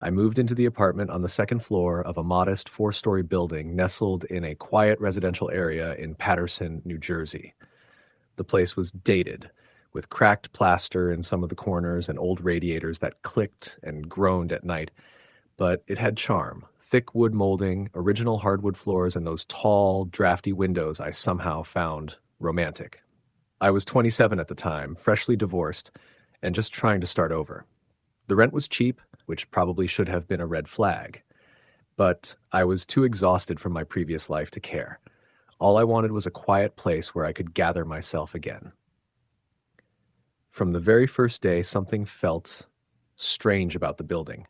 I moved into the apartment on the second floor of a modest four-story building nestled in a quiet residential area in Paterson, New Jersey. The place was dated, with cracked plaster in some of the corners and old radiators that clicked and groaned at night, but it had charm. Thick wood molding, original hardwood floors, and those tall, drafty windows I somehow found romantic. I was 27 at the time, freshly divorced, and just trying to start over. The rent was cheap, which probably should have been a red flag, but I was too exhausted from my previous life to care. All I wanted was a quiet place where I could gather myself again. From the very first day, something felt strange about the building.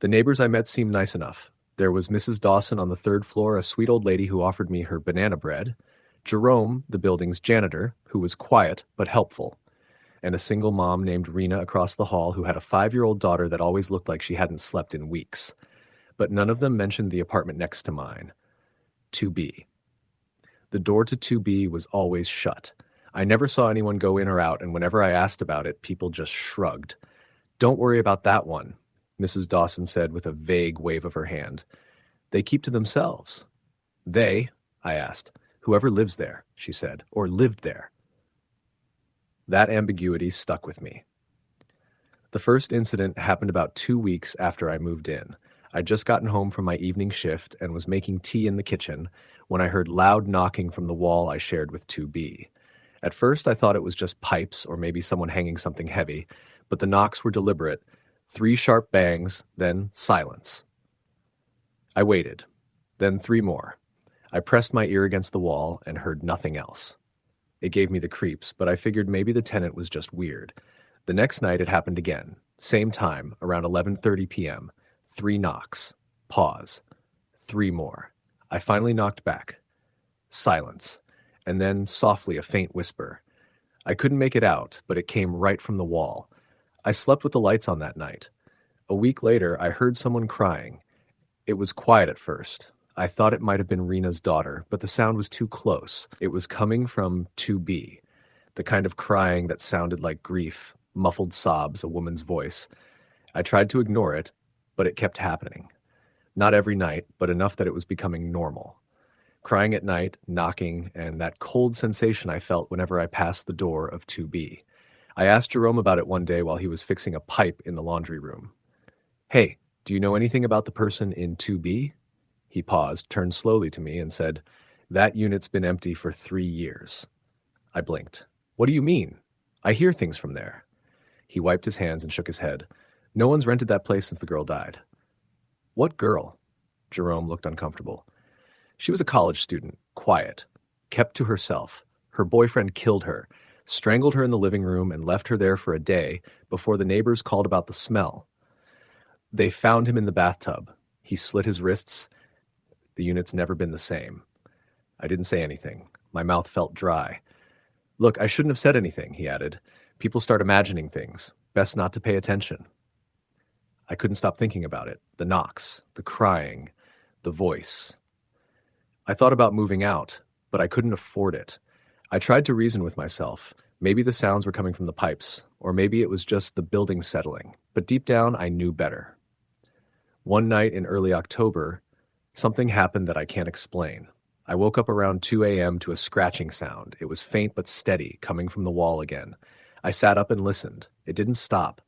The neighbors I met seemed nice enough. There was Mrs. Dawson on the third floor, a sweet old lady who offered me her banana bread, Jerome, the building's janitor, who was quiet but helpful, and a single mom named Rena across the hall who had a 5-year-old daughter that always looked like she hadn't slept in weeks. But none of them mentioned the apartment next to mine, 2B. The door to 2B was always shut. I never saw anyone go in or out, and whenever I asked about it, people just shrugged. "Don't worry about that one," Mrs. Dawson said with a vague wave of her hand. "They keep to themselves." "They?" I asked. "Whoever lives there," she said, "or lived there." That ambiguity stuck with me. The first incident happened about 2 weeks after I moved in. I'd just gotten home from my evening shift and was making tea in the kitchen when I heard loud knocking from the wall I shared with 2B. At first, I thought it was just pipes or maybe someone hanging something heavy, but the knocks were deliberate. 3 sharp bangs, then silence. I waited. Then 3 more. I pressed my ear against the wall and heard nothing else. It gave me the creeps, but I figured maybe the tenant was just weird. The next night it happened again. Same time, around 11:30 p.m. 3 knocks. Pause. 3 more. I finally knocked back. Silence. And then softly a faint whisper. I couldn't make it out, but it came right from the wall. I slept with the lights on that night. A week later, I heard someone crying. It was quiet at first. I thought it might have been Rena's daughter, but the sound was too close. It was coming from 2B, the kind of crying that sounded like grief, muffled sobs, a woman's voice. I tried to ignore it, but it kept happening. Not every night, but enough that it was becoming normal. Crying at night, knocking, and that cold sensation I felt whenever I passed the door of 2B. I asked Jerome about it one day while he was fixing a pipe in the laundry room. "Hey, do you know anything about the person in 2B? He paused, turned slowly to me, and said, "That unit's been empty for 3 years." I blinked. "What do you mean? I hear things from there." He wiped his hands and shook his head. "No one's rented that place since the girl died." "What girl?" Jerome looked uncomfortable. "She was a college student, quiet, kept to herself. Her boyfriend killed her, strangled her in the living room, and left her there for a day before the neighbors called about the smell. They found him in the bathtub. He slit his wrists. The unit's never been the same." I didn't say anything. My mouth felt dry. "Look, I shouldn't have said anything," he added. "People start imagining things. Best not to pay attention." I couldn't stop thinking about it. The knocks, the crying, the voice. I thought about moving out, but I couldn't afford it. I tried to reason with myself. Maybe the sounds were coming from the pipes, or maybe it was just the building settling. But deep down, I knew better. One night in early October, something happened that I can't explain. I woke up around 2 a.m. to a scratching sound. It was faint but steady, coming from the wall again. I sat up and listened. It didn't stop.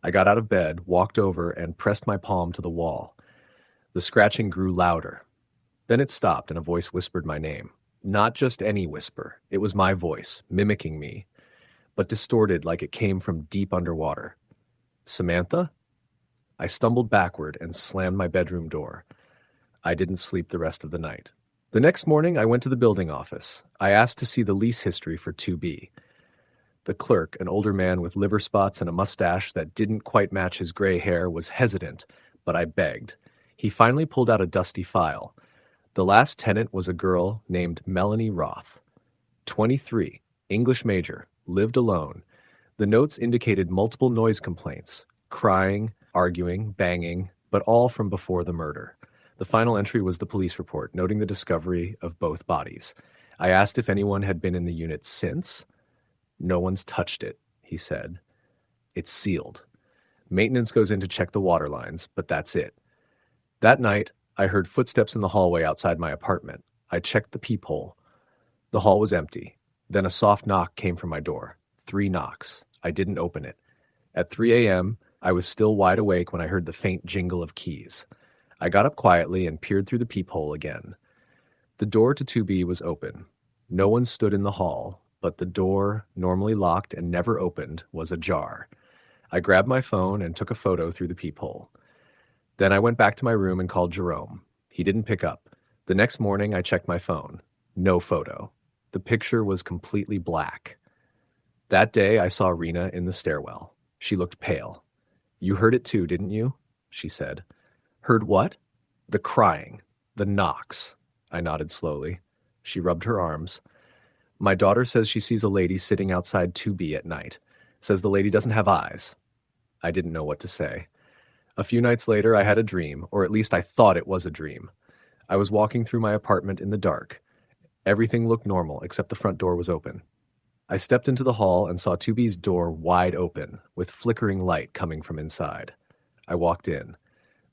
I got out of bed, walked over, and pressed my palm to the wall. The scratching grew louder. Then it stopped, and a voice whispered my name. Not just any whisper. It was my voice, mimicking me, but distorted like it came from deep underwater. "Samantha?" I stumbled backward and slammed my bedroom door. I didn't sleep the rest of the night. The next morning, I went to the building office. I asked to see the lease history for 2B. The clerk, an older man with liver spots and a mustache that didn't quite match his gray hair, was hesitant, but I begged. He finally pulled out a dusty file. The last tenant was a girl named Melanie Roth. 23, English major, lived alone. The notes indicated multiple noise complaints, crying, arguing, banging, but all from before the murder. The final entry was the police report, noting the discovery of both bodies. I asked if anyone had been in the unit since. "No one's touched it," he said. "It's sealed." Maintenance goes in to check the water lines, but that's it. That night, I heard footsteps in the hallway outside my apartment. I checked the peephole. The hall was empty. Then a soft knock came from my door. 3 knocks. I didn't open it. At 3 a.m., I was still wide awake when I heard the faint jingle of keys. I got up quietly and peered through the peephole again. The door to 2B was open. No one stood in the hall, but the door, normally locked and never opened, was ajar. I grabbed my phone and took a photo through the peephole. Then I went back to my room and called Jerome. He didn't pick up. The next morning, I checked my phone. No photo. The picture was completely black. That day, I saw Rena in the stairwell. She looked pale. "You heard it too, didn't you?" she said. "Heard what?" "The crying. The knocks." I nodded slowly. She rubbed her arms. "My daughter says she sees a lady sitting outside 2B at night. Says the lady doesn't have eyes." I didn't know what to say. A few nights later, I had a dream, or at least I thought it was a dream. I was walking through my apartment in the dark. Everything looked normal, except the front door was open. I stepped into the hall and saw 2B's door wide open, with flickering light coming from inside. I walked in.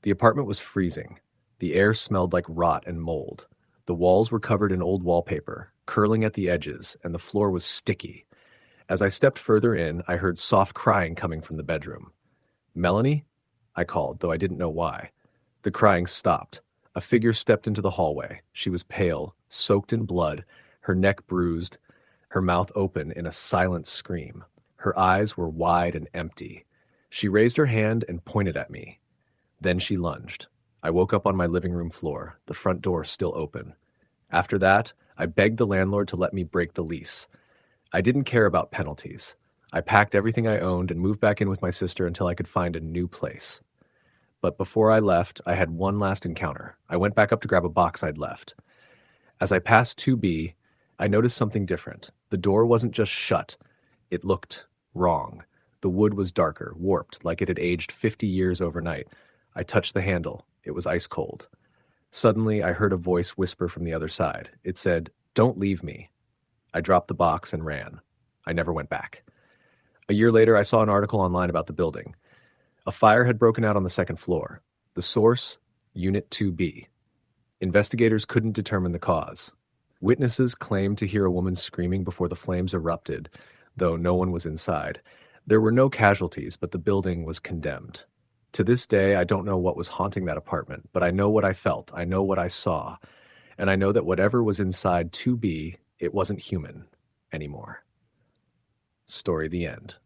The apartment was freezing. The air smelled like rot and mold. The walls were covered in old wallpaper, curling at the edges, and the floor was sticky. As I stepped further in, I heard soft crying coming from the bedroom. "Melanie?" I called, though I didn't know why. The crying stopped. A figure stepped into the hallway. She was pale, soaked in blood, her neck bruised, her mouth open in a silent scream. Her eyes were wide and empty. She raised her hand and pointed at me. Then she lunged. I woke up on my living room floor, the front door still open. After that, I begged the landlord to let me break the lease. I didn't care about penalties. I packed everything I owned and moved back in with my sister until I could find a new place. But before I left, I had one last encounter. I went back up to grab a box I'd left. As I passed 2B, I noticed something different. The door wasn't just shut. It looked wrong. The wood was darker, warped, like it had aged 50 years overnight. I touched the handle. It was ice cold. Suddenly, I heard a voice whisper from the other side. It said, "Don't leave me." I dropped the box and ran. I never went back. A year later, I saw an article online about the building. A fire had broken out on the second floor. The source, Unit 2B. Investigators couldn't determine the cause. Witnesses claimed to hear a woman screaming before the flames erupted, though no one was inside. There were no casualties, but the building was condemned. To this day, I don't know what was haunting that apartment, but I know what I felt, I know what I saw, and I know that whatever was inside 2B, it wasn't human anymore. Story the end.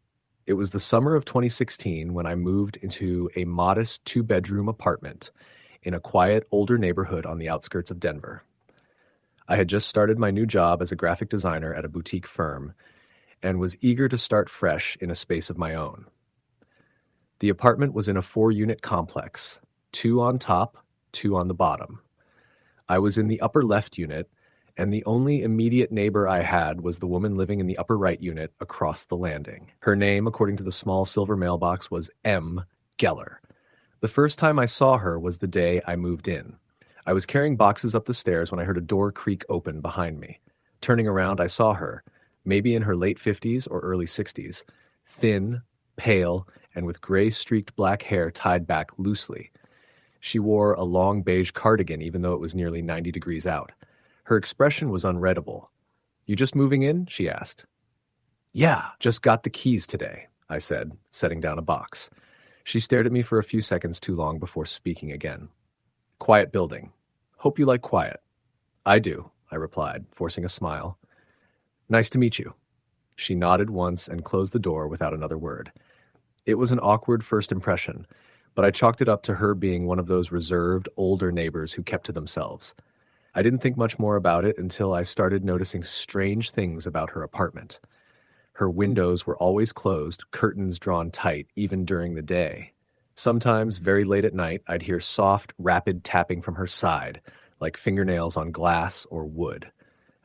It was the summer of 2016 when I moved into a modest 2-bedroom apartment in a quiet, older neighborhood on the outskirts of Denver. I had just started my new job as a graphic designer at a boutique firm and was eager to start fresh in a space of my own. The apartment was in a 4-unit complex, 2 on top, 2 on the bottom. I was in the upper left unit, and the only immediate neighbor I had was the woman living in the upper right unit across the landing. Her name, according to the small silver mailbox, was M. Geller. The first time I saw her was the day I moved in. I was carrying boxes up the stairs when I heard a door creak open behind me. Turning around, I saw her, maybe in her late 50s or early 60s, thin, pale, and with gray-streaked black hair tied back loosely. She wore a long beige cardigan even though it was nearly 90 degrees out. Her expression was unreadable. "You just moving in?" she asked. "Yeah, just got the keys today," I said, setting down a box. She stared at me for a few seconds too long before speaking again. "Quiet building. Hope you like quiet." "I do," I replied, forcing a smile. "Nice to meet you." She nodded once and closed the door without another word. It was an awkward first impression, but I chalked it up to her being one of those reserved, older neighbors who kept to themselves. I didn't think much more about it until I started noticing strange things about her apartment. Her windows were always closed, curtains drawn tight, even during the day. Sometimes, very late at night, I'd hear soft, rapid tapping from her side, like fingernails on glass or wood.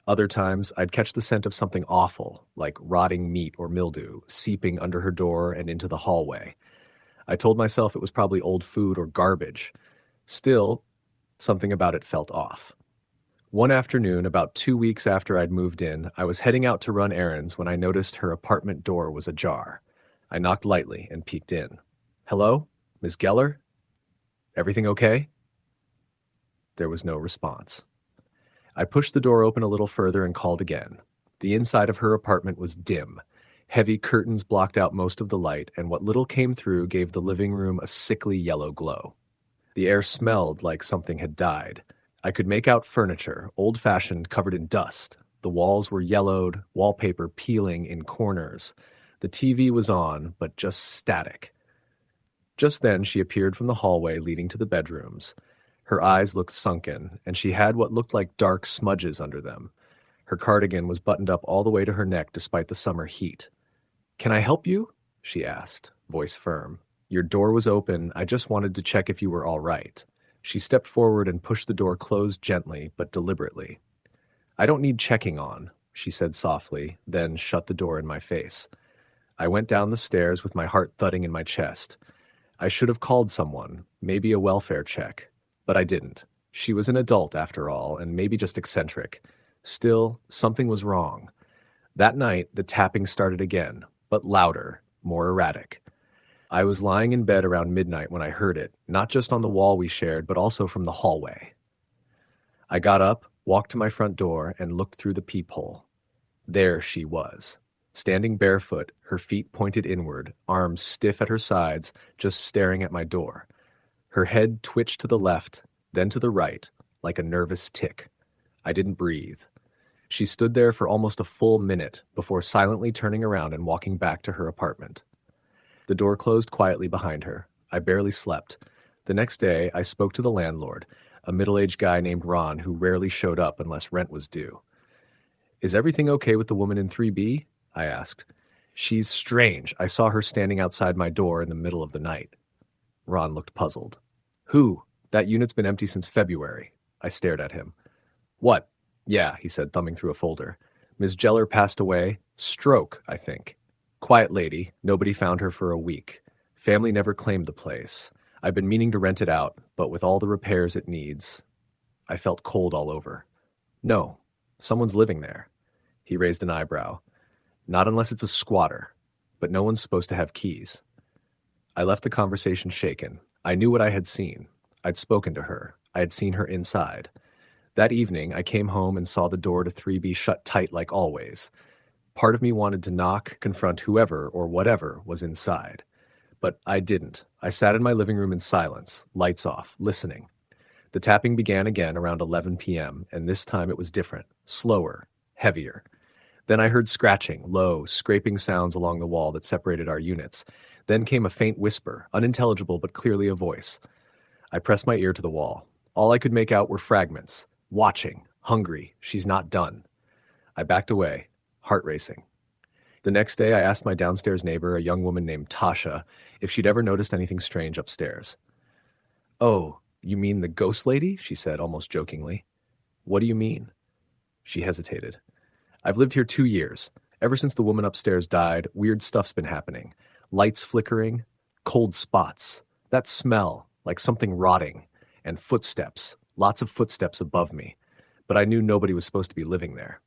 Other times, I'd catch the scent of something awful, like rotting meat or mildew, seeping under her door and into the hallway. I told myself it was probably old food or garbage. Still, something about it felt off. One afternoon, about 2 weeks after I'd moved in, I was heading out to run errands when I noticed her apartment door was ajar. I knocked lightly and peeked in. Hello? Ms. Geller? Everything okay? There was no response. I pushed the door open a little further and called again. The inside of her apartment was dim. Heavy curtains blocked out most of the light, and what little came through gave the living room a sickly yellow glow. The air smelled like something had died. I could make out furniture, old-fashioned, covered in dust. The walls were yellowed, wallpaper peeling in corners. The TV was on, but just static. Just then she appeared from the hallway leading to the bedrooms. Her eyes looked sunken, and she had what looked like dark smudges under them. Her cardigan was buttoned up all the way to her neck despite the summer heat. "Can I help you?" she asked, voice firm. "Your door was open. I just wanted to check if you were all right." She stepped forward and pushed the door closed gently but deliberately. "I don't need checking on," she said softly, then shut the door in my face. I went down the stairs with my heart thudding in my chest. I should have called someone, maybe a welfare check, but I didn't. She was an adult after all, and maybe just eccentric. Still, something was wrong. That night, the tapping started again, but louder, more erratic. I was lying in bed around midnight when I heard it, not just on the wall we shared, but also from the hallway. I got up, walked to my front door, and looked through the peephole. There she was, standing barefoot, her feet pointed inward, arms stiff at her sides, just staring at my door. Her head twitched to the left, then to the right, like a nervous tick. I didn't breathe. She stood there for almost a full minute before silently turning around and walking back to her apartment. The door closed quietly behind her. I barely slept. The next day, I spoke to the landlord, a middle-aged guy named Ron who rarely showed up unless rent was due. "Is everything okay with the woman in 3B? I asked. "She's strange. I saw her standing outside my door in the middle of the night." Ron looked puzzled. "Who? That unit's been empty since February." I stared at him. "What?" "Yeah," he said, thumbing through a folder. "Ms. Geller passed away. Stroke, I think. Quiet lady. Nobody found her for a week. Family never claimed the place. I've been meaning to rent it out, but with all the repairs it needs." I felt cold all over. "No, someone's living there." He raised an eyebrow. "Not unless it's a squatter, but no one's supposed to have keys." I left the conversation shaken. I knew what I had seen. I'd spoken to her. I had seen her inside. That evening, I came home and saw the door to 3B shut tight like always. Part of me wanted to knock, confront whoever or whatever was inside. But I didn't. I sat in my living room in silence, lights off, listening. The tapping began again around 11 p.m., and this time it was different, slower, heavier. Then I heard scratching, low, scraping sounds along the wall that separated our units. Then came a faint whisper, unintelligible but clearly a voice. I pressed my ear to the wall. All I could make out were fragments. Watching, hungry, she's not done. I backed away, heart racing. The next day I asked my downstairs neighbor, a young woman named Tasha, if she'd ever noticed anything strange upstairs. "Oh, you mean the ghost lady?" she said, almost jokingly. "What do you mean?" She hesitated. "I've lived here 2 years. Ever since the woman upstairs died, weird stuff's been happening. Lights flickering, cold spots, that smell, like something rotting, and footsteps, lots of footsteps above me. But I knew nobody was supposed to be living there."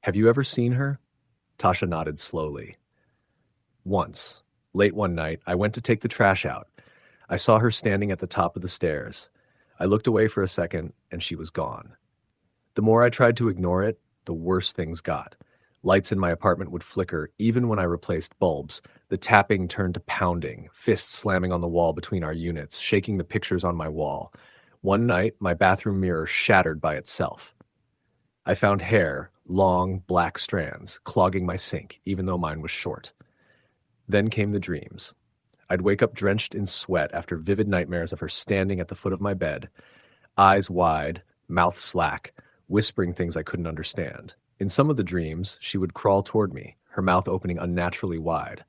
"Have you ever seen her?" Tasha nodded slowly. "Once. Late one night, I went to take the trash out. I saw her standing at the top of the stairs. I looked away for a second, and she was gone. The more I tried to ignore it, the worse things got. Lights in my apartment would flicker, even when I replaced bulbs. The tapping turned to pounding, fists slamming on the wall between our units, shaking the pictures on my wall. One night, my bathroom mirror shattered by itself. I found hair, long, black strands, clogging my sink, even though mine was short. Then came the dreams. I'd wake up drenched in sweat after vivid nightmares of her standing at the foot of my bed, eyes wide, mouth slack, whispering things I couldn't understand. In some of the dreams, she would crawl toward me, her mouth opening unnaturally wide.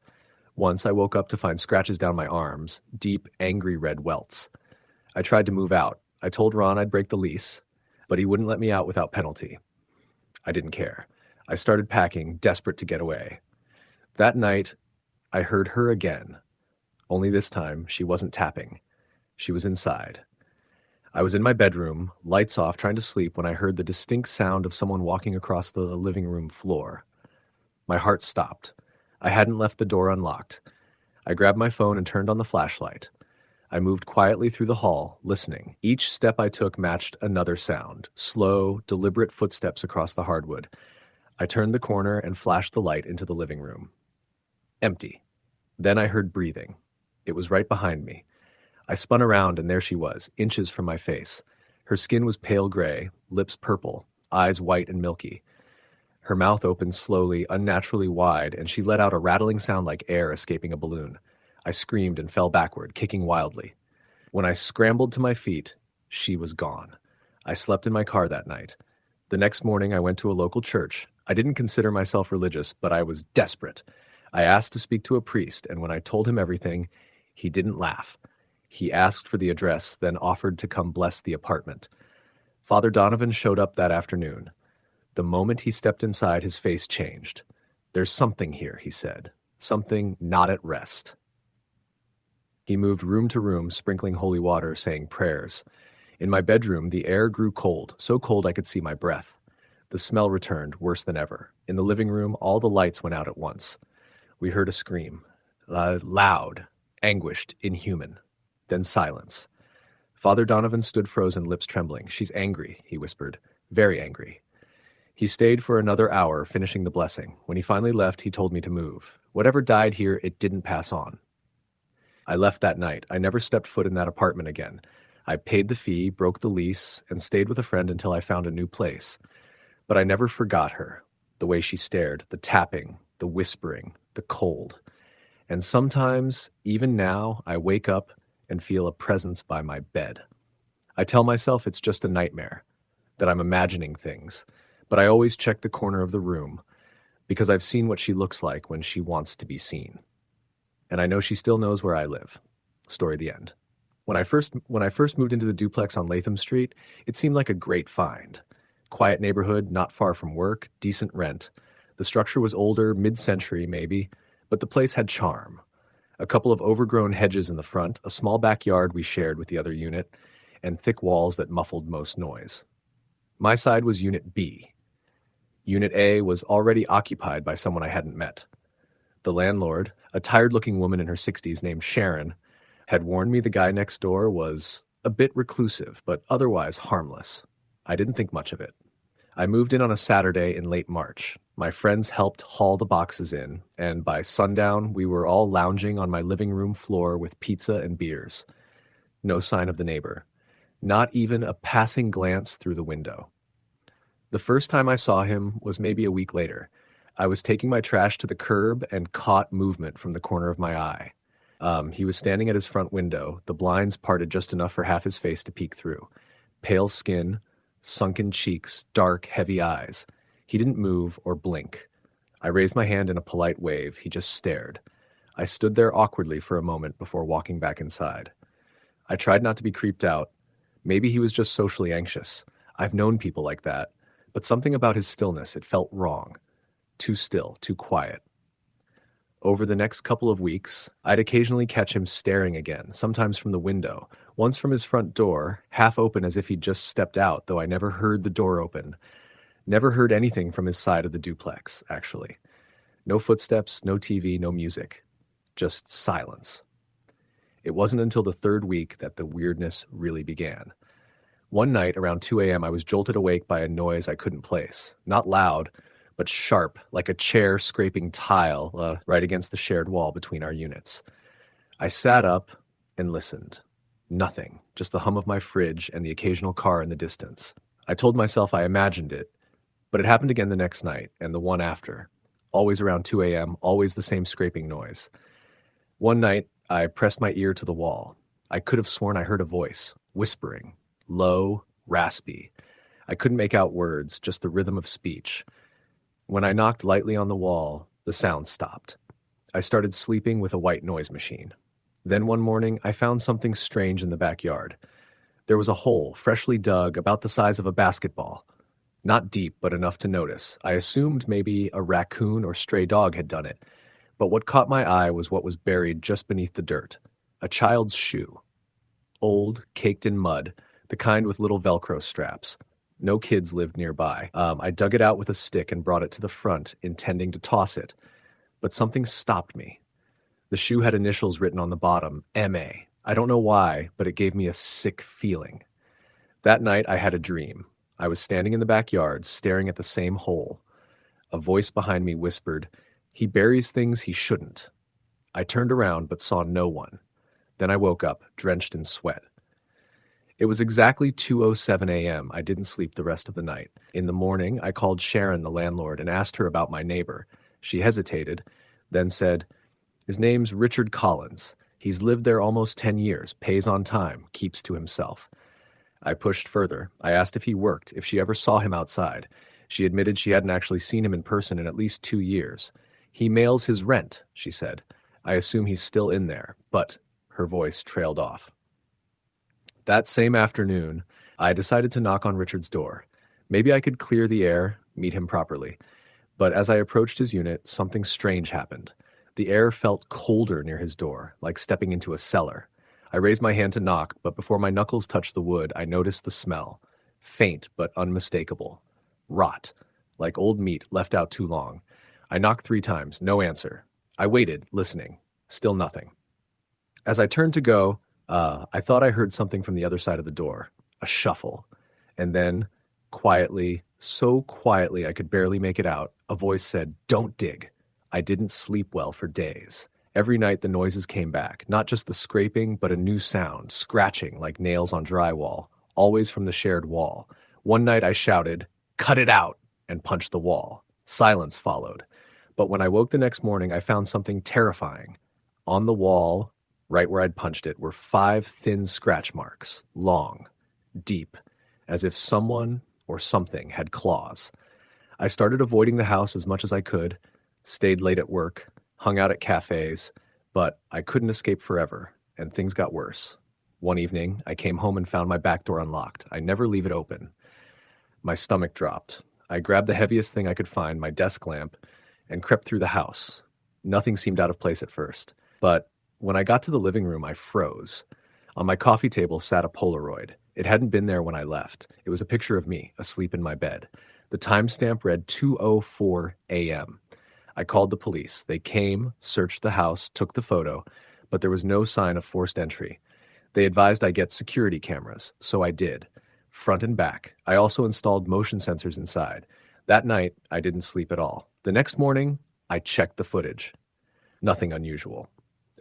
Once I woke up to find scratches down my arms, deep, angry red welts. I tried to move out. I told Ron I'd break the lease, but he wouldn't let me out without penalty. I didn't care. I started packing, desperate to get away. That night, I heard her again. Only this time, she wasn't tapping. She was inside. I was in my bedroom, lights off, trying to sleep, when I heard the distinct sound of someone walking across the living room floor. My heart stopped. I hadn't left the door unlocked. I grabbed my phone and turned on the flashlight. I moved quietly through the hall, listening. Each step I took matched another sound, slow, deliberate footsteps across the hardwood. I turned the corner and flashed the light into the living room. Empty. Then I heard breathing. It was right behind me. I spun around and there she was, inches from my face. Her skin was pale gray, lips purple, eyes white and milky. Her mouth opened slowly, unnaturally wide, and she let out a rattling sound like air escaping a balloon. I screamed and fell backward, kicking wildly. When I scrambled to my feet, she was gone. I slept in my car that night. The next morning, I went to a local church. I didn't consider myself religious, but I was desperate. I asked to speak to a priest, and when I told him everything, he didn't laugh. He asked for the address, then offered to come bless the apartment. Father Donovan showed up that afternoon. The moment he stepped inside, his face changed. "There's something here," he said. "Something not at rest." He moved room to room, sprinkling holy water, saying prayers. In my bedroom, the air grew cold, so cold I could see my breath. The smell returned, worse than ever. In the living room, all the lights went out at once. We heard a scream. Loud, anguished, inhuman. Then silence. Father Donovan stood frozen, lips trembling. "She's angry," he whispered. "Very angry." He stayed for another hour, finishing the blessing. When he finally left, he told me to move. Whatever died here, it didn't pass on. I left that night. I never stepped foot in that apartment again. I paid the fee, broke the lease, and stayed with a friend until I found a new place. But I never forgot her. The way she stared, the tapping, the whispering, the cold. And sometimes, even now, I wake up and feel a presence by my bed. I tell myself it's just a nightmare, that I'm imagining things, but I always check the corner of the room because I've seen what she looks like when she wants to be seen. And I know she still knows where I live. Story the end. When I first moved into the duplex on Latham Street, it seemed like a great find. Quiet neighborhood, not far from work, decent rent. The structure was older, mid-century maybe, but the place had charm. A couple of overgrown hedges in the front, a small backyard we shared with the other unit, and thick walls that muffled most noise. My side was Unit B. Unit A was already occupied by someone I hadn't met. The landlord, a tired-looking woman in her 60s named Sharon, had warned me the guy next door was a bit reclusive, but otherwise harmless. I didn't think much of it. I moved in on a Saturday in late March. My friends helped haul the boxes in, and by sundown, we were all lounging on my living room floor with pizza and beers. No sign of the neighbor. Not even a passing glance through the window. The first time I saw him was maybe a week later. I was taking my trash to the curb and caught movement from the corner of my eye. He was standing at his front window, the blinds parted just enough for half his face to peek through. Pale skin, sunken cheeks, dark, heavy eyes. He didn't move or blink. I raised my hand in a polite wave. He just stared. I stood there awkwardly for a moment before walking back inside. I tried not to be creeped out. Maybe he was just socially anxious. I've known people like that. But something about his stillness, it felt wrong. Too still, too quiet. Over the next couple of weeks, I'd occasionally catch him staring again, sometimes from the window, once from his front door, half open as if he'd just stepped out, though I never heard the door open. Never heard anything from his side of the duplex, actually. No footsteps, no TV, no music. Just silence. It wasn't until the third week that the weirdness really began. One night, around 2 a.m., I was jolted awake by a noise I couldn't place. Not loud, but sharp, like a chair scraping tile right against the shared wall between our units. I sat up and listened. Nothing, just the hum of my fridge and the occasional car in the distance. I told myself I imagined it, but it happened again the next night and the one after. Always around 2 a.m., always the same scraping noise. One night, I pressed my ear to the wall. I could have sworn I heard a voice, whispering, low, raspy. I couldn't make out words, just the rhythm of speech. When I knocked lightly on the wall, the sound stopped. I started sleeping with a white noise machine. Then one morning, I found something strange in the backyard. There was a hole, freshly dug, about the size of a basketball. Not deep, but enough to notice. I assumed maybe a raccoon or stray dog had done it. But what caught my eye was what was buried just beneath the dirt. A child's shoe. Old, caked in mud, the kind with little Velcro straps. No kids lived nearby. I dug it out with a stick and brought it to the front, intending to toss it. But something stopped me. The shoe had initials written on the bottom, M.A. I don't know why, but it gave me a sick feeling. That night I had a dream. I was standing in the backyard, staring at the same hole. A voice behind me whispered, "He buries things he shouldn't." I turned around but saw no one. Then I woke up, drenched in sweat. It was exactly 2:07 a.m. I didn't sleep the rest of the night. In the morning, I called Sharon, the landlord, and asked her about my neighbor. She hesitated, then said, "His name's Richard Collins. He's lived there almost 10 years, pays on time, keeps to himself." I pushed further. I asked if he worked, if she ever saw him outside. She admitted she hadn't actually seen him in person in at least 2 years. "He mails his rent," she said. "I assume he's still in there," but her voice trailed off. That same afternoon, I decided to knock on Richard's door. Maybe I could clear the air, meet him properly. But as I approached his unit, something strange happened. The air felt colder near his door, like stepping into a cellar. I raised my hand to knock, but before my knuckles touched the wood, I noticed the smell. Faint but unmistakable. Rot. Like old meat left out too long. I knocked 3 times, no answer. I waited, listening. Still nothing. As I turned to go, I thought I heard something from the other side of the door. A shuffle. And then, quietly, so quietly I could barely make it out, a voice said, "Don't dig." I didn't sleep well for days. Every night the noises came back, not just the scraping, but a new sound, scratching like nails on drywall, always from the shared wall. One night I shouted, "Cut it out," and punched the wall. Silence followed. But when I woke the next morning, I found something terrifying. On the wall, right where I'd punched it, were 5 thin scratch marks, long, deep, as if someone or something had claws. I started avoiding the house as much as I could, stayed late at work, hung out at cafes, but I couldn't escape forever, and things got worse. One evening, I came home and found my back door unlocked. I never leave it open. My stomach dropped. I grabbed the heaviest thing I could find, my desk lamp, and crept through the house. Nothing seemed out of place at first, but when I got to the living room, I froze. On my coffee table sat a Polaroid. It hadn't been there when I left. It was a picture of me, asleep in my bed. The timestamp read 2:04 a.m. I called the police. They came, searched the house, took the photo, but there was no sign of forced entry. They advised I get security cameras, so I did, front and back. I also installed motion sensors inside. That night, I didn't sleep at all. The next morning, I checked the footage. Nothing unusual.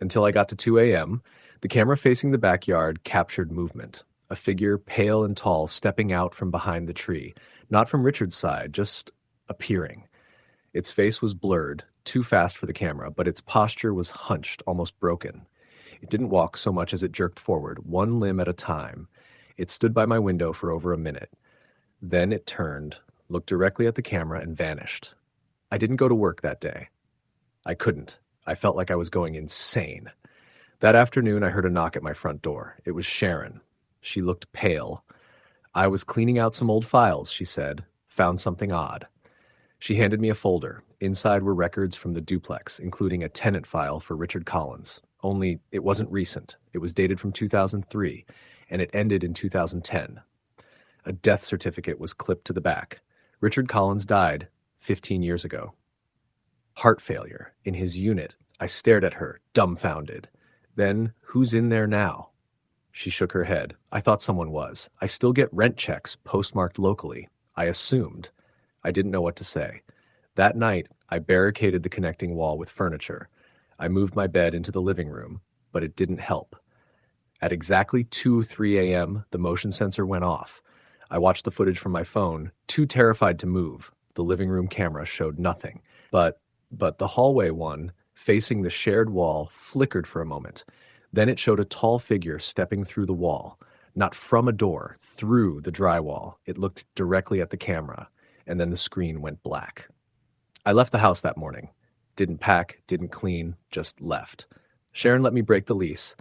Until I got to 2 a.m., the camera facing the backyard captured movement. A figure, pale and tall, stepping out from behind the tree. Not from Richard's side, just appearing. Its face was blurred, too fast for the camera, but its posture was hunched, almost broken. It didn't walk so much as it jerked forward, one limb at a time. It stood by my window for over a minute. Then it turned, looked directly at the camera, and vanished. I didn't go to work that day. I couldn't. I felt like I was going insane. That afternoon, I heard a knock at my front door. It was Sharon. She looked pale. "I was cleaning out some old files," she said. "Found something odd." She handed me a folder. Inside were records from the duplex, including a tenant file for Richard Collins. Only it wasn't recent. It was dated from 2003, and it ended in 2010. A death certificate was clipped to the back. Richard Collins died 15 years ago. Heart failure. In his unit. I stared at her, dumbfounded. Then, who's in there now? She shook her head. I thought someone was. I still get rent checks postmarked locally. I assumed. I didn't know what to say. That night, I barricaded the connecting wall with furniture. I moved my bed into the living room, but it didn't help. At exactly 2:03 a.m., the motion sensor went off. I watched the footage from my phone, too terrified to move. The living room camera showed nothing. But the hallway one, facing the shared wall, flickered for a moment. Then it showed a tall figure stepping through the wall. Not from a door, through the drywall. It looked directly at the camera, and then the screen went black. I left the house that morning. Didn't pack, didn't clean, just left. Sharon let me break the lease.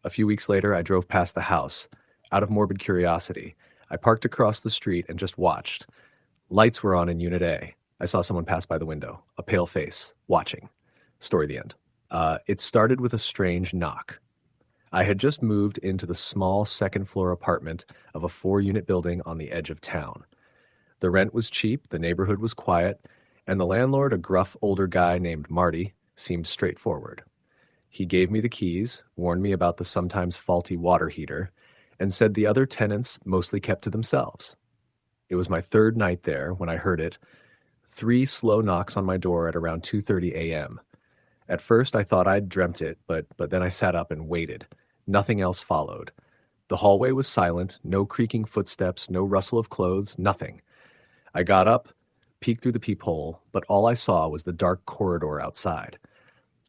A few weeks later, I drove past the house. Out of morbid curiosity, I parked across the street and just watched. Lights were on in Unit A. I saw someone pass by the window, a pale face, watching. Story the end. It started with a strange knock. I had just moved into the small second-floor apartment of a 4-unit building on the edge of town. The rent was cheap, the neighborhood was quiet, and the landlord, a gruff older guy named Marty, seemed straightforward. He gave me the keys, warned me about the sometimes faulty water heater, and said the other tenants mostly kept to themselves. It was my third night there when I heard it. 3 slow knocks on my door at around 2:30 a.m. At first I thought I'd dreamt it, but then I sat up and waited. Nothing else followed. The hallway was silent, no creaking footsteps, no rustle of clothes, nothing. I got up, peeked through the peephole, but all I saw was the dark corridor outside.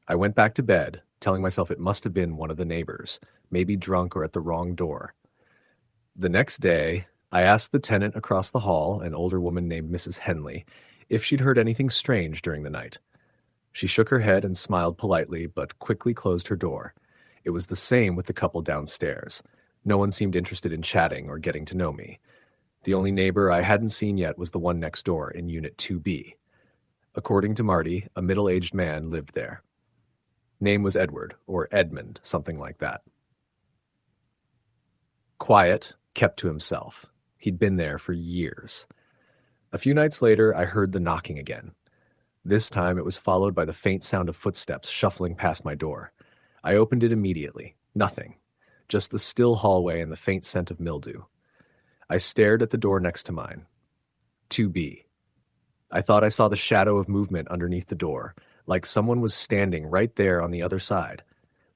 I went back to bed, telling myself it must have been one of the neighbors, maybe drunk or at the wrong door. The next day, I asked the tenant across the hall, an older woman named Mrs. Henley, if she'd heard anything strange during the night. She shook her head and smiled politely, but quickly closed her door. It was the same with the couple downstairs. No one seemed interested in chatting or getting to know me. The only neighbor I hadn't seen yet was the one next door in Unit 2B. According to Marty, a middle-aged man lived there. Name was Edward, or Edmund, something like that. Quiet, kept to himself. He'd been there for years. A few nights later, I heard the knocking again. This time it was followed by the faint sound of footsteps shuffling past my door. I opened it immediately. Nothing. Just the still hallway and the faint scent of mildew. I stared at the door next to mine. 2B. I thought I saw the shadow of movement underneath the door, like someone was standing right there on the other side.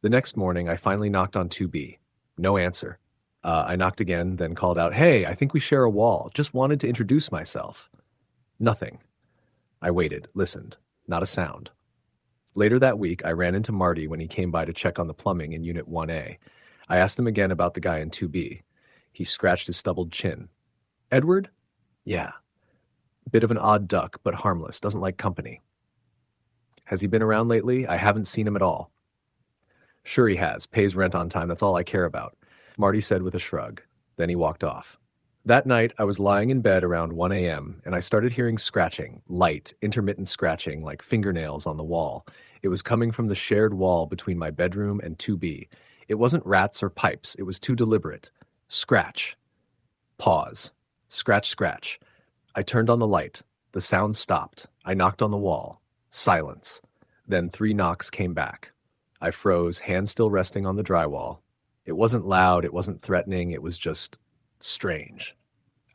The next morning, I finally knocked on 2B. No answer. I knocked again, then called out, "Hey, I think we share a wall. Just wanted to introduce myself." Nothing. I waited, listened. Not a sound. Later that week, I ran into Marty when he came by to check on the plumbing in Unit 1A. I asked him again about the guy in 2B. He scratched his stubbled chin. "Edward?" "Yeah. Bit of an odd duck, but harmless. Doesn't like company." "Has he been around lately? I haven't seen him at all." "Sure he has. Pays rent on time. That's all I care about," Marty said with a shrug. Then he walked off. That night, I was lying in bed around 1 a.m., and I started hearing scratching, light, intermittent scratching like fingernails on the wall. It was coming from the shared wall between my bedroom and 2B. It wasn't rats or pipes. It was too deliberate. Scratch. Pause. Scratch, scratch. I turned on the light. The sound stopped. I knocked on the wall. Silence. Then 3 knocks came back. I froze, hand still resting on the drywall. It wasn't loud, it wasn't threatening, it was just strange.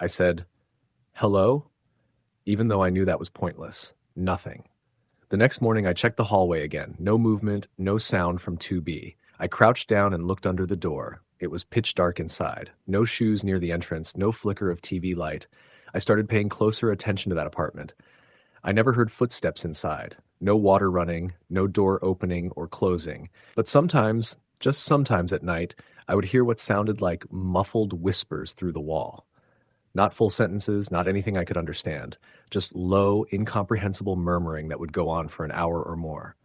I said, "Hello?" Even though I knew that was pointless. Nothing. The next morning I checked the hallway again. No movement, no sound from 2B. I crouched down and looked under the door. It was pitch dark inside. No shoes near the entrance, no flicker of TV light. I started paying closer attention to that apartment. I never heard footsteps inside. No water running, no door opening or closing. But sometimes, just sometimes at night, I would hear what sounded like muffled whispers through the wall. Not full sentences, not anything I could understand. Just low, incomprehensible murmuring that would go on for an hour or more.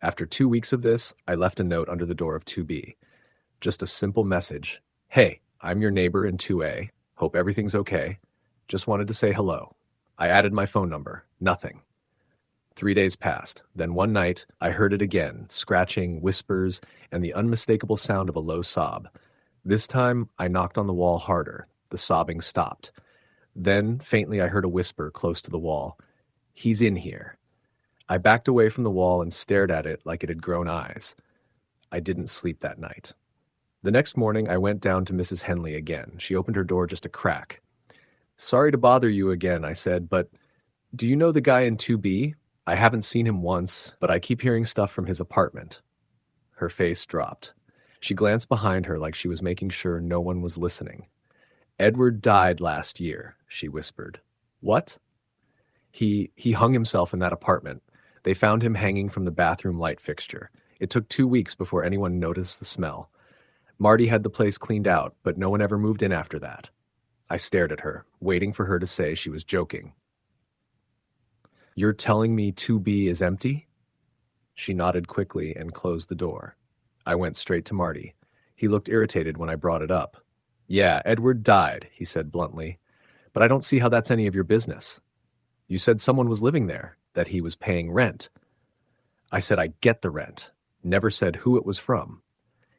After 2 weeks of this, I left a note under the door of 2B. Just a simple message. "Hey, I'm your neighbor in 2A. Hope everything's okay. Just wanted to say hello." I added my phone number. Nothing. 3 days passed. Then one night, I heard it again, scratching, whispers, and the unmistakable sound of a low sob. This time, I knocked on the wall harder. The sobbing stopped. Then, faintly, I heard a whisper close to the wall. "He's in here." I backed away from the wall and stared at it like it had grown eyes. I didn't sleep that night. The next morning, I went down to Mrs. Henley again. She opened her door just a crack. "Sorry to bother you again," I said, "but do you know the guy in 2B? I haven't seen him once, but I keep hearing stuff from his apartment." Her face dropped. She glanced behind her like she was making sure no one was listening. "Edward died last year," she whispered. "What?" He hung himself in that apartment. They found him hanging from the bathroom light fixture. It took 2 weeks before anyone noticed the smell. Marty had the place cleaned out, but no one ever moved in after that. I stared at her, waiting for her to say she was joking. "You're telling me 2B is empty?" She nodded quickly and closed the door. I went straight to Marty. He looked irritated when I brought it up. "Yeah, Edward died," he said bluntly. "But I don't see how that's any of your business. You said someone was living there, that he was paying rent." I said I get the rent. Never said who it was from.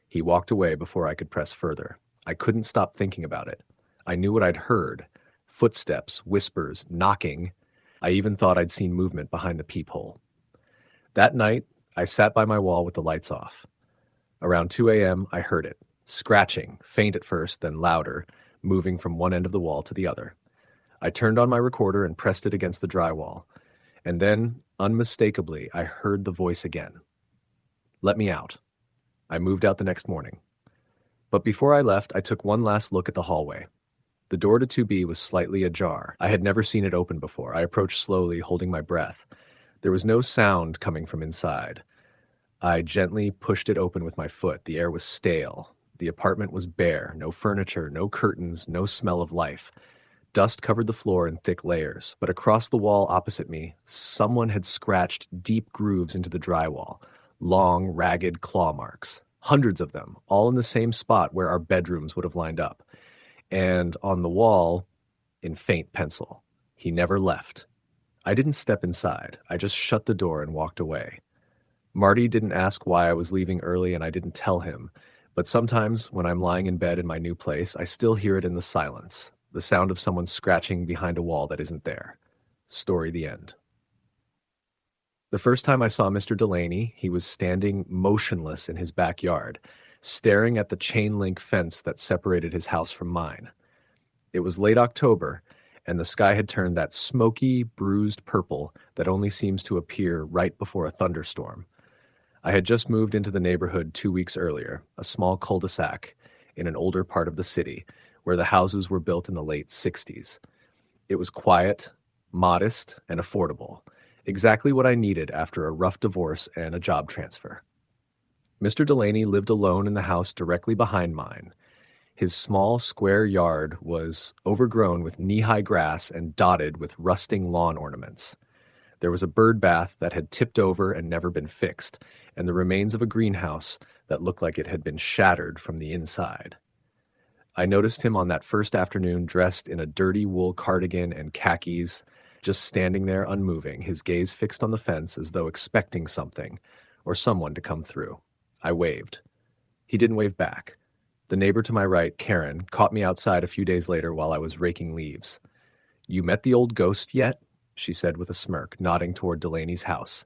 He walked away before I could press further. I couldn't stop thinking about it. I knew what I'd heard. Footsteps, whispers, knocking. I even thought I'd seen movement behind the peephole. That night, I sat by my wall with the lights off. Around 2 a.m., I heard it, scratching, faint at first, then louder, moving from one end of the wall to the other. I turned on my recorder and pressed it against the drywall. And then, unmistakably, I heard the voice again. Let me out. I moved out the next morning. But before I left, I took one last look at the hallway. The door to 2B was slightly ajar. I had never seen it open before. I approached slowly, holding my breath. There was no sound coming from inside. I gently pushed it open with my foot. The air was stale. The apartment was bare. No furniture, no curtains, no smell of life. Dust covered the floor in thick layers, but across the wall opposite me, someone had scratched deep grooves into the drywall, long, ragged claw marks. Hundreds of them, all in the same spot where our bedrooms would have lined up. And on the wall, in faint pencil, he never left. I didn't step inside. I just shut the door and walked away. Marty didn't ask why I was leaving early, and I didn't tell him. But sometimes, when I'm lying in bed in my new place, I still hear it in the silence. The sound of someone scratching behind a wall that isn't there. Story the end. The first time I saw Mr. Delaney, he was standing motionless in his backyard, staring at the chain-link fence that separated his house from mine. It was late October, and the sky had turned that smoky, bruised purple that only seems to appear right before a thunderstorm. I had just moved into the neighborhood 2 weeks earlier, a small cul-de-sac in an older part of the city, where the houses were built in the late 60s. It was quiet, modest, and affordable, exactly what I needed after a rough divorce and a job transfer. Mr. Delaney lived alone in the house directly behind mine. His small, square yard was overgrown with knee-high grass and dotted with rusting lawn ornaments. There was a bird bath that had tipped over and never been fixed, and the remains of a greenhouse that looked like it had been shattered from the inside. I noticed him on that first afternoon dressed in a dirty wool cardigan and khakis, just standing there unmoving, his gaze fixed on the fence as though expecting something or someone to come through. I waved. He didn't wave back. The neighbor to my right, Karen, caught me outside a few days later while I was raking leaves. "You met the old ghost yet?" she said with a smirk, nodding toward Delaney's house.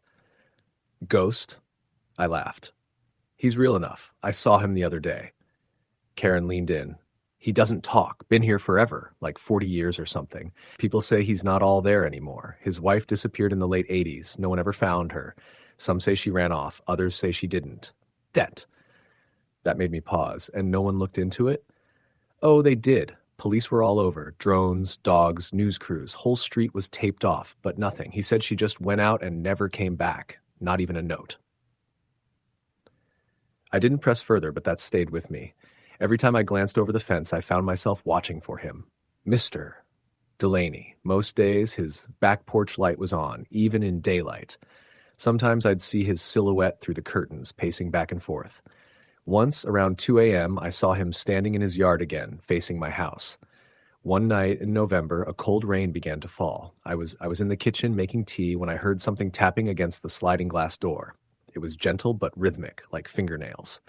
"Ghost?" I laughed. "He's real enough. I saw him the other day." Karen leaned in. "He doesn't talk. Been here forever, like 40 years or something. People say he's not all there anymore. His wife disappeared in the late 80s. No one ever found her. Some say she ran off. Others say she didn't. That made me pause. And no one looked into it? Oh, they did. Police were all over. Drones, dogs, news crews. Whole street was taped off, but nothing. He said she just went out and never came back. Not even a note." I didn't press further, but that stayed with me. Every time I glanced over the fence, I found myself watching for him. Mr. Delaney. Most days, his back porch light was on, even in daylight. Sometimes I'd see his silhouette through the curtains, pacing back and forth. Once, around 2 a.m., I saw him standing in his yard again, facing my house. One night in November, a cold rain began to fall. I was in the kitchen making tea when I heard something tapping against the sliding glass door. It was gentle but rhythmic, like fingernails.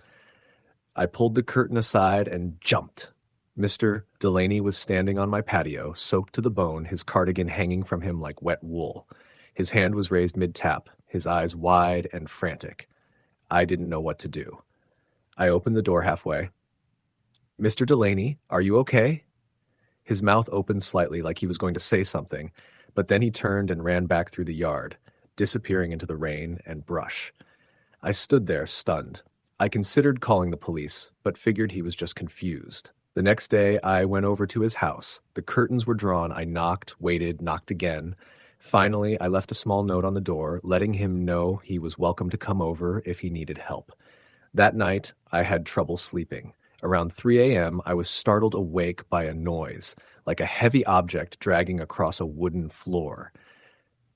I pulled the curtain aside and jumped. Mr. Delaney was standing on my patio, soaked to the bone, his cardigan hanging from him like wet wool. His hand was raised mid-tap, his eyes wide and frantic. I didn't know what to do. I opened the door halfway. "Mr. Delaney, are you okay?" His mouth opened slightly like he was going to say something, but then he turned and ran back through the yard, disappearing into the rain and brush. I stood there, stunned. I considered calling the police, but figured he was just confused. The next day, I went over to his house. The curtains were drawn. I knocked, waited, knocked again. Finally, I left a small note on the door, letting him know he was welcome to come over if he needed help. That night, I had trouble sleeping. Around 3 a.m., I was startled awake by a noise, like a heavy object dragging across a wooden floor.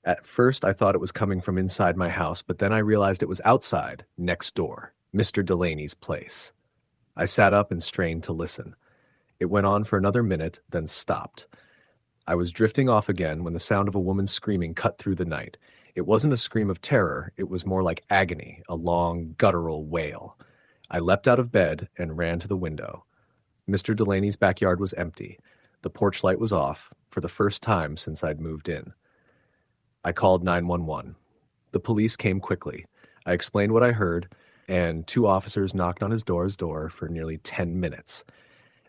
At first, I thought it was coming from inside my house, but then I realized it was outside, next door, Mr. Delaney's place. I sat up and strained to listen. It went on for another minute, then stopped. I was drifting off again when the sound of a woman screaming cut through the night. It wasn't a scream of terror, it was more like agony, a long, guttural wail. I leapt out of bed and ran to the window. Mr. Delaney's backyard was empty. The porch light was off, for the first time since I'd moved in. I called 911. The police came quickly. I explained what I heard, and two officers knocked on his door for nearly 10 minutes.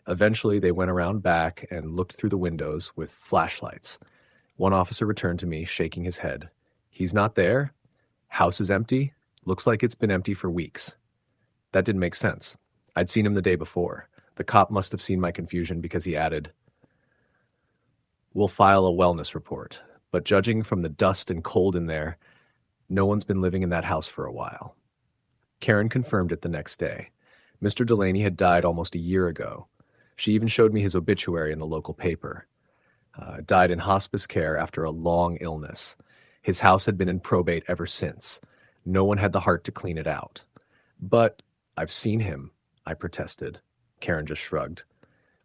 Eventually, they went around back and looked through the windows with flashlights. One officer returned to me, shaking his head. "He's not there? House is empty? Looks like it's been empty for weeks." That didn't make sense. I'd seen him the day before. The cop must have seen my confusion because he added, "We'll file a wellness report, but judging from the dust and cold in there, no one's been living in that house for a while." Karen confirmed it the next day. Mr. Delaney had died almost a year ago. She even showed me his obituary in the local paper. Died in hospice care after a long illness. His house had been in probate ever since. No one had the heart to clean it out. "But I've seen him," I protested. Karen just shrugged.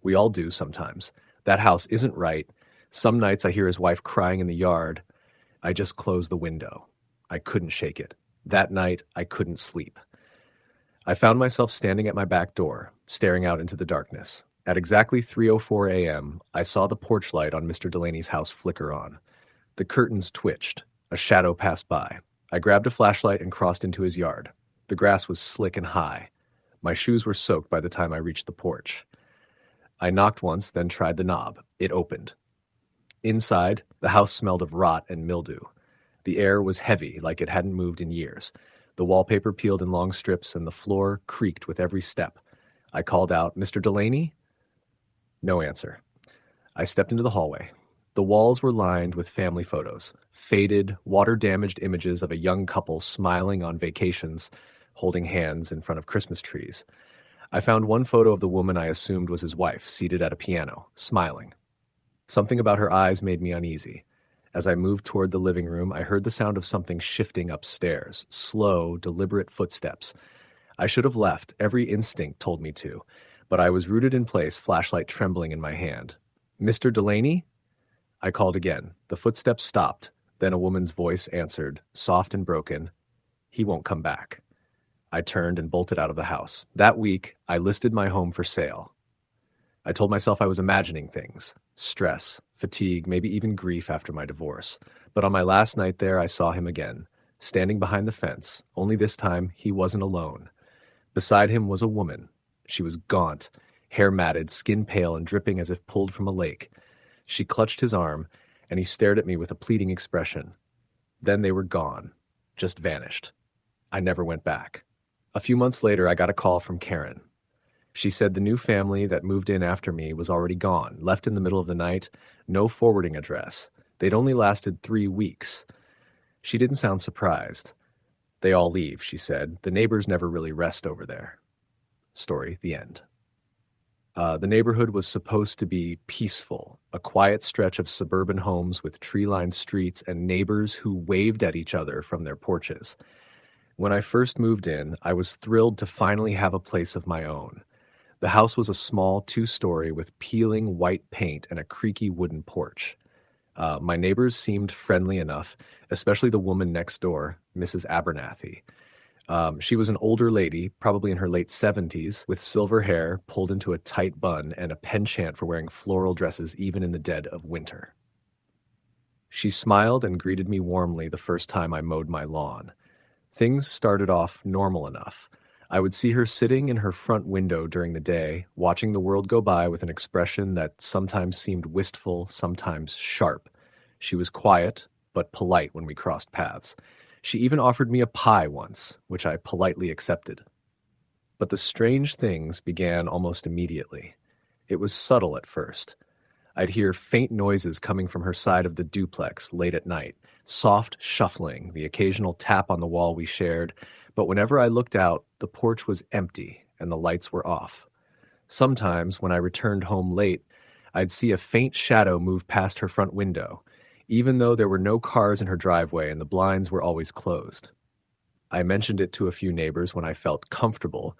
"We all do sometimes. That house isn't right. Some nights I hear his wife crying in the yard. I just close the window. I couldn't shake it. That night, I couldn't sleep." I found myself standing at my back door, staring out into the darkness. At exactly 3:04 a.m., I saw the porch light on Mr. Delaney's house flicker on. The curtains twitched. A shadow passed by. I grabbed a flashlight and crossed into his yard. The grass was slick and high. My shoes were soaked by the time I reached the porch. I knocked once, then tried the knob. It opened. Inside, the house smelled of rot and mildew. The air was heavy, like it hadn't moved in years. The wallpaper peeled in long strips, and the floor creaked with every step. I called out, "Mr. Delaney?" No answer. I stepped into the hallway. The walls were lined with family photos, faded, water-damaged images of a young couple smiling on vacations, holding hands in front of Christmas trees. I found one photo of the woman I assumed was his wife, seated at a piano, smiling. Something about her eyes made me uneasy. As I moved toward the living room, I heard the sound of something shifting upstairs, slow, deliberate footsteps. I should have left. Every instinct told me to, but I was rooted in place, flashlight trembling in my hand. "Mr. Delaney?" I called again. The footsteps stopped. Then a woman's voice answered, soft and broken, "He won't come back." I turned and bolted out of the house. That week, I listed my home for sale. I told myself I was imagining things. Stress, fatigue, maybe even grief after my divorce. But on my last night there, I saw him again, standing behind the fence. Only this time, he wasn't alone. Beside him was a woman. She was gaunt, hair matted, skin pale and dripping as if pulled from a lake. She clutched his arm, and he stared at me with a pleading expression. Then they were gone, just vanished. I never went back. A few months later, I got a call from Karen. She said the new family that moved in after me was already gone, left in the middle of the night, no forwarding address. They'd only lasted 3 weeks. She didn't sound surprised. "They all leave," she said. "The neighbors never really rest over there." Story, the end. The neighborhood was supposed to be peaceful, a quiet stretch of suburban homes with tree-lined streets and neighbors who waved at each other from their porches. When I first moved in, I was thrilled to finally have a place of my own. The house was a small 2-story with peeling white paint and a creaky wooden porch. My neighbors seemed friendly enough, especially the woman next door, Mrs. Abernathy. She was an older lady, probably in her late 70s, with silver hair pulled into a tight bun and a penchant for wearing floral dresses even in the dead of winter. She smiled and greeted me warmly the first time I mowed my lawn. Things started off normal enough. I would see her sitting in her front window during the day, watching the world go by with an expression that sometimes seemed wistful, sometimes sharp. She was quiet, but polite when we crossed paths. She even offered me a pie once, which I politely accepted. But the strange things began almost immediately. It was subtle at first. I'd hear faint noises coming from her side of the duplex late at night, soft shuffling, the occasional tap on the wall we shared, but whenever I looked out, the porch was empty and the lights were off. Sometimes, when I returned home late, I'd see a faint shadow move past her front window, even though there were no cars in her driveway and the blinds were always closed. I mentioned it to a few neighbors when I felt comfortable,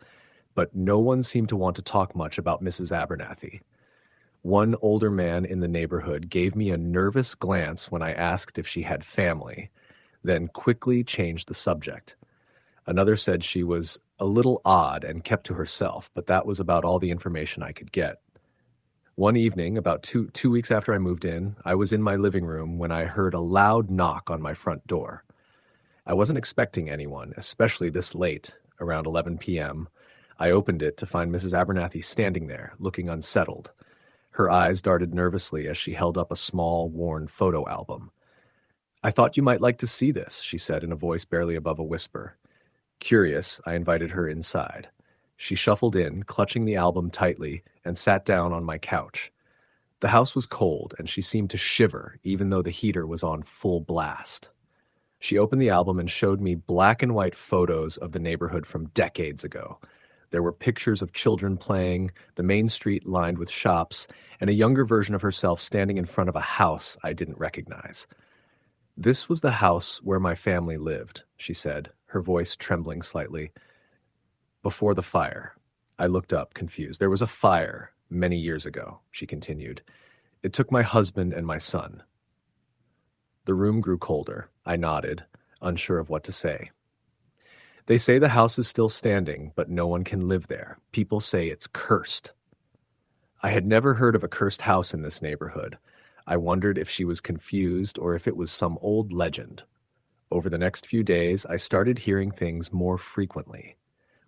but no one seemed to want to talk much about Mrs. Abernathy. One older man in the neighborhood gave me a nervous glance when I asked if she had family, then quickly changed the subject. Another said she was a little odd and kept to herself, but that was about all the information I could get. One evening, about two weeks after I moved in, I was in my living room when I heard a loud knock on my front door. I wasn't expecting anyone, especially this late, around 11 p.m. I opened it to find Mrs. Abernathy standing there, looking unsettled. Her eyes darted nervously as she held up a small, worn photo album. "I thought you might like to see this," she said in a voice barely above a whisper. Curious, I invited her inside. She shuffled in, clutching the album tightly, and sat down on my couch. The house was cold, and she seemed to shiver, even though the heater was on full blast. She opened the album and showed me black and white photos of the neighborhood from decades ago. There were pictures of children playing, the main street lined with shops, and a younger version of herself standing in front of a house I didn't recognize. "This was the house where my family lived," she said, her voice trembling slightly. "Before the fire." I looked up, confused. "There was a fire many years ago," she continued. "It took my husband and my son." The room grew colder. I nodded, unsure of what to say. "They say the house is still standing, but no one can live there. People say it's cursed." I had never heard of a cursed house in this neighborhood. I wondered if she was confused or if it was some old legend. Over the next few days, I started hearing things more frequently.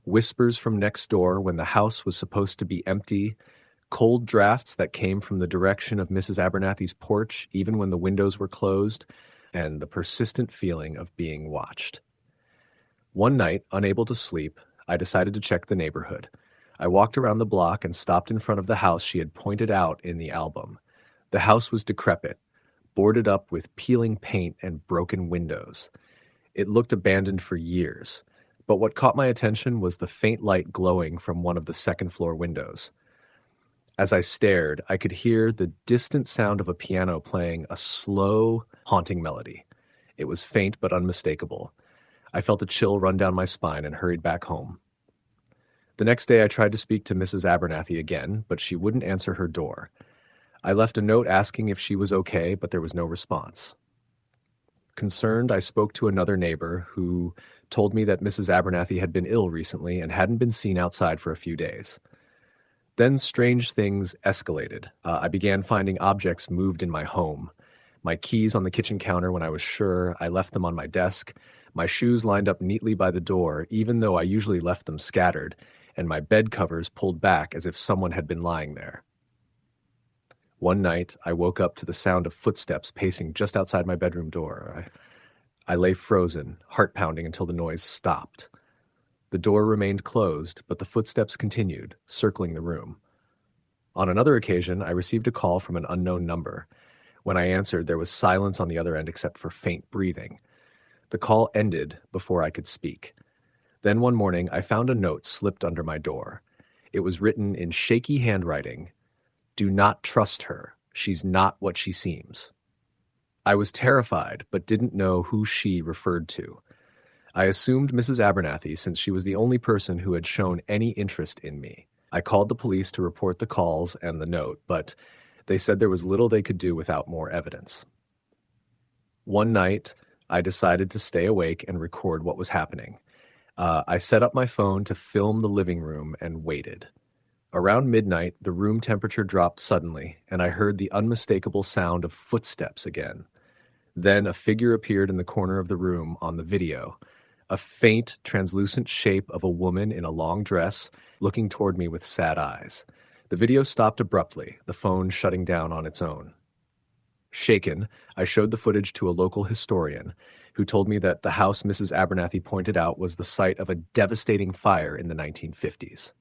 Whispers from next door when the house was supposed to be empty, cold drafts that came from the direction of Mrs. Abernathy's porch even when the windows were closed, and the persistent feeling of being watched. One night, unable to sleep, I decided to check the neighborhood. I walked around the block and stopped in front of the house she had pointed out in the album. The house was decrepit, boarded up with peeling paint and broken windows. It looked abandoned for years, but what caught my attention was the faint light glowing from one of the second-floor windows. As I stared, I could hear the distant sound of a piano playing a slow, haunting melody. It was faint but unmistakable. I felt a chill run down my spine and hurried back home. The next day I tried to speak to Mrs. Abernathy again, but she wouldn't answer her door. I left a note asking if she was okay, but there was no response. Concerned, I spoke to another neighbor who told me that Mrs. Abernathy had been ill recently and hadn't been seen outside for a few days. Then strange things escalated. I began finding objects moved in my home. My keys on the kitchen counter when I was sure I left them on my desk, my shoes lined up neatly by the door, even though I usually left them scattered, and my bed covers pulled back as if someone had been lying there. One night, I woke up to the sound of footsteps pacing just outside my bedroom door. I lay frozen, heart pounding until the noise stopped. The door remained closed, but the footsteps continued, circling the room. On another occasion, I received a call from an unknown number. When I answered, there was silence on the other end except for faint breathing. The call ended before I could speak. Then one morning, I found a note slipped under my door. It was written in shaky handwriting, "Do not trust her. She's not what she seems." I was terrified, but didn't know who she referred to. I assumed Mrs. Abernathy, since she was the only person who had shown any interest in me. I called the police to report the calls and the note, but they said there was little they could do without more evidence. One night, I decided to stay awake and record what was happening. I set up my phone to film the living room and waited. Around midnight, the room temperature dropped suddenly, and I heard the unmistakable sound of footsteps again. Then a figure appeared in the corner of the room on the video, a faint, translucent shape of a woman in a long dress looking toward me with sad eyes. The video stopped abruptly, the phone shutting down on its own. Shaken, I showed the footage to a local historian, who told me that the house Mrs. Abernathy pointed out was the site of a devastating fire in the 1950s.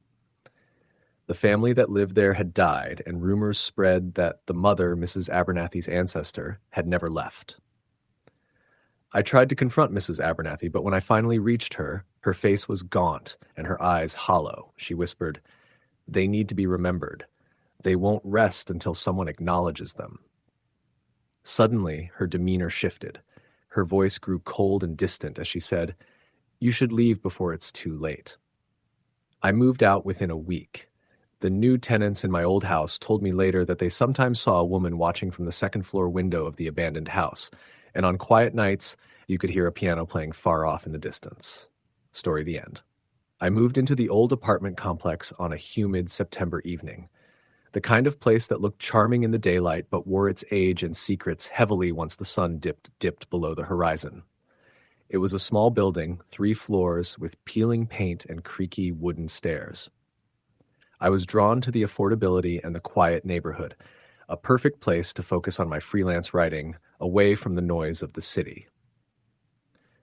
The family that lived there had died, and rumors spread that the mother, Mrs. Abernathy's ancestor, had never left. I tried to confront Mrs. Abernathy, but when I finally reached her, her face was gaunt and her eyes hollow. She whispered, "They need to be remembered. They won't rest until someone acknowledges them." Suddenly, her demeanor shifted. Her voice grew cold and distant as she said, "You should leave before it's too late." I moved out within a week. The new tenants in my old house told me later that they sometimes saw a woman watching from the second-floor window of the abandoned house, and on quiet nights, you could hear a piano playing far off in the distance. Story the end. I moved into the old apartment complex on a humid September evening. The kind of place that looked charming in the daylight but wore its age and secrets heavily once the sun dipped below the horizon. It was a small building, 3 floors, with peeling paint and creaky wooden stairs. I was drawn to the affordability and the quiet neighborhood, a perfect place to focus on my freelance writing, away from the noise of the city.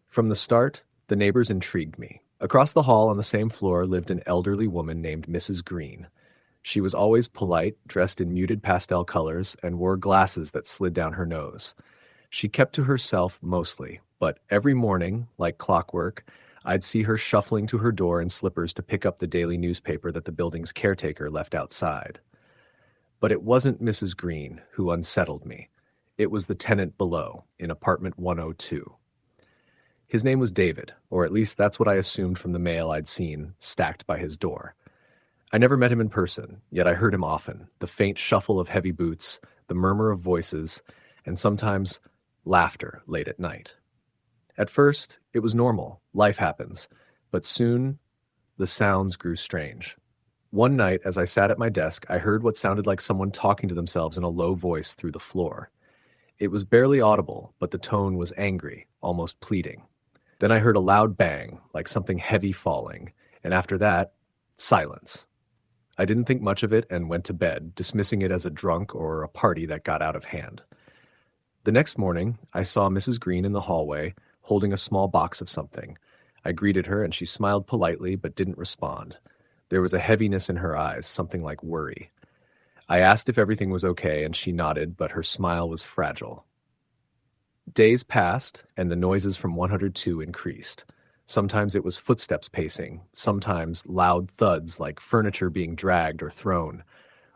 From the start, the neighbors intrigued me. Across the hall on the same floor lived an elderly woman named Mrs. Green. She was always polite, dressed in muted pastel colors, and wore glasses that slid down her nose. She kept to herself mostly, but every morning, like clockwork, I'd see her shuffling to her door in slippers to pick up the daily newspaper that the building's caretaker left outside. But it wasn't Mrs. Green who unsettled me. It was the tenant below, in apartment 102. His name was David, or at least that's what I assumed from the mail I'd seen stacked by his door. I never met him in person, yet I heard him often, the faint shuffle of heavy boots, the murmur of voices, and sometimes laughter late at night. At first, it was normal, life happens, but soon the sounds grew strange. One night, as I sat at my desk, I heard what sounded like someone talking to themselves in a low voice through the floor. It was barely audible, but the tone was angry, almost pleading. Then I heard a loud bang, like something heavy falling, and after that, silence. I didn't think much of it and went to bed, dismissing it as a drunk or a party that got out of hand. The next morning, I saw Mrs. Green in the hallway, holding a small box of something. I greeted her and she smiled politely but didn't respond. There was a heaviness in her eyes, something like worry. I asked if everything was okay and she nodded, but her smile was fragile. Days passed and the noises from 102 increased. Sometimes it was footsteps pacing, sometimes loud thuds like furniture being dragged or thrown.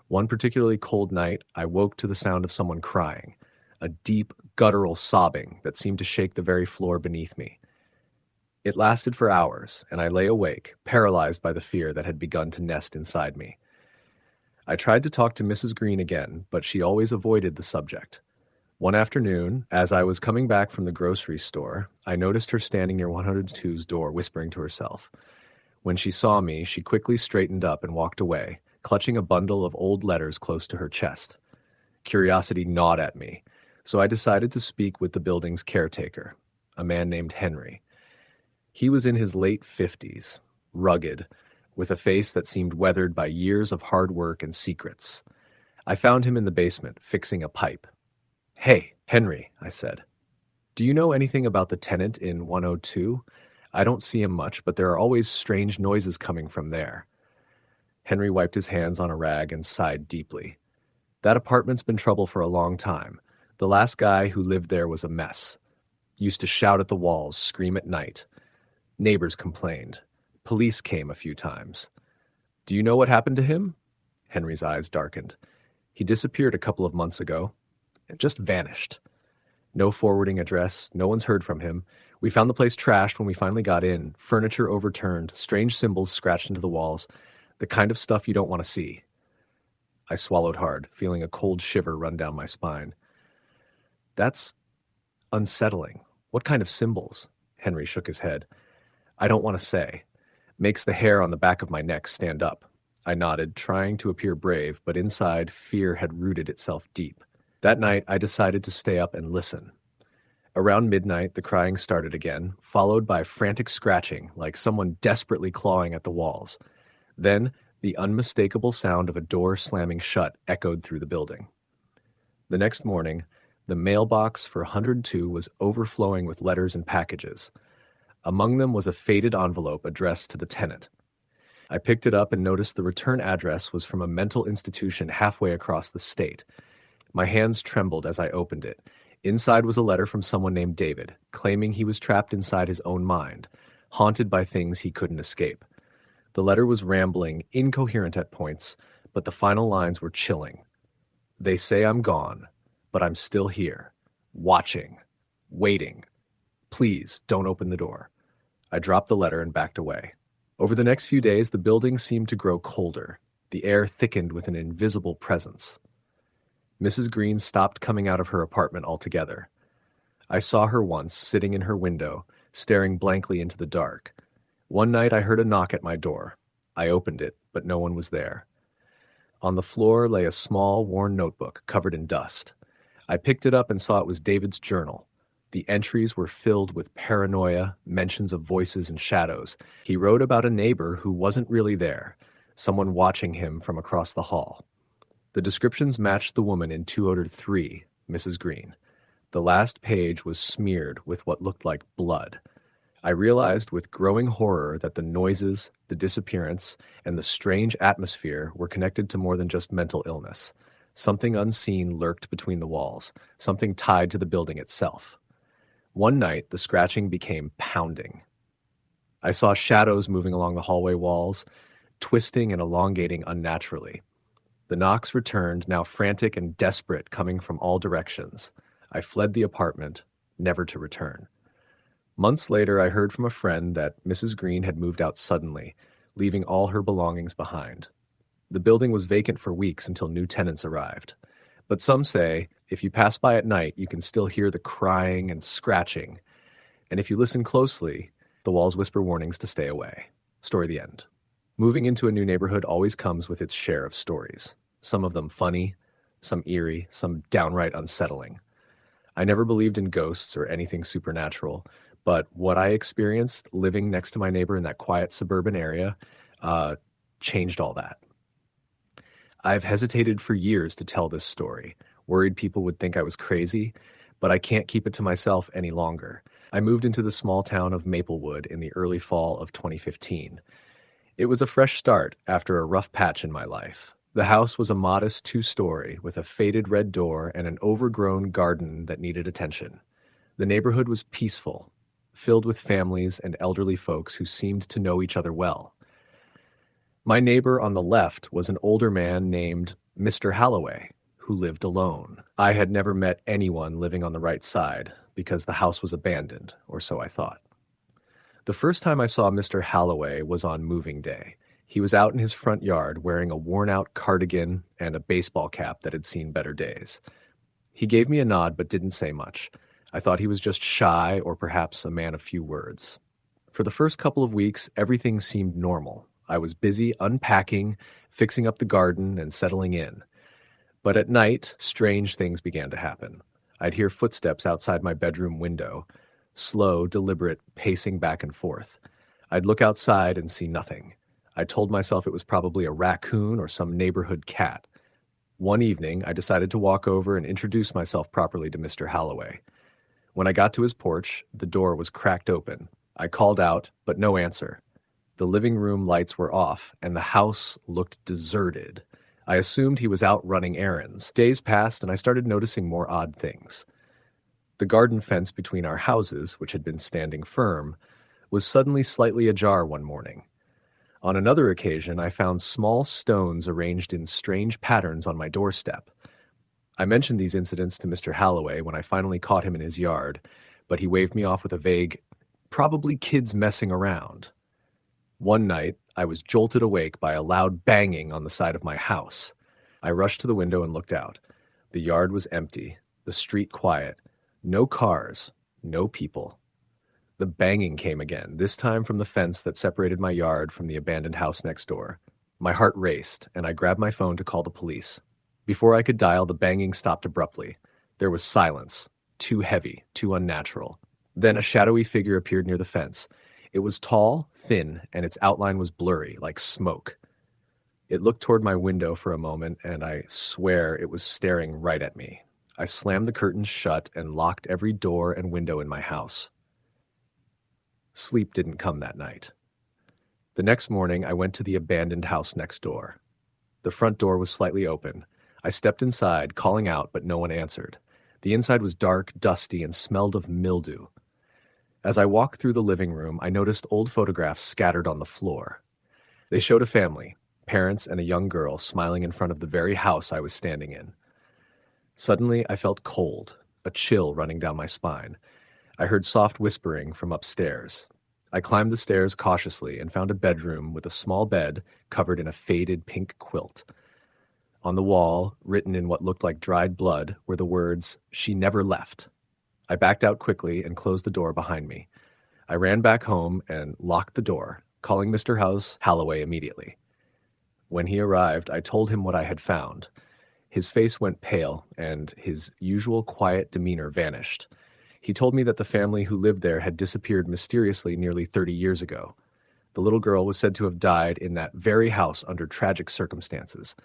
One particularly cold night, I woke to the sound of someone crying, a deep, guttural sobbing that seemed to shake the very floor beneath me. It lasted for hours, and I lay awake, paralyzed by the fear that had begun to nest inside me. I tried to talk to Mrs. Green again, but she always avoided the subject. One afternoon, as I was coming back from the grocery store, I noticed her standing near 102's door, whispering to herself. When she saw me, she quickly straightened up and walked away, clutching a bundle of old letters close to her chest. Curiosity gnawed at me, so I decided to speak with the building's caretaker, a man named Henry. He was in his late 50s, rugged, with a face that seemed weathered by years of hard work and secrets. I found him in the basement, fixing a pipe. "Hey, Henry," I said. "Do you know anything about the tenant in 102? I don't see him much, but there are always strange noises coming from there." Henry wiped his hands on a rag and sighed deeply. "That apartment's been trouble for a long time. The last guy who lived there was a mess. Used to shout at the walls, scream at night. Neighbors complained. Police came a few times. Do you know what happened to him?" Henry's eyes darkened. "He disappeared a couple of months ago. It just vanished. No forwarding address, no one's heard from him. We found the place trashed when we finally got in, furniture overturned, strange symbols scratched into the walls, the kind of stuff you don't want to see." I swallowed hard, feeling a cold shiver run down my spine. "That's unsettling. What kind of symbols?" Henry shook his head. "I don't want to say. Makes the hair on the back of my neck stand up." I nodded, trying to appear brave, but inside, fear had rooted itself deep. That night, I decided to stay up and listen. Around midnight, the crying started again, followed by frantic scratching, like someone desperately clawing at the walls. Then, the unmistakable sound of a door slamming shut echoed through the building. The next morning, the mailbox for 102 was overflowing with letters and packages. Among them was a faded envelope addressed to the tenant. I picked it up and noticed the return address was from a mental institution halfway across the state. My hands trembled as I opened it. Inside was a letter from someone named David, claiming he was trapped inside his own mind, haunted by things he couldn't escape. The letter was rambling, incoherent at points, but the final lines were chilling. "They say I'm gone, but I'm still here, watching, waiting. Please don't open the door." I dropped the letter and backed away. Over the next few days, the building seemed to grow colder. The air thickened with an invisible presence. Mrs. Green stopped coming out of her apartment altogether. I saw her once, sitting in her window, staring blankly into the dark. One night I heard a knock at my door. I opened it, but no one was there. On the floor lay a small, worn notebook covered in dust. I picked it up and saw it was David's journal. The entries were filled with paranoia, mentions of voices and shadows. He wrote about a neighbor who wasn't really there, someone watching him from across the hall. The descriptions matched the woman in 203, Mrs. Green. The last page was smeared with what looked like blood. I realized with growing horror that the noises, the disappearance, and the strange atmosphere were connected to more than just mental illness. Something unseen lurked between the walls, something tied to the building itself. One night, the scratching became pounding. I saw shadows moving along the hallway walls, twisting and elongating unnaturally. The knocks returned, now frantic and desperate, coming from all directions. I fled the apartment, never to return. Months later, I heard from a friend that Mrs. Green had moved out suddenly, leaving all her belongings behind. The building was vacant for weeks until new tenants arrived. But some say, if you pass by at night, you can still hear the crying and scratching. And if you listen closely, the walls whisper warnings to stay away. Story the end. Moving into a new neighborhood always comes with its share of stories. Some of them funny, some eerie, some downright unsettling. I never believed in ghosts or anything supernatural, but what I experienced living next to my neighbor in that quiet suburban area changed all that. I've hesitated for years to tell this story, worried people would think I was crazy, but I can't keep it to myself any longer. I moved into the small town of Maplewood in the early fall of 2015. It was a fresh start after a rough patch in my life. The house was a modest 2-story with a faded red door and an overgrown garden that needed attention. The neighborhood was peaceful, filled with families and elderly folks who seemed to know each other well. My neighbor on the left was an older man named Mr. Halloway, who lived alone. I had never met anyone living on the right side because the house was abandoned, or so I thought. The first time I saw Mr. Halloway was on moving day. He was out in his front yard wearing a worn-out cardigan and a baseball cap that had seen better days. He gave me a nod but didn't say much. I thought he was just shy or perhaps a man of few words. For the first couple of weeks, everything seemed normal. I was busy unpacking, fixing up the garden, and settling in. But at night, strange things began to happen. I'd hear footsteps outside my bedroom window, slow, deliberate, pacing back and forth. I'd look outside and see nothing. I told myself it was probably a raccoon or some neighborhood cat. One evening, I decided to walk over and introduce myself properly to Mr. Halloway. When I got to his porch, the door was cracked open. I called out, but no answer. The living room lights were off, and the house looked deserted. I assumed he was out running errands. Days passed, and I started noticing more odd things. The garden fence between our houses, which had been standing firm, was suddenly slightly ajar one morning. On another occasion, I found small stones arranged in strange patterns on my doorstep. I mentioned these incidents to Mr. Halloway when I finally caught him in his yard, but he waved me off with a vague, "Probably kids messing around." One night, I was jolted awake by a loud banging on the side of my house. I rushed to the window and looked out. The yard was empty, the street quiet, no cars, no people. The banging came again, this time from the fence that separated my yard from the abandoned house next door. My heart raced, and I grabbed my phone to call the police. Before I could dial, the banging stopped abruptly. There was silence, too heavy, too unnatural. Then a shadowy figure appeared near the fence. It was tall, thin, and its outline was blurry, like smoke. It looked toward my window for a moment, and I swear it was staring right at me. I slammed the curtains shut and locked every door and window in my house. Sleep didn't come that night. The next morning, I went to the abandoned house next door. The front door was slightly open. I stepped inside, calling out, but no one answered. The inside was dark, dusty, and smelled of mildew. As I walked through the living room, I noticed old photographs scattered on the floor. They showed a family, parents and a young girl, smiling in front of the very house I was standing in. Suddenly, I felt cold, a chill running down my spine. I heard soft whispering from upstairs. I climbed the stairs cautiously and found a bedroom with a small bed covered in a faded pink quilt. On the wall, written in what looked like dried blood, were the words, "She never left." I backed out quickly and closed the door behind me. I ran back home and locked the door, calling Mr. Halloway immediately. When he arrived, I told him what I had found. His face went pale, and his usual quiet demeanor vanished. He told me that the family who lived there had disappeared mysteriously nearly 30 years ago. The little girl was said to have died in that very house under tragic circumstances.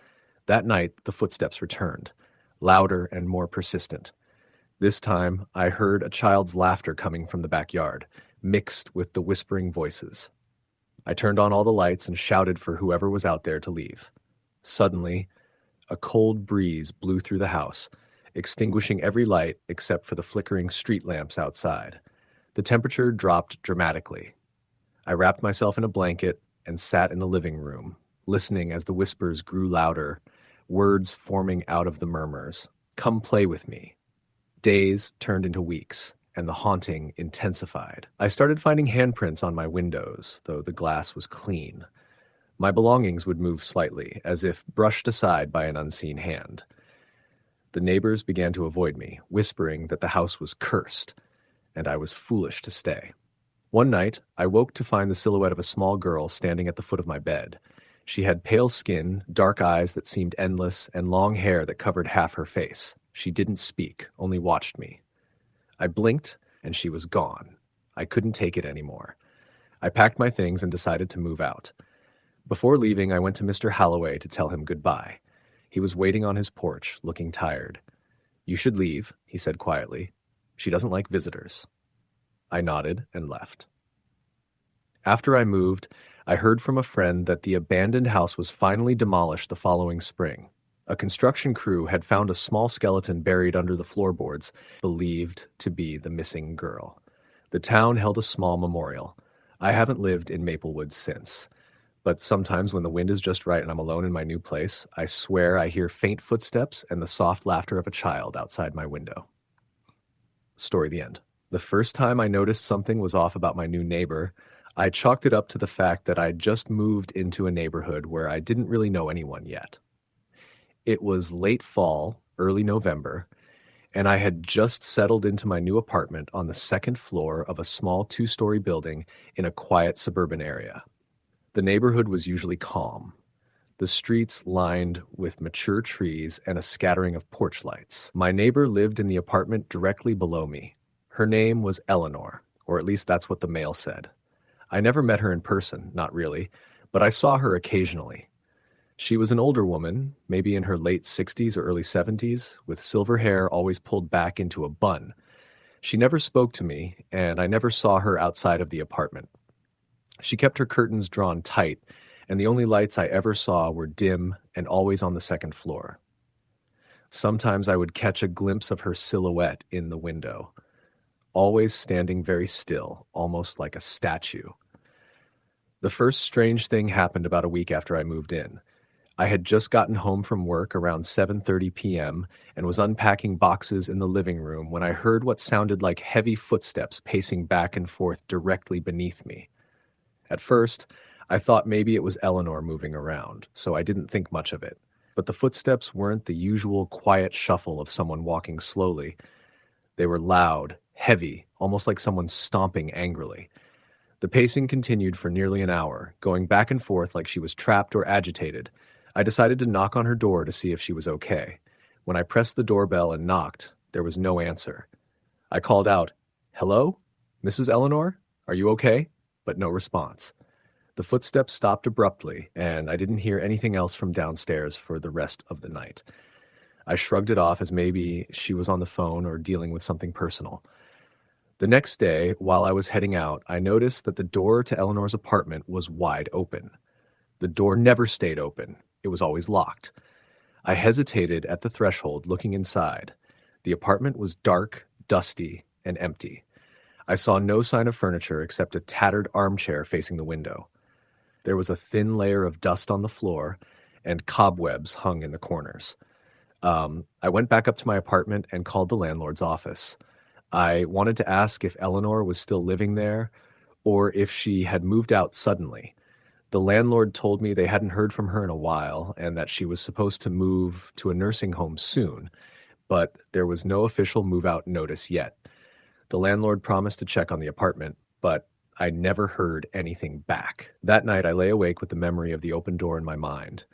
That night, the footsteps returned, louder and more persistent. This time, I heard a child's laughter coming from the backyard, mixed with the whispering voices. I turned on all the lights and shouted for whoever was out there to leave. Suddenly, a cold breeze blew through the house, extinguishing every light except for the flickering street lamps outside. The temperature dropped dramatically. I wrapped myself in a blanket and sat in the living room, listening as the whispers grew louder, words forming out of the murmurs. "Come play with me." Days turned into weeks, and the haunting intensified. I started finding handprints on my windows, though the glass was clean. My belongings would move slightly, as if brushed aside by an unseen hand. The neighbors began to avoid me, whispering that the house was cursed, and I was foolish to stay. One night, I woke to find the silhouette of a small girl standing at the foot of my bed. She had pale skin, dark eyes that seemed endless, and long hair that covered half her face. She didn't speak, only watched me. I blinked, and she was gone. I couldn't take it anymore. I packed my things and decided to move out. Before leaving, I went to Mr. Halloway to tell him goodbye. He was waiting on his porch, looking tired. "You should leave," he said quietly. "She doesn't like visitors." I nodded and left. After I moved, I heard from a friend that the abandoned house was finally demolished the following spring. A construction crew had found a small skeleton buried under the floorboards, believed to be the missing girl. The town held a small memorial. I haven't lived in Maplewood since, but sometimes when the wind is just right and I'm alone in my new place, I swear I hear faint footsteps and the soft laughter of a child outside my window. Story the end. The first time I noticed something was off about my new neighbor, I chalked it up to the fact that I'd just moved into a neighborhood where I didn't really know anyone yet. It was late fall, early November, and I had just settled into my new apartment on the second floor of a small 2-story building in a quiet suburban area. The neighborhood was usually calm, the streets lined with mature trees and a scattering of porch lights. My neighbor lived in the apartment directly below me. Her name was Eleanor, or at least that's what the mail said. I never met her in person, not really, but I saw her occasionally. She was an older woman, maybe in her late 60s or early 70s, with silver hair always pulled back into a bun. She never spoke to me, and I never saw her outside of the apartment. She kept her curtains drawn tight, and the only lights I ever saw were dim and always on the second floor. Sometimes I would catch a glimpse of her silhouette in the window, always standing very still, almost like a statue. The first strange thing happened about a week after I moved in. I had just gotten home from work around 7:30 p.m. and was unpacking boxes in the living room when I heard what sounded like heavy footsteps pacing back and forth directly beneath me. At first, I thought maybe it was Eleanor moving around, so I didn't think much of it. But the footsteps weren't the usual quiet shuffle of someone walking slowly. They were loud, heavy, almost like someone stomping angrily. The pacing continued for nearly an hour, going back and forth like she was trapped or agitated. I decided to knock on her door to see if she was okay. When I pressed the doorbell and knocked, there was no answer. I called out, "Hello? Mrs. Eleanor? Are you okay?" But no response. The footsteps stopped abruptly, and I didn't hear anything else from downstairs for the rest of the night. I shrugged it off as maybe she was on the phone or dealing with something personal. The next day, while I was heading out, I noticed that the door to Eleanor's apartment was wide open. The door never stayed open. It was always locked. I hesitated at the threshold, looking inside. The apartment was dark, dusty, and empty. I saw no sign of furniture except a tattered armchair facing the window. There was a thin layer of dust on the floor, and cobwebs hung in the corners. I went back up to my apartment and called the landlord's office. I wanted to ask if Eleanor was still living there, or if she had moved out suddenly. The landlord told me they hadn't heard from her in a while, and that she was supposed to move to a nursing home soon, but there was no official move-out notice yet. The landlord promised to check on the apartment, but I never heard anything back. That night, I lay awake with the memory of the open door in my mind.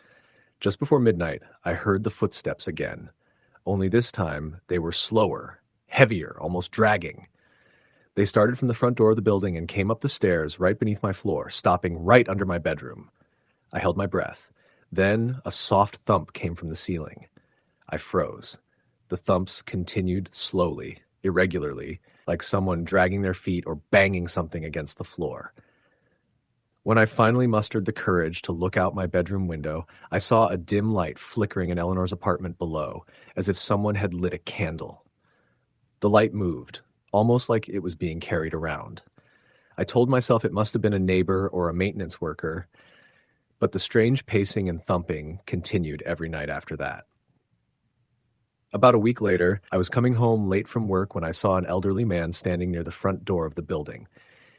Just before midnight, I heard the footsteps again. Only this time, they were slower, heavier, almost dragging. They started from the front door of the building and came up the stairs right beneath my floor, stopping right under my bedroom. I held my breath. Then a soft thump came from the ceiling. I froze. The thumps continued slowly, irregularly, like someone dragging their feet or banging something against the floor. When I finally mustered the courage to look out my bedroom window, I saw a dim light flickering in Eleanor's apartment below, as if someone had lit a candle. The light moved, almost like it was being carried around. I told myself it must have been a neighbor or a maintenance worker, but the strange pacing and thumping continued every night after that. About a week later, I was coming home late from work when I saw an elderly man standing near the front door of the building.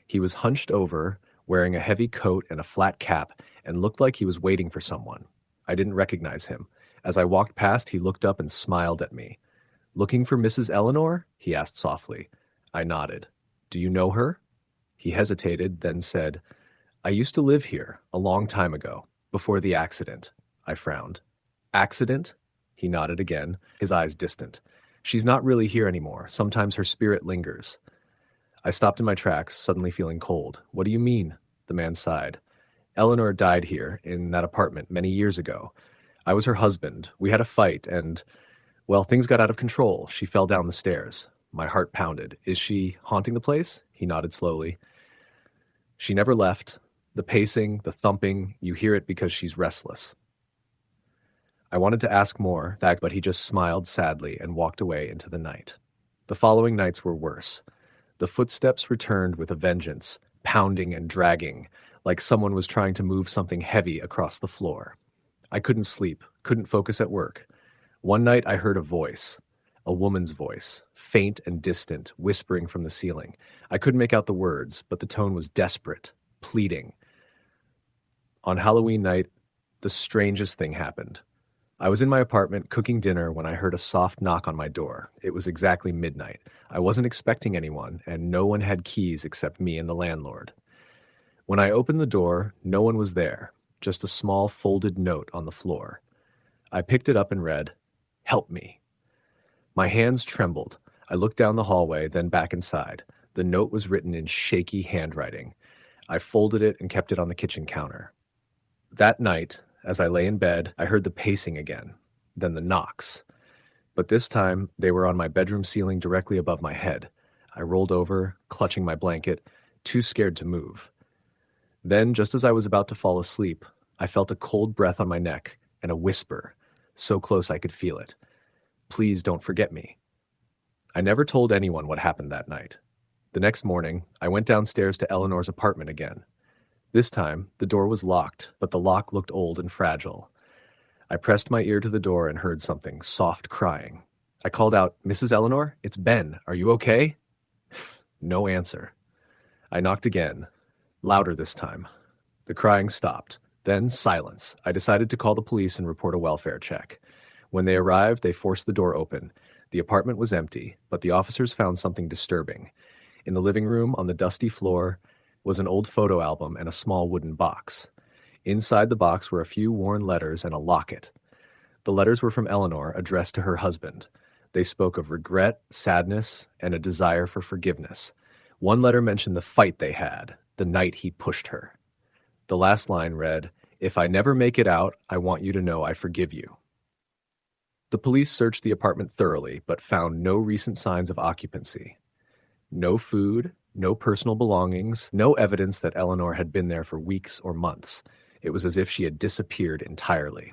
He was hunched over, wearing a heavy coat and a flat cap, and looked like he was waiting for someone. I didn't recognize him. As I walked past, he looked up and smiled at me. "Looking for Mrs. Eleanor?" he asked softly. I nodded. "Do you know her?" He hesitated, then said, "I used to live here, a long time ago, before the accident." I frowned. "Accident?" He nodded again, his eyes distant. "She's not really here anymore. Sometimes her spirit lingers." I stopped in my tracks, suddenly feeling cold. "What do you mean?" The man sighed. "Eleanor died here, in that apartment, many years ago. I was her husband. We had a fight, and, well, things got out of control. She fell down the stairs." My heart pounded. "Is she haunting the place?" He nodded slowly. "She never left. The pacing, the thumping, you hear it because she's restless." I wanted to ask more, but he just smiled sadly and walked away into the night. The following nights were worse. The footsteps returned with a vengeance, pounding and dragging, like someone was trying to move something heavy across the floor. I couldn't sleep, couldn't focus at work. One night I heard a woman's voice, faint and distant, whispering from the ceiling. I couldn't make out the words, but the tone was desperate, pleading. On Halloween night, the strangest thing happened. I was in my apartment cooking dinner when I heard a soft knock on my door. It was exactly midnight. I wasn't expecting anyone, and no one had keys except me and the landlord. When I opened the door, no one was there, just a small folded note on the floor. I picked it up and read, "Help me." My hands trembled. I looked down the hallway, then back inside. The note was written in shaky handwriting. I folded it and kept it on the kitchen counter. That night, as I lay in bed, I heard the pacing again, then the knocks. But this time, they were on my bedroom ceiling directly above my head. I rolled over, clutching my blanket, too scared to move. Then, just as I was about to fall asleep, I felt a cold breath on my neck and a whisper, so close I could feel it. "Please don't forget me." I never told anyone what happened that night. The next morning, I went downstairs to Eleanor's apartment again. This time, the door was locked, but the lock looked old and fragile. I pressed my ear to the door and heard something soft crying. I called out, "Mrs. Eleanor, it's Ben. Are you okay?" No answer. I knocked again, louder this time. The crying stopped. Then silence. I decided to call the police and report a welfare check. When they arrived, they forced the door open. The apartment was empty, but the officers found something disturbing. In the living room, on the dusty floor, was an old photo album and a small wooden box. Inside the box were a few worn letters and a locket. The letters were from Eleanor, addressed to her husband. They spoke of regret, sadness, and a desire for forgiveness. One letter mentioned the fight they had, the night he pushed her. The last line read, "If I never make it out, I want you to know I forgive you." The police searched the apartment thoroughly, but found no recent signs of occupancy. No food, no personal belongings, no evidence that Eleanor had been there for weeks or months. It was as if she had disappeared entirely.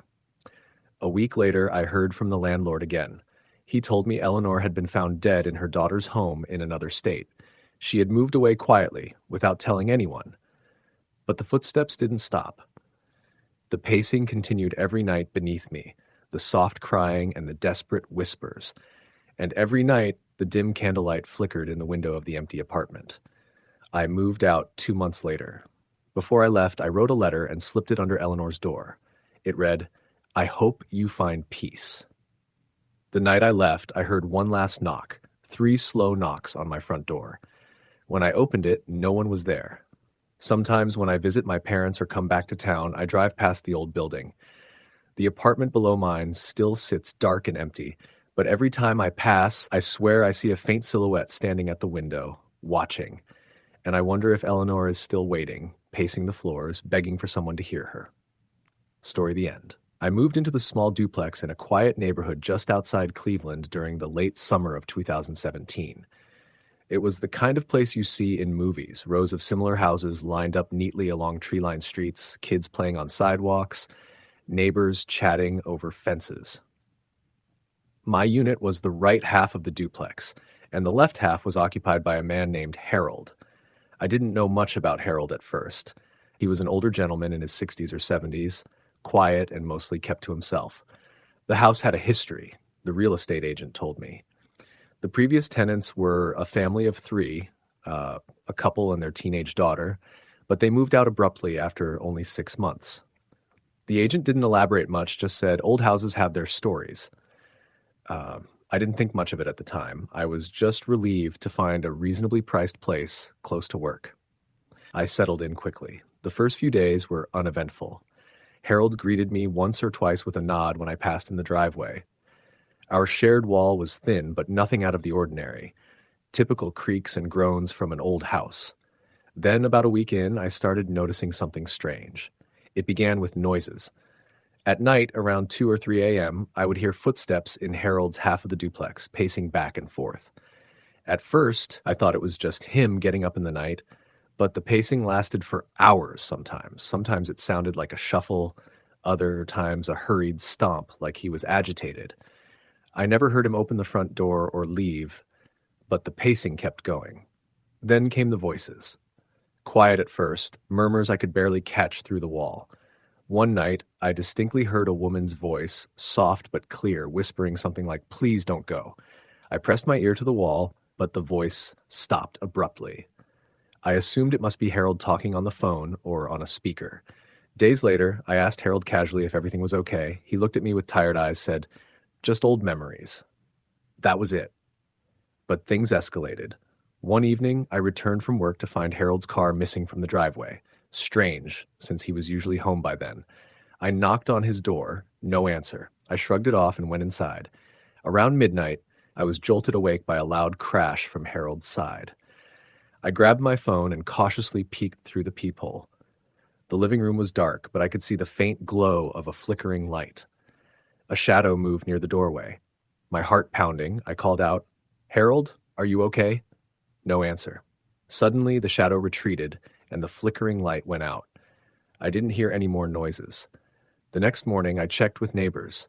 A week later, I heard from the landlord again. He told me Eleanor had been found dead in her daughter's home in another state. She had moved away quietly, without telling anyone. But the footsteps didn't stop. The pacing continued every night beneath me, the soft crying and the desperate whispers. And every night, the dim candlelight flickered in the window of the empty apartment. I moved out 2 months later. Before I left, I wrote a letter and slipped it under Eleanor's door. It read, "I hope you find peace." The night I left, I heard one last knock, 3 slow knocks on my front door. When I opened it, no one was there. Sometimes when I visit my parents or come back to town, I drive past the old building. The apartment below mine still sits dark and empty, But every time I pass, I swear I see a faint silhouette standing at the window, watching, and I wonder if Eleanor is still waiting, pacing the floors, begging for someone to hear her. Story the end. I moved into the small duplex in a quiet neighborhood just outside Cleveland during the late summer of 2017. It was the kind of place you see in movies, rows of similar houses lined up neatly along tree-lined streets, kids playing on sidewalks, neighbors chatting over fences. My unit was the right half of the duplex, and the left half was occupied by a man named Harold. I didn't know much about Harold at first. He was an older gentleman in his 60s or 70s, quiet and mostly kept to himself. The house had a history, the real estate agent told me. The previous tenants were a family of three, a couple and their teenage daughter, but they moved out abruptly after only 6 months. The agent didn't elaborate much, just said old houses have their stories. I didn't think much of it at the time. I was just relieved to find a reasonably priced place close to work. I settled in quickly. The first few days were uneventful. Harold greeted me once or twice with a nod when I passed in the driveway. Our shared wall was thin, but nothing out of the ordinary. Typical creaks and groans from an old house. Then, about a week in, I started noticing something strange. It began with noises. At night, around 2 or 3 a.m., I would hear footsteps in Harold's half of the duplex, pacing back and forth. At first, I thought it was just him getting up in the night, but the pacing lasted for hours sometimes. Sometimes it sounded like a shuffle, other times a hurried stomp, like he was agitated. I never heard him open the front door or leave, but the pacing kept going. Then came the voices. Quiet at first, murmurs I could barely catch through the wall. One night, I distinctly heard a woman's voice, soft but clear, whispering something like, "Please don't go." I pressed my ear to the wall, but the voice stopped abruptly. I assumed it must be Harold talking on the phone or on a speaker. Days later, I asked Harold casually if everything was okay. He looked at me with tired eyes, said, "Just old memories." That was it. But things escalated. One evening, I returned from work to find Harold's car missing from the driveway. Strange, since he was usually home by then. I knocked on his door. No answer. I shrugged it off and went inside. Around midnight, I was jolted awake by a loud crash from Harold's side. I grabbed my phone and cautiously peeked through the peephole. The living room was dark, but I could see the faint glow of a flickering light. A shadow moved near the doorway. My heart pounding, I called out, "Harold, are you okay?" No answer. Suddenly, the shadow retreated, and the flickering light went out. I didn't hear any more noises. The next morning, I checked with neighbors.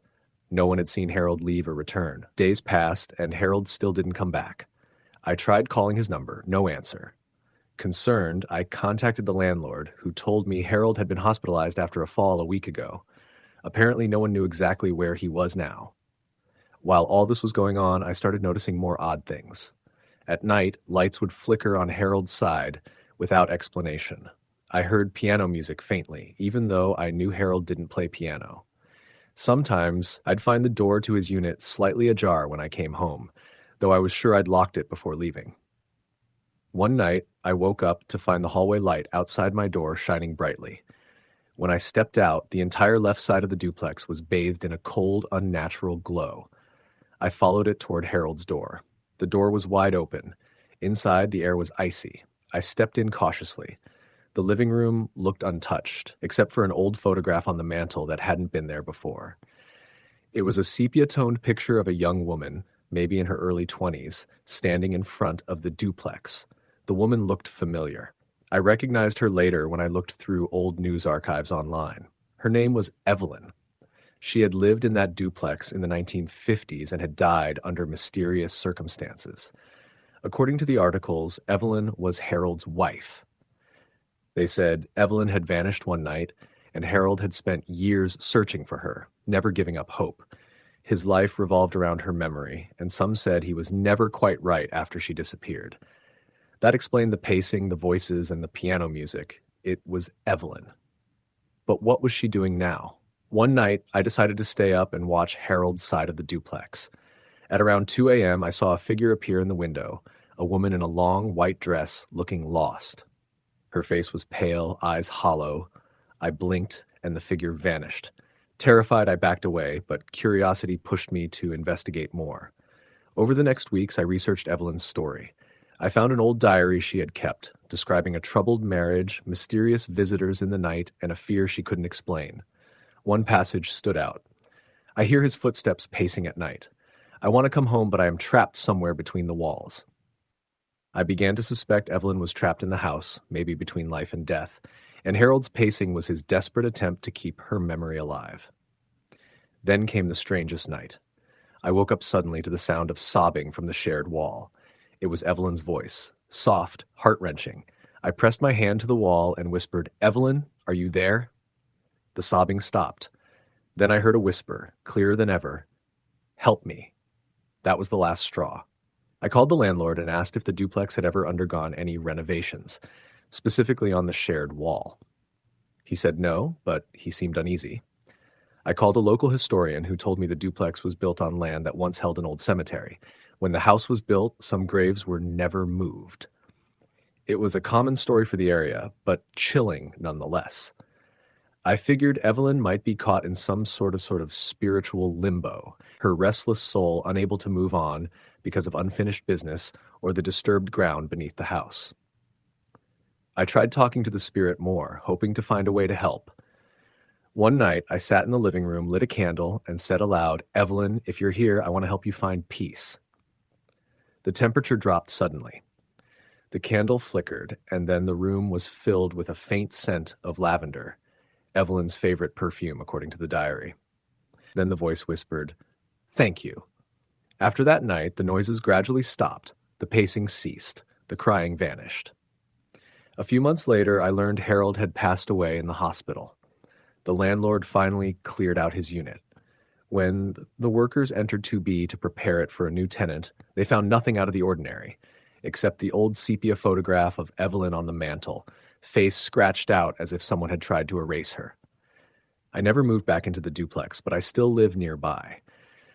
No one had seen Harold leave or return. Days passed, and Harold still didn't come back. I tried calling his number. No answer. Concerned, I contacted the landlord, who told me Harold had been hospitalized after a fall a week ago. Apparently, no one knew exactly where he was now. While all this was going on, I started noticing more odd things. At night, lights would flicker on Harold's side without explanation. I heard piano music faintly, even though I knew Harold didn't play piano. Sometimes, I'd find the door to his unit slightly ajar when I came home, though I was sure I'd locked it before leaving. One night, I woke up to find the hallway light outside my door shining brightly. When I stepped out, the entire left side of the duplex was bathed in a cold, unnatural glow. I followed it toward Harold's door. The door was wide open. Inside, the air was icy. I stepped in cautiously. The living room looked untouched, except for an old photograph on the mantel that hadn't been there before. It was a sepia-toned picture of a young woman, maybe in her early 20s, standing in front of the duplex. The woman looked familiar. I recognized her later when I looked through old news archives online. Her name was Evelyn. She had lived in that duplex in the 1950s and had died under mysterious circumstances. According to the articles, Evelyn was Harold's wife. They said Evelyn had vanished one night, and Harold had spent years searching for her, never giving up hope. His life revolved around her memory, and some said he was never quite right after she disappeared. That explained the pacing, the voices, and the piano music. It was Evelyn. But what was she doing now? One night, I decided to stay up and watch Harold's side of the duplex. At around 2 a.m., I saw a figure appear in the window, a woman in a long white dress looking lost. Her face was pale, eyes hollow. I blinked, and the figure vanished. Terrified, I backed away, but curiosity pushed me to investigate more. Over the next weeks, I researched Evelyn's story. I found an old diary she had kept, describing a troubled marriage, mysterious visitors in the night, and a fear she couldn't explain. One passage stood out. I hear his footsteps pacing at night. I want to come home, but I am trapped somewhere between the walls. I began to suspect Evelyn was trapped in the house, maybe between life and death, and Harold's pacing was his desperate attempt to keep her memory alive. Then came the strangest night. I woke up suddenly to the sound of sobbing from the shared wall. It was Evelyn's voice, soft, heart-wrenching. I pressed my hand to the wall and whispered, "Evelyn, are you there?" The sobbing stopped. Then I heard a whisper, clearer than ever, "Help me." That was the last straw. I called the landlord and asked if the duplex had ever undergone any renovations, specifically on the shared wall. He said no, but he seemed uneasy. I called a local historian who told me the duplex was built on land that once held an old cemetery. When the house was built, some graves were never moved. It was a common story for the area, but chilling nonetheless. I figured Evelyn might be caught in some sort of spiritual limbo, her restless soul unable to move on because of unfinished business or the disturbed ground beneath the house. I tried talking to the spirit more, hoping to find a way to help. One night, I sat in the living room, lit a candle, and said aloud, "Evelyn, if you're here, I want to help you find peace." The temperature dropped suddenly. The candle flickered, and then the room was filled with a faint scent of lavender, Evelyn's favorite perfume, according to the diary. Then the voice whispered, "Thank you." After that night, the noises gradually stopped, the pacing ceased, the crying vanished. A few months later, I learned Harold had passed away in the hospital. The landlord finally cleared out his unit. When the workers entered 2B to prepare it for a new tenant, they found nothing out of the ordinary, except the old sepia photograph of Evelyn on the mantel, face scratched out as if someone had tried to erase her. I never moved back into the duplex, but I still live nearby.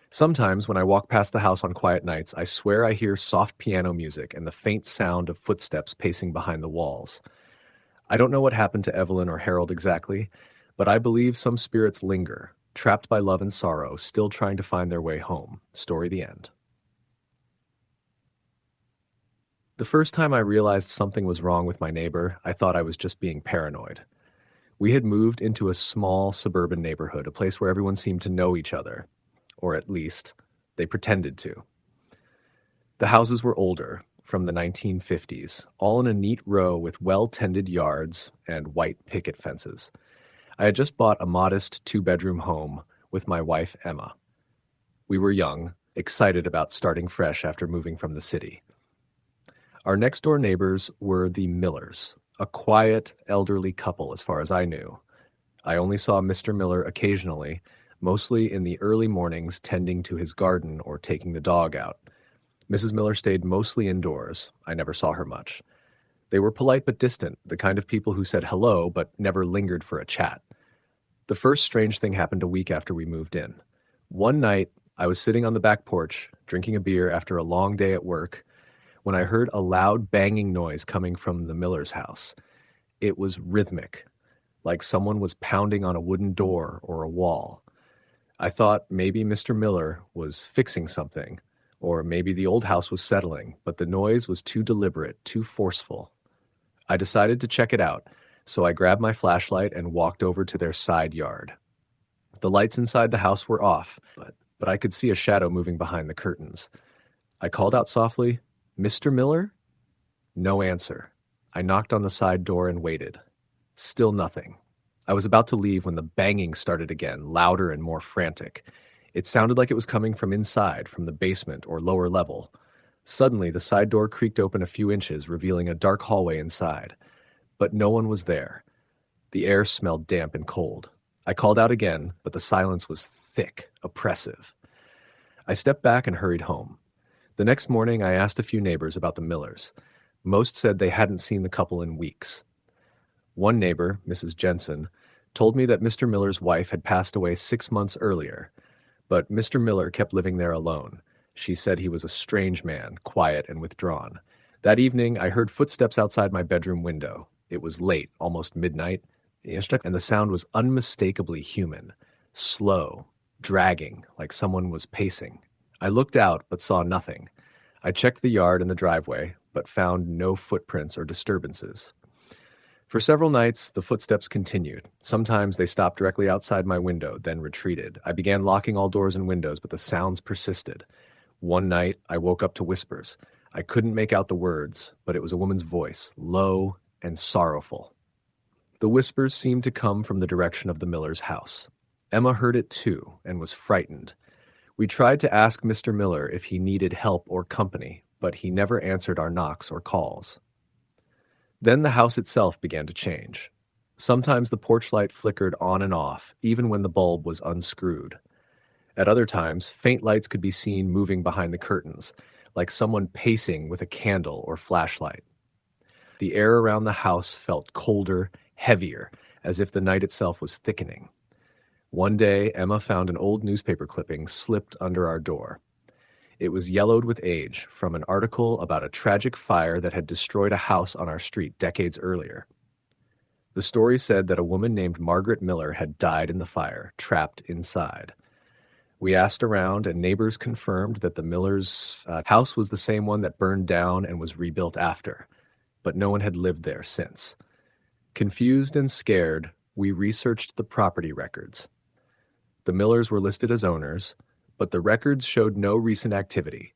Sometimes when I walk past the house on quiet nights, I swear I hear soft piano music and the faint sound of footsteps pacing behind the walls. I don't know what happened to Evelyn or Harold exactly, but I believe some spirits linger, trapped by love and sorrow, still trying to find their way home. Story the end. The first time I realized something was wrong with my neighbor, I thought I was just being paranoid. We had moved into a small suburban neighborhood, a place where everyone seemed to know each other, or at least they pretended to. The houses were older, from the 1950s, all in a neat row with well-tended yards and white picket fences. I had just bought a modest 2-bedroom home with my wife, Emma. We were young, excited about starting fresh after moving from the city. Our next-door neighbors were the Millers, a quiet, elderly couple as far as I knew. I only saw Mr. Miller occasionally, mostly in the early mornings tending to his garden or taking the dog out. Mrs. Miller stayed mostly indoors. I never saw her much. They were polite but distant, the kind of people who said hello but never lingered for a chat. The first strange thing happened a week after we moved in. One night, I was sitting on the back porch, drinking a beer after a long day at work, when I heard a loud banging noise coming from the Miller's house. It was rhythmic, like someone was pounding on a wooden door or a wall. I thought maybe Mr. Miller was fixing something, or maybe the old house was settling, but the noise was too deliberate, too forceful. I decided to check it out, so I grabbed my flashlight and walked over to their side yard. The lights inside the house were off, but I could see a shadow moving behind the curtains. I called out softly, "Mr. Miller?" No answer. I knocked on the side door and waited. Still nothing. I was about to leave when the banging started again, louder and more frantic. It sounded like it was coming from inside, from the basement or lower level. Suddenly, the side door creaked open a few inches, revealing a dark hallway inside. But no one was there. The air smelled damp and cold. I called out again, but the silence was thick, oppressive. I stepped back and hurried home. The next morning, I asked a few neighbors about the Millers. Most said they hadn't seen the couple in weeks. One neighbor, Mrs. Jensen, told me that Mr. Miller's wife had passed away 6 months earlier, but Mr. Miller kept living there alone. She said he was a strange man, quiet and withdrawn. That evening, I heard footsteps outside my bedroom window. It was late, almost midnight, and the sound was unmistakably human. slow, dragging, like someone was pacing. I looked out but saw nothing. I checked the yard and the driveway, but found no footprints or disturbances. For several nights, the footsteps continued. Sometimes they stopped directly outside my window, then retreated. I began locking all doors and windows, but the sounds persisted. One night, I woke up to whispers. I couldn't make out the words, but it was a woman's voice, low and sorrowful. The whispers seemed to come from the direction of the Miller's house. Emma heard it too and was frightened. We tried to ask Mr. Miller if he needed help or company, but he never answered our knocks or calls. Then the house itself began to change. Sometimes the porch light flickered on and off, even when the bulb was unscrewed. At other times, faint lights could be seen moving behind the curtains, like someone pacing with a candle or flashlight. The air around the house felt colder, heavier, as if the night itself was thickening. One day, Emma found an old newspaper clipping slipped under our door. It was yellowed with age from an article about a tragic fire that had destroyed a house on our street decades earlier. The story said that a woman named Margaret Miller had died in the fire, trapped inside. We asked around, and neighbors confirmed that the Millers' house was the same one that burned down and was rebuilt after, but no one had lived there since. Confused and scared, we researched the property records. The Millers were listed as owners, but the records showed no recent activity.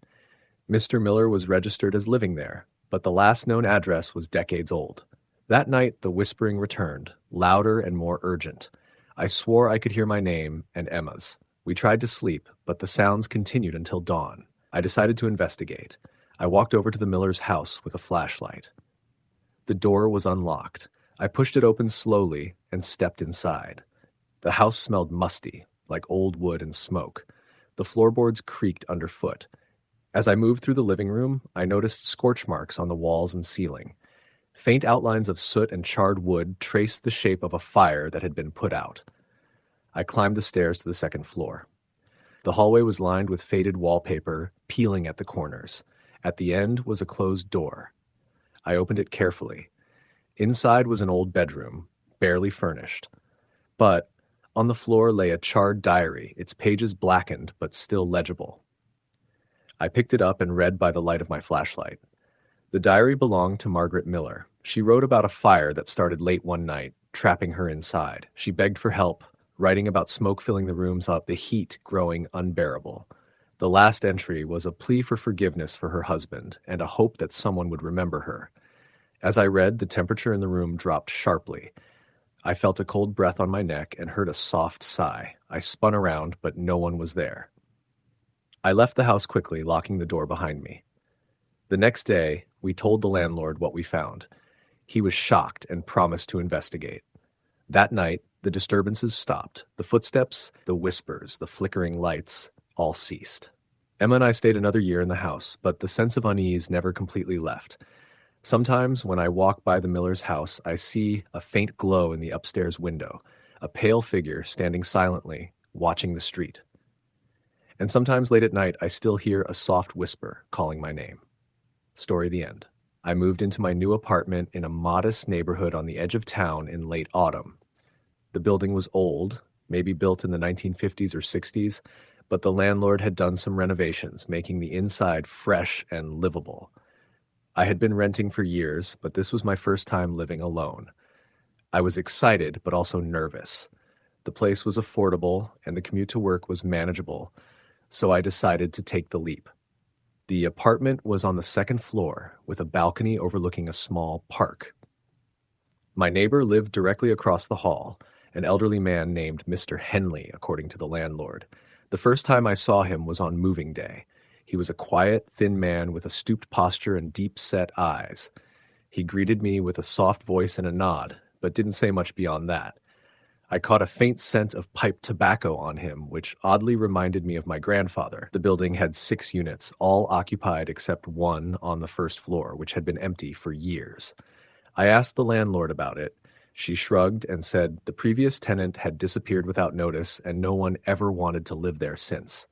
Mr. Miller was registered as living there, but the last known address was decades old. That night, the whispering returned, louder and more urgent. I swore I could hear my name and Emma's. We tried to sleep, but the sounds continued until dawn. I decided to investigate. I walked over to the Miller's house with a flashlight. The door was unlocked. I pushed it open slowly and stepped inside. The house smelled musty, like old wood and smoke. The floorboards creaked underfoot. As I moved through the living room, I noticed scorch marks on the walls and ceiling. Faint outlines of soot and charred wood traced the shape of a fire that had been put out. I climbed the stairs to the second floor. The hallway was lined with faded wallpaper, peeling at the corners. At the end was a closed door. I opened it carefully. Inside was an old bedroom, barely furnished. But on the floor lay a charred diary, its pages blackened but still legible. I picked it up and read by the light of my flashlight. The diary belonged to Margaret Miller. She wrote about a fire that started late one night, trapping her inside. She begged for help, writing about smoke filling the rooms up, the heat growing unbearable. The last entry was a plea for forgiveness for her husband and a hope that someone would remember her. As I read, the temperature in the room dropped sharply. I felt a cold breath on my neck and heard a soft sigh. I spun around, but no one was there. I left the house quickly, locking the door behind me. The next day, we told the landlord what we found. He was shocked and promised to investigate. That night, the disturbances stopped. The footsteps, the whispers, the flickering lights, all ceased. Emma and I stayed another year in the house, but the sense of unease never completely left. Sometimes when I walk by the Miller's house, I see a faint glow in the upstairs window, a pale figure standing silently, watching the street. And sometimes late at night, I still hear a soft whisper calling my name. Story the end. I moved into my new apartment in a modest neighborhood on the edge of town in late autumn. The building was old, maybe built in the 1950s or 60s, but the landlord had done some renovations, making the inside fresh and livable. I had been renting for years, but this was my first time living alone. I was excited, but also nervous. The place was affordable, and the commute to work was manageable, so I decided to take the leap. The apartment was on the second floor, with a balcony overlooking a small park. My neighbor lived directly across the hall, an elderly man named Mr. Henley, according to the landlord. The first time I saw him was on moving day. He was a quiet, thin man with a stooped posture and deep-set eyes. He greeted me with a soft voice and a nod, but didn't say much beyond that. I caught a faint scent of pipe tobacco on him, which oddly reminded me of my grandfather. The building had 6 units, all occupied except one on the first floor, which had been empty for years. I asked the landlord about it. She shrugged and said the previous tenant had disappeared without notice and no one ever wanted to live there since.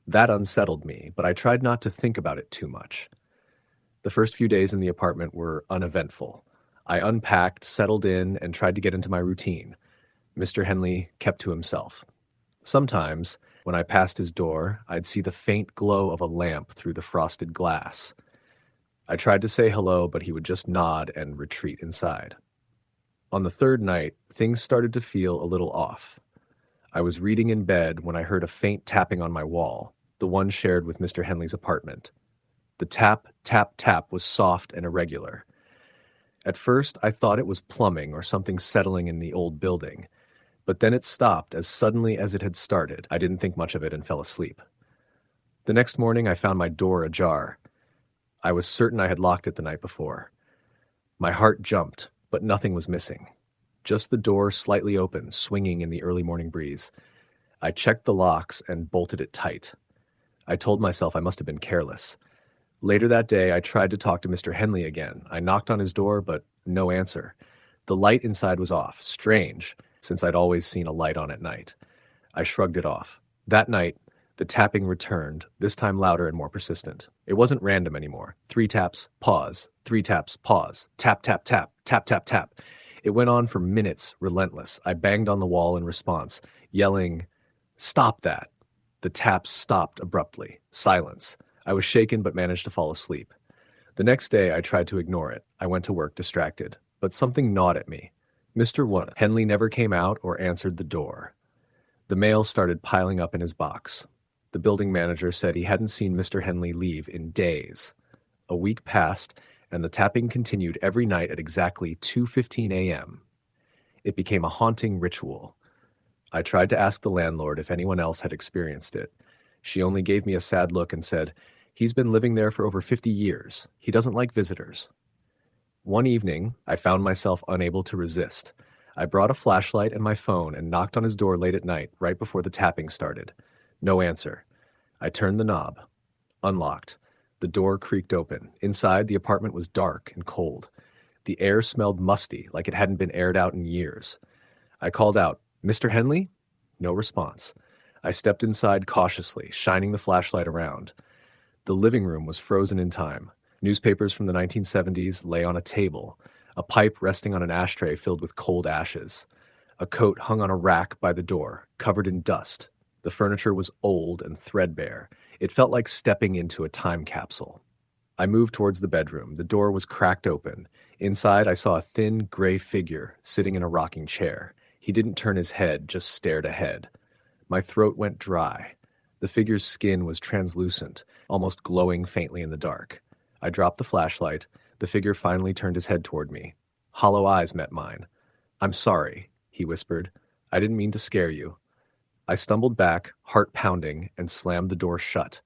That unsettled me, but I tried not to think about it too much. The first few days in the apartment were uneventful. I unpacked, settled in, and tried to get into my routine. Mr. Henley kept to himself. Sometimes, when I passed his door, I'd see the faint glow of a lamp through the frosted glass. I tried to say hello, but he would just nod and retreat inside. On the third night, things started to feel a little off. I was reading in bed when I heard a faint tapping on my wall, the one shared with Mr. Henley's apartment. The tap, tap, tap was soft and irregular. At first, I thought it was plumbing or something settling in the old building, but then it stopped as suddenly as it had started. I didn't think much of it and fell asleep. The next morning, I found my door ajar. I was certain I had locked it the night before. My heart jumped, but nothing was missing. Just the door slightly open, swinging in the early morning breeze. I checked the locks and bolted it tight. I told myself I must have been careless. Later that day, I tried to talk to Mr. Henley again. I knocked on his door, but no answer. The light inside was off. Strange, since I'd always seen a light on at night. I shrugged it off. That night, the tapping returned, this time louder and more persistent. It wasn't random anymore. 3 taps, pause. 3 taps, pause. Tap, tap, tap. Tap, tap, tap. It went on for minutes, relentless. I banged on the wall in response, yelling, "Stop that!" The taps stopped abruptly. Silence. I was shaken but managed to fall asleep. The next day, I tried to ignore it. I went to work distracted. But something gnawed at me. Mr. Henley never came out or answered the door. The mail started piling up in his box. The building manager said he hadn't seen Mr. Henley leave in days. A week passed, and the tapping continued every night at exactly 2:15 a.m. It became a haunting ritual. I tried to ask the landlord if anyone else had experienced it. She only gave me a sad look and said, "He's been living there for over 50 years. He doesn't like visitors." One evening, I found myself unable to resist. I brought a flashlight and my phone and knocked on his door late at night, right before the tapping started. No answer. I turned the knob. Unlocked. The door creaked open. Inside, the apartment was dark and cold. The air smelled musty, like it hadn't been aired out in years. I called out, "Mr. Henley?" No response. I stepped inside cautiously, shining the flashlight around. The living room was frozen in time. Newspapers from the 1970s lay on a table, a pipe resting on an ashtray filled with cold ashes. A coat hung on a rack by the door, covered in dust. The furniture was old and threadbare. It felt like stepping into a time capsule. I moved towards the bedroom. The door was cracked open. Inside, I saw a thin, gray figure sitting in a rocking chair. He didn't turn his head, just stared ahead. My throat went dry. The figure's skin was translucent, almost glowing faintly in the dark. I dropped the flashlight. The figure finally turned his head toward me. Hollow eyes met mine. "I'm sorry," he whispered. "I didn't mean to scare you." I stumbled back, heart pounding, and slammed the door shut.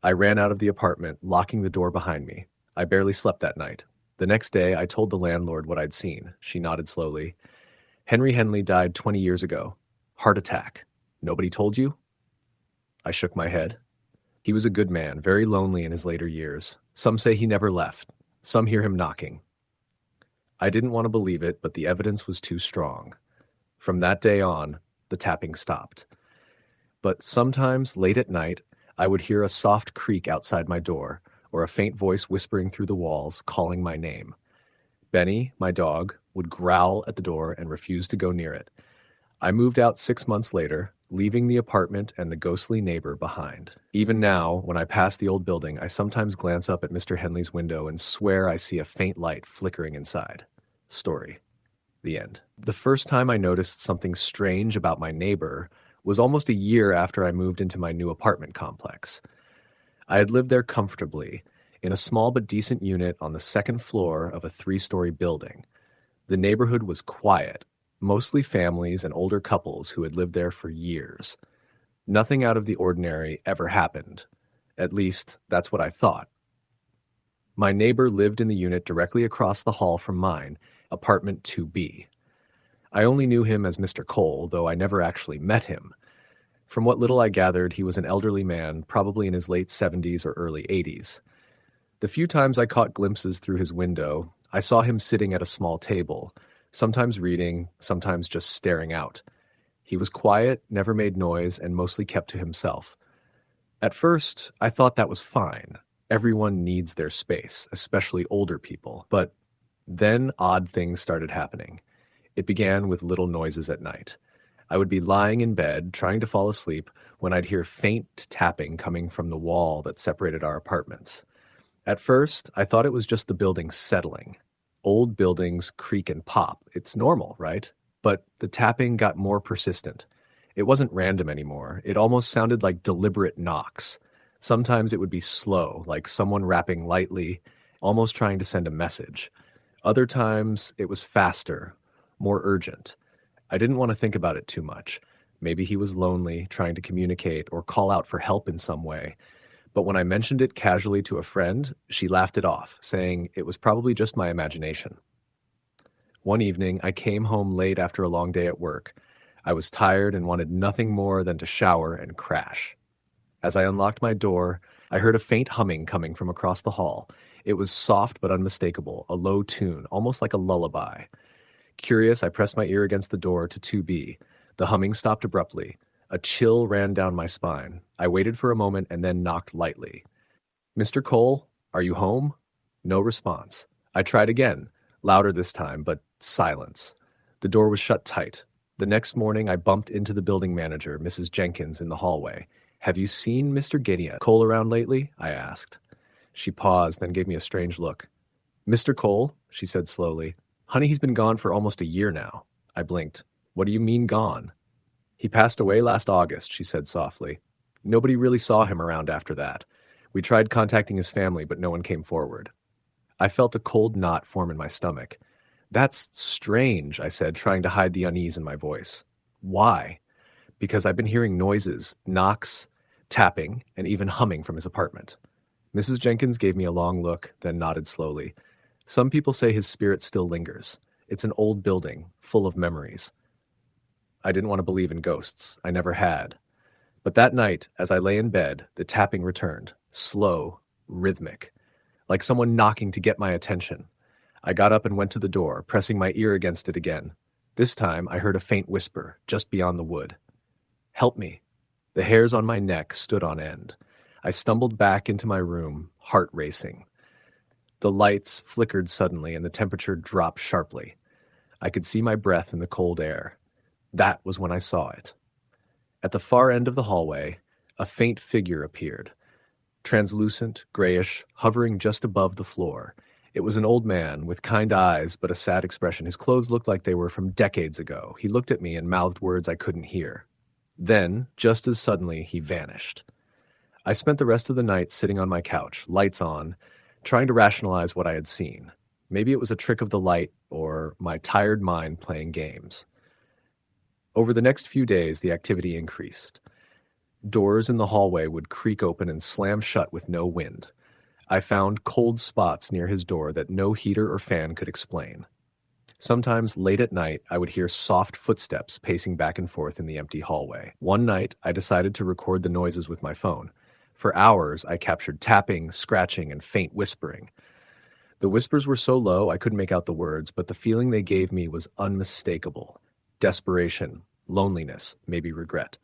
I ran out of the apartment, locking the door behind me. I barely slept that night. The next day, I told the landlord what I'd seen. She nodded slowly. "Henry Henley died 20 years ago. Heart attack. Nobody told you?" I shook my head. He was a good man, very lonely in his later years. Some say he never left. Some hear him knocking. I didn't want to believe it, but the evidence was too strong. From that day on, the tapping stopped. But sometimes, late at night, I would hear a soft creak outside my door, or a faint voice whispering through the walls, calling my name. Benny, my dog, would growl at the door and refuse to go near it. I moved out 6 months later, leaving the apartment and the ghostly neighbor behind. Even now, when I pass the old building, I sometimes glance up at Mr. Henley's window and swear I see a faint light flickering inside. Story. The end. The first time I noticed something strange about my neighbor was almost a year after I moved into my new apartment complex. I had lived there comfortably, in a small but decent unit on the second floor of a 3-story building. The neighborhood was quiet, mostly families and older couples who had lived there for years. Nothing out of the ordinary ever happened. At least, that's what I thought. My neighbor lived in the unit directly across the hall from mine, apartment 2B. I only knew him as Mr. Cole, though I never actually met him. From what little I gathered, he was an elderly man, probably in his late 70s or early 80s. The few times I caught glimpses through his window, I saw him sitting at a small table, sometimes reading, sometimes just staring out. He was quiet, never made noise, and mostly kept to himself. At first, I thought that was fine. Everyone needs their space, especially older people. But then odd things started happening. It began with little noises at night. I would be lying in bed, trying to fall asleep, when I'd hear faint tapping coming from the wall that separated our apartments. At first, I thought it was just the building settling. Old buildings creak and pop. It's normal, right? But the tapping got more persistent. It wasn't random anymore. It almost sounded like deliberate knocks. Sometimes it would be slow, like someone rapping lightly, almost trying to send a message. Other times, it was faster, more urgent. I didn't want to think about it too much. Maybe he was lonely, trying to communicate or call out for help in some way. But when I mentioned it casually to a friend, she laughed it off, saying it was probably just my imagination. One evening, I came home late after a long day at work. I was tired and wanted nothing more than to shower and crash. As I unlocked my door, I heard a faint humming coming from across the hall. It was soft but unmistakable, a low tune, almost like a lullaby. Curious, I pressed my ear against the door to 2B. The humming stopped abruptly. A chill ran down my spine. I waited for a moment and then knocked lightly. "Mr. Cole, are you home?" No response. I tried again, louder this time, but silence. The door was shut tight. The next morning, I bumped into the building manager, Mrs. Jenkins, in the hallway. "Have you seen Mr. Gideon Cole around lately?" I asked. She paused, then gave me a strange look. "Mr. Cole," she said slowly. "Honey, he's been gone for almost a year now." I blinked. "What do you mean gone?" "He passed away last August," she said softly. "Nobody really saw him around after that. We tried contacting his family, but no one came forward." I felt a cold knot form in my stomach. "That's strange," I said, trying to hide the unease in my voice. "Why?" "Because I've been hearing noises, knocks, tapping, and even humming from his apartment." Mrs. Jenkins gave me a long look, then nodded slowly. "Some people say his spirit still lingers. It's an old building, full of memories." I didn't want to believe in ghosts. I never had. But that night, as I lay in bed, the tapping returned, slow, rhythmic, like someone knocking to get my attention. I got up and went to the door, pressing my ear against it again. This time, I heard a faint whisper, just beyond the wood. "Help me." The hairs on my neck stood on end. I stumbled back into my room, heart racing. The lights flickered suddenly and the temperature dropped sharply. I could see my breath in the cold air. That was when I saw it. At the far end of the hallway, a faint figure appeared. Translucent, grayish, hovering just above the floor. It was an old man with kind eyes but a sad expression. His clothes looked like they were from decades ago. He looked at me and mouthed words I couldn't hear. Then, just as suddenly, he vanished. I spent the rest of the night sitting on my couch, lights on, trying to rationalize what I had seen. Maybe it was a trick of the light or my tired mind playing games. Over the next few days, the activity increased. Doors in the hallway would creak open and slam shut with no wind. I found cold spots near his door that no heater or fan could explain. Sometimes late at night, I would hear soft footsteps pacing back and forth in the empty hallway. One night, I decided to record the noises with my phone. For hours, I captured tapping, scratching, and faint whispering. The whispers were so low I couldn't make out the words, but the feeling they gave me was unmistakable. Desperation, loneliness, maybe regret.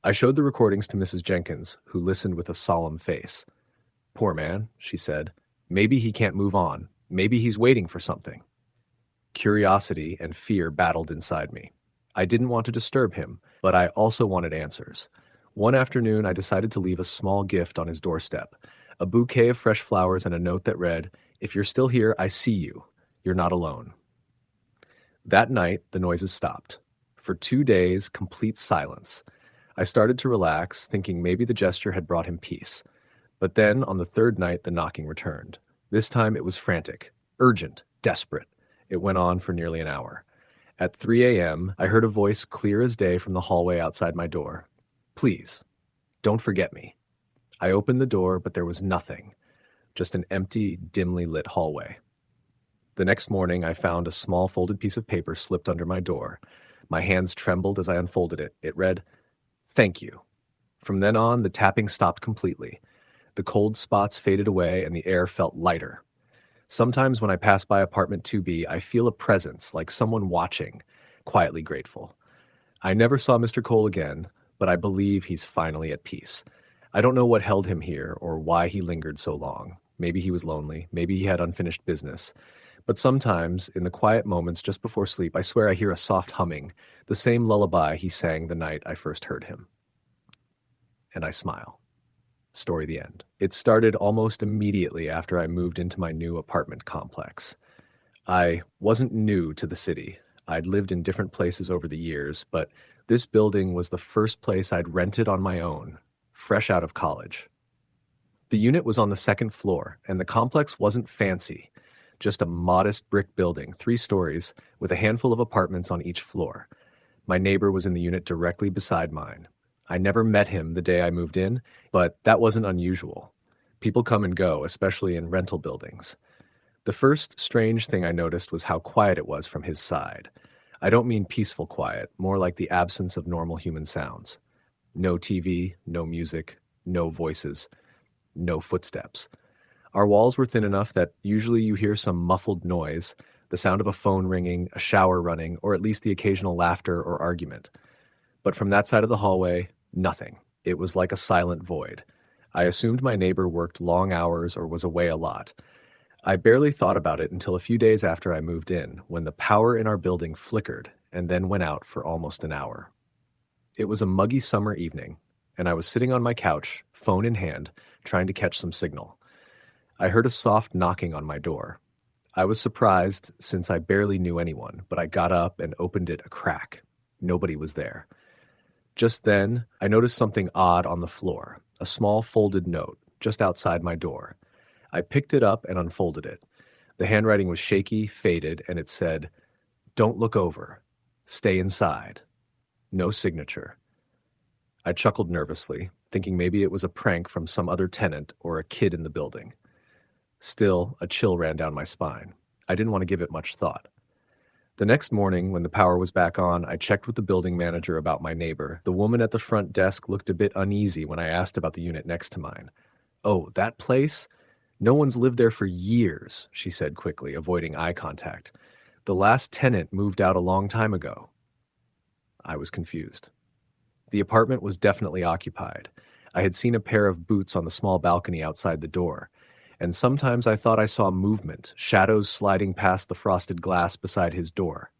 I showed the recordings to Mrs. Jenkins, who listened with a solemn face. "Poor man," she said. "Maybe he can't move on. Maybe he's waiting for something." Curiosity and fear battled inside me. I didn't want to disturb him, but I also wanted answers. One afternoon, I decided to leave a small gift on his doorstep, a bouquet of fresh flowers and a note that read, "If you're still here, I see you. You're not alone." That night, the noises stopped. For 2 days, complete silence. I started to relax, thinking maybe the gesture had brought him peace. But then, on the third night, the knocking returned. This time it was frantic, urgent, desperate. It went on for nearly an hour. At 3 a.m., I heard a voice clear as day from the hallway outside my door. "Please, don't forget me." I opened the door, but there was nothing. Just an empty, dimly lit hallway. The next morning, I found a small folded piece of paper slipped under my door. My hands trembled as I unfolded it. It read, "Thank you." From then on, the tapping stopped completely. The cold spots faded away and the air felt lighter. Sometimes when I pass by apartment 2B, I feel a presence, like someone watching, quietly grateful. I never saw Mr. Cole again, but I believe he's finally at peace. I don't know what held him here or why he lingered so long. Maybe he was lonely, maybe he had unfinished business. But sometimes, in the quiet moments just before sleep, I swear I hear a soft humming, the same lullaby he sang the night I first heard him. And I smile. Story the end. It started almost immediately after I moved into my new apartment complex. I wasn't new to the city. I'd lived in different places over the years, but this building was the first place I'd rented on my own, fresh out of college. The unit was on the second floor, and the complex wasn't fancy, just a modest brick building, 3 stories, with a handful of apartments on each floor. My neighbor was in the unit directly beside mine. I never met him the day I moved in, but that wasn't unusual. People come and go, especially in rental buildings. The first strange thing I noticed was how quiet it was from his side. I don't mean peaceful quiet, more like the absence of normal human sounds. No TV, no music, no voices, no footsteps. Our walls were thin enough that usually you hear some muffled noise, the sound of a phone ringing, a shower running, or at least the occasional laughter or argument. But from that side of the hallway, nothing. It was like a silent void. I assumed my neighbor worked long hours or was away a lot. I barely thought about it until a few days after I moved in, when the power in our building flickered and then went out for almost an hour. It was a muggy summer evening, and I was sitting on my couch, phone in hand, trying to catch some signal. I heard a soft knocking on my door. I was surprised since I barely knew anyone, but I got up and opened it a crack. Nobody was there. Just then, I noticed something odd on the floor, a small folded note just outside my door. I picked it up and unfolded it. The handwriting was shaky, faded, and it said, "Don't look over. Stay inside." No signature. I chuckled nervously, thinking maybe it was a prank from some other tenant or a kid in the building. Still, a chill ran down my spine. I didn't want to give it much thought. The next morning, when the power was back on, I checked with the building manager about my neighbor. The woman at the front desk looked a bit uneasy when I asked about the unit next to mine. "Oh, that place? No one's lived there for years," she said quickly, avoiding eye contact. "The last tenant moved out a long time ago." I was confused. The apartment was definitely occupied. I had seen a pair of boots on the small balcony outside the door, and sometimes I thought I saw movement, shadows sliding past the frosted glass beside his door.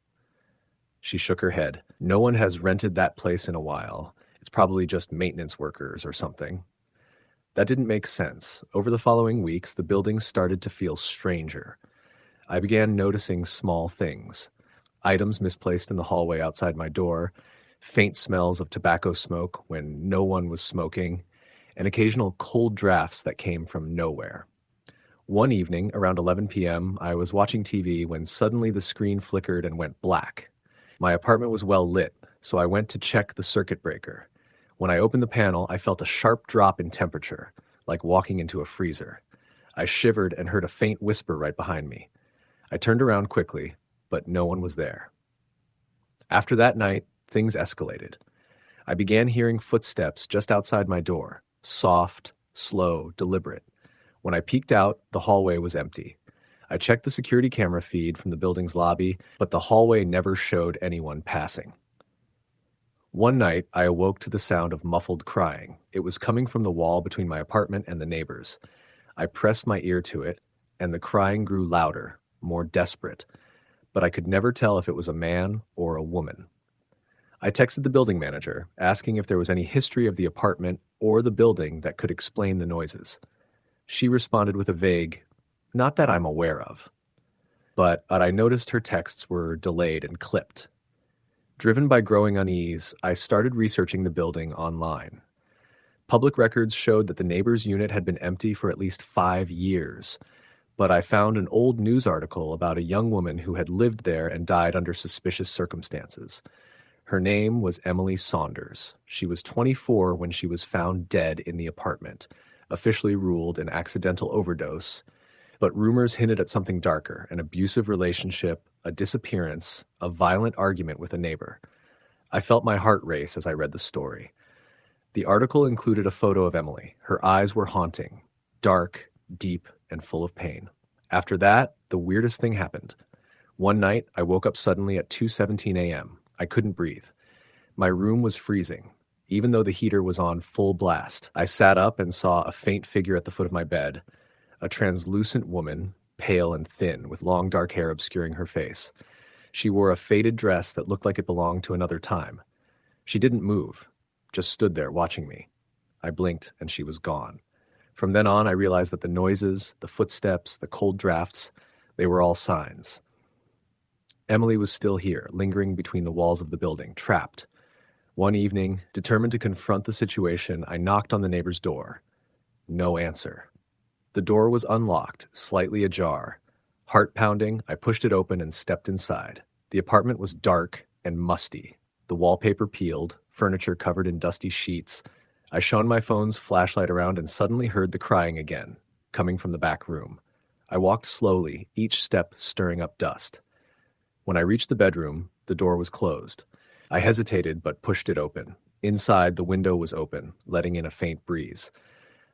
She shook her head. "No one has rented that place in a while. It's probably just maintenance workers or something." That didn't make sense. Over the following weeks, the building started to feel stranger. I began noticing small things. Items misplaced in the hallway outside my door, faint smells of tobacco smoke when no one was smoking, and occasional cold drafts that came from nowhere. One evening, around 11 p.m., I was watching TV when suddenly the screen flickered and went black. My apartment was well lit, so I went to check the circuit breaker. When I opened the panel, I felt a sharp drop in temperature, like walking into a freezer. I shivered and heard a faint whisper right behind me. I turned around quickly, but no one was there. After that night, things escalated. I began hearing footsteps just outside my door, soft, slow, deliberate. When I peeked out, the hallway was empty. I checked the security camera feed from the building's lobby, but the hallway never showed anyone passing. One night, I awoke to the sound of muffled crying. It was coming from the wall between my apartment and the neighbors. I pressed my ear to it, and the crying grew louder, more desperate, but I could never tell if it was a man or a woman. I texted the building manager, asking if there was any history of the apartment or the building that could explain the noises. She responded with a vague, "Not that I'm aware of." But I noticed her texts were delayed and clipped. Driven by growing unease, I started researching the building online. Public records showed that the neighbor's unit had been empty for at least 5 years, but I found an old news article about a young woman who had lived there and died under suspicious circumstances. Her name was Emily Saunders. She was 24 when she was found dead in the apartment, officially ruled an accidental overdose, but rumors hinted at something darker, an abusive relationship, a disappearance, a violent argument with a neighbor. I felt my heart race as I read the story. The article included a photo of Emily. Her eyes were haunting, dark, deep, and full of pain. After that, the weirdest thing happened. One night, I woke up suddenly at 2:17 a.m. I couldn't breathe. My room was freezing, even though the heater was on full blast. I sat up and saw a faint figure at the foot of my bed, a translucent woman, pale and thin, with long dark hair obscuring her face. She wore a faded dress that looked like it belonged to another time. She didn't move, just stood there watching me. I blinked and she was gone. From then on, I realized that the noises, the footsteps, the cold drafts, they were all signs. Emily was still here, lingering between the walls of the building, trapped. One evening, determined to confront the situation, I knocked on the neighbor's door. No answer. The door was unlocked, slightly ajar. Heart pounding, I pushed it open and stepped inside. The apartment was dark and musty. The wallpaper peeled, furniture covered in dusty sheets. I shone my phone's flashlight around and suddenly heard the crying again, coming from the back room. I walked slowly, each step stirring up dust. When I reached the bedroom, the door was closed. I hesitated but pushed it open. Inside, the window was open, letting in a faint breeze.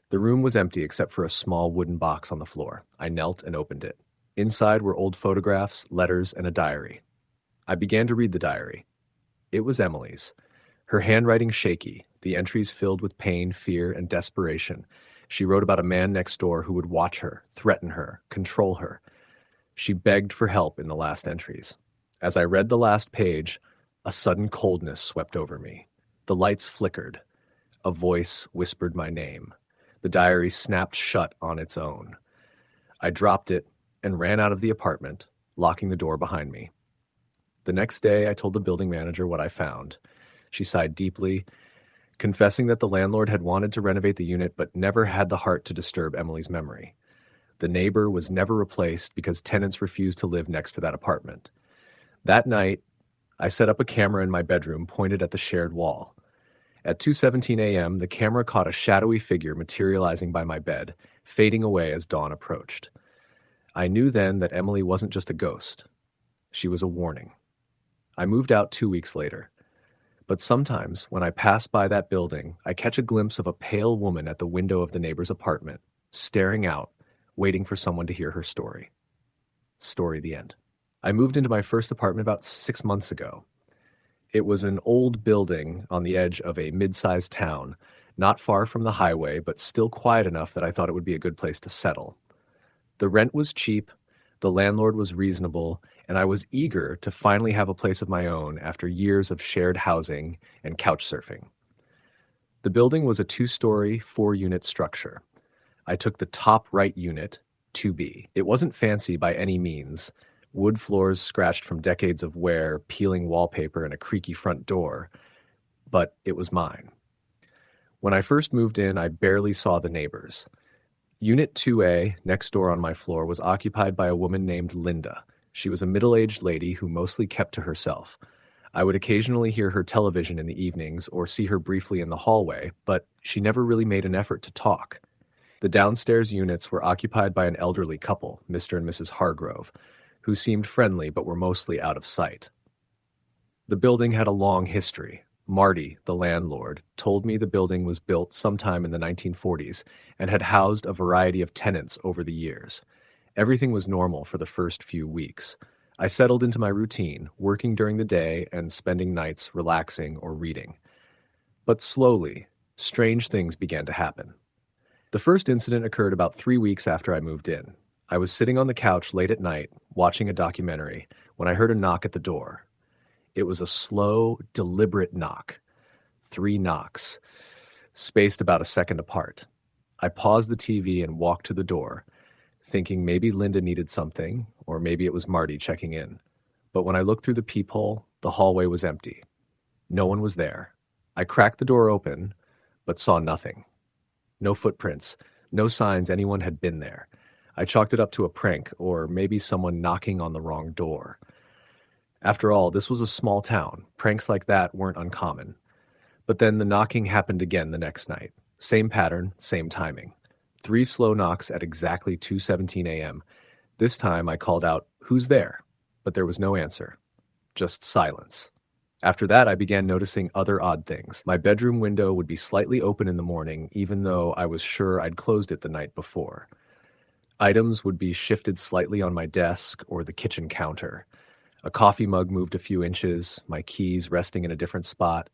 The room was empty except for a small wooden box on the floor. I knelt and opened it. Inside were old photographs, letters, and a diary. I began to read the diary. It was Emily's. Her handwriting shaky, the entries filled with pain, fear, and desperation. She wrote about a man next door who would watch her, threaten her, control her. She begged for help in the last entries. As I read the last page, a sudden coldness swept over me. The lights flickered. A voice whispered my name. The diary snapped shut on its own. I dropped it and ran out of the apartment, locking the door behind me. The next day, I told the building manager what I found. She sighed deeply, confessing that the landlord had wanted to renovate the unit but never had the heart to disturb Emily's memory. The neighbor was never replaced because tenants refused to live next to that apartment. That night, I set up a camera in my bedroom pointed at the shared wall. At 2:17 a.m., the camera caught a shadowy figure materializing by my bed, fading away as dawn approached. I knew then that Emily wasn't just a ghost. She was a warning. I moved out 2 weeks later. But sometimes, when I pass by that building, I catch a glimpse of a pale woman at the window of the neighbor's apartment, staring out, waiting for someone to hear her story. Story the end. I moved into my first apartment about 6 months ago. It was an old building on the edge of a mid-sized town, not far from the highway, but still quiet enough that I thought it would be a good place to settle. The rent was cheap, the landlord was reasonable, and I was eager to finally have a place of my own after years of shared housing and couch surfing. The building was a 2-story, 4-unit structure. I took the top right unit, 2B. It wasn't fancy by any means. Wood floors scratched from decades of wear, peeling wallpaper, and a creaky front door. But it was mine. When I first moved in, I barely saw the neighbors. Unit 2A, next door on my floor, was occupied by a woman named Linda. She was a middle-aged lady who mostly kept to herself. I would occasionally hear her television in the evenings or see her briefly in the hallway, but she never really made an effort to talk. The downstairs units were occupied by an elderly couple, Mr. and Mrs. Hargrove, who seemed friendly but were mostly out of sight. The building had a long history. Marty, the landlord, told me the building was built sometime in the 1940s and had housed a variety of tenants over the years. Everything was normal for the first few weeks. I settled into my routine, working during the day and spending nights relaxing or reading. But slowly, strange things began to happen. The first incident occurred about 3 weeks after I moved in. I was sitting on the couch late at night, watching a documentary, when I heard a knock at the door. It was a slow, deliberate knock. 3 knocks, spaced about a second apart. I paused the TV and walked to the door, thinking maybe Linda needed something, or maybe it was Marty checking in. But when I looked through the peephole, the hallway was empty. No one was there. I cracked the door open, but saw nothing. No footprints, no signs anyone had been there. I chalked it up to a prank, or maybe someone knocking on the wrong door. After all, this was a small town. Pranks like that weren't uncommon. But then the knocking happened again the next night. Same pattern, same timing. 3 slow knocks at exactly 2:17 a.m. This time I called out, "Who's there?" But there was no answer. Just silence. After that, I began noticing other odd things. My bedroom window would be slightly open in the morning, even though I was sure I'd closed it the night before. Items would be shifted slightly on my desk or the kitchen counter. A coffee mug moved a few inches, my keys resting in a different spot.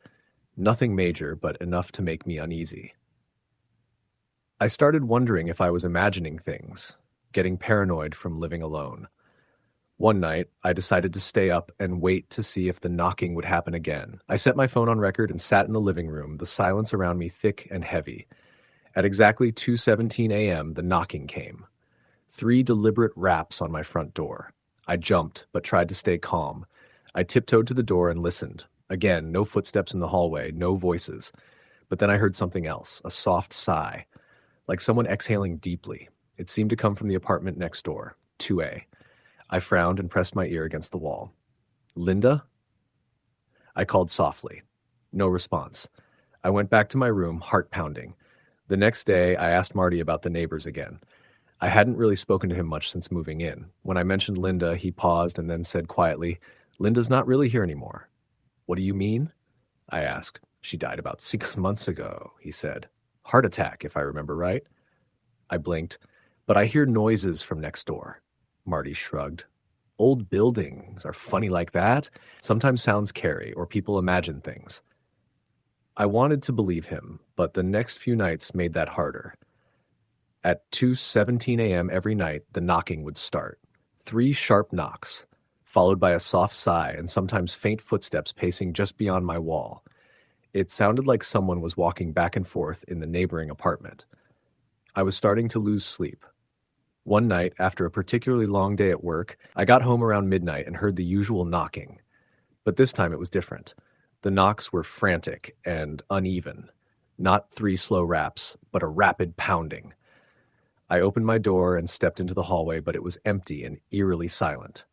Nothing major, but enough to make me uneasy. I started wondering if I was imagining things. getting paranoid from living alone. One night, I decided to stay up and wait to see if the knocking would happen again. I set my phone on record and sat in the living room, the silence around me thick and heavy. At exactly 2:17 a.m., the knocking came. 3 deliberate raps on my front door. I jumped, but tried to stay calm. I tiptoed to the door and listened. Again, no footsteps in the hallway, no voices. But then I heard something else, a soft sigh, like someone exhaling deeply. It seemed to come from the apartment next door, 2A. I frowned and pressed my ear against the wall. Linda? I called softly. No response. I went back to my room, heart pounding. The next day, I asked Marty about the neighbors again. I hadn't really spoken to him much since moving in. When I mentioned Linda, he paused and then said quietly, "Linda's not really here anymore." "What do you mean?" I asked. "She died about 6 months ago," he said. "Heart attack, if I remember right." I blinked. "But I hear noises from next door." Marty shrugged. "Old buildings are funny like that. Sometimes sounds carry, or people imagine things." I wanted to believe him, but the next few nights made that harder. At 2:17 a.m. every night, the knocking would start. 3 sharp knocks, followed by a soft sigh and sometimes faint footsteps pacing just beyond my wall. It sounded like someone was walking back and forth in the neighboring apartment. I was starting to lose sleep. One night, after a particularly long day at work, I got home around midnight and heard the usual knocking. But this time it was different. The knocks were frantic and uneven. Not 3 slow raps, but a rapid pounding. I opened my door and stepped into the hallway, but it was empty and eerily silent.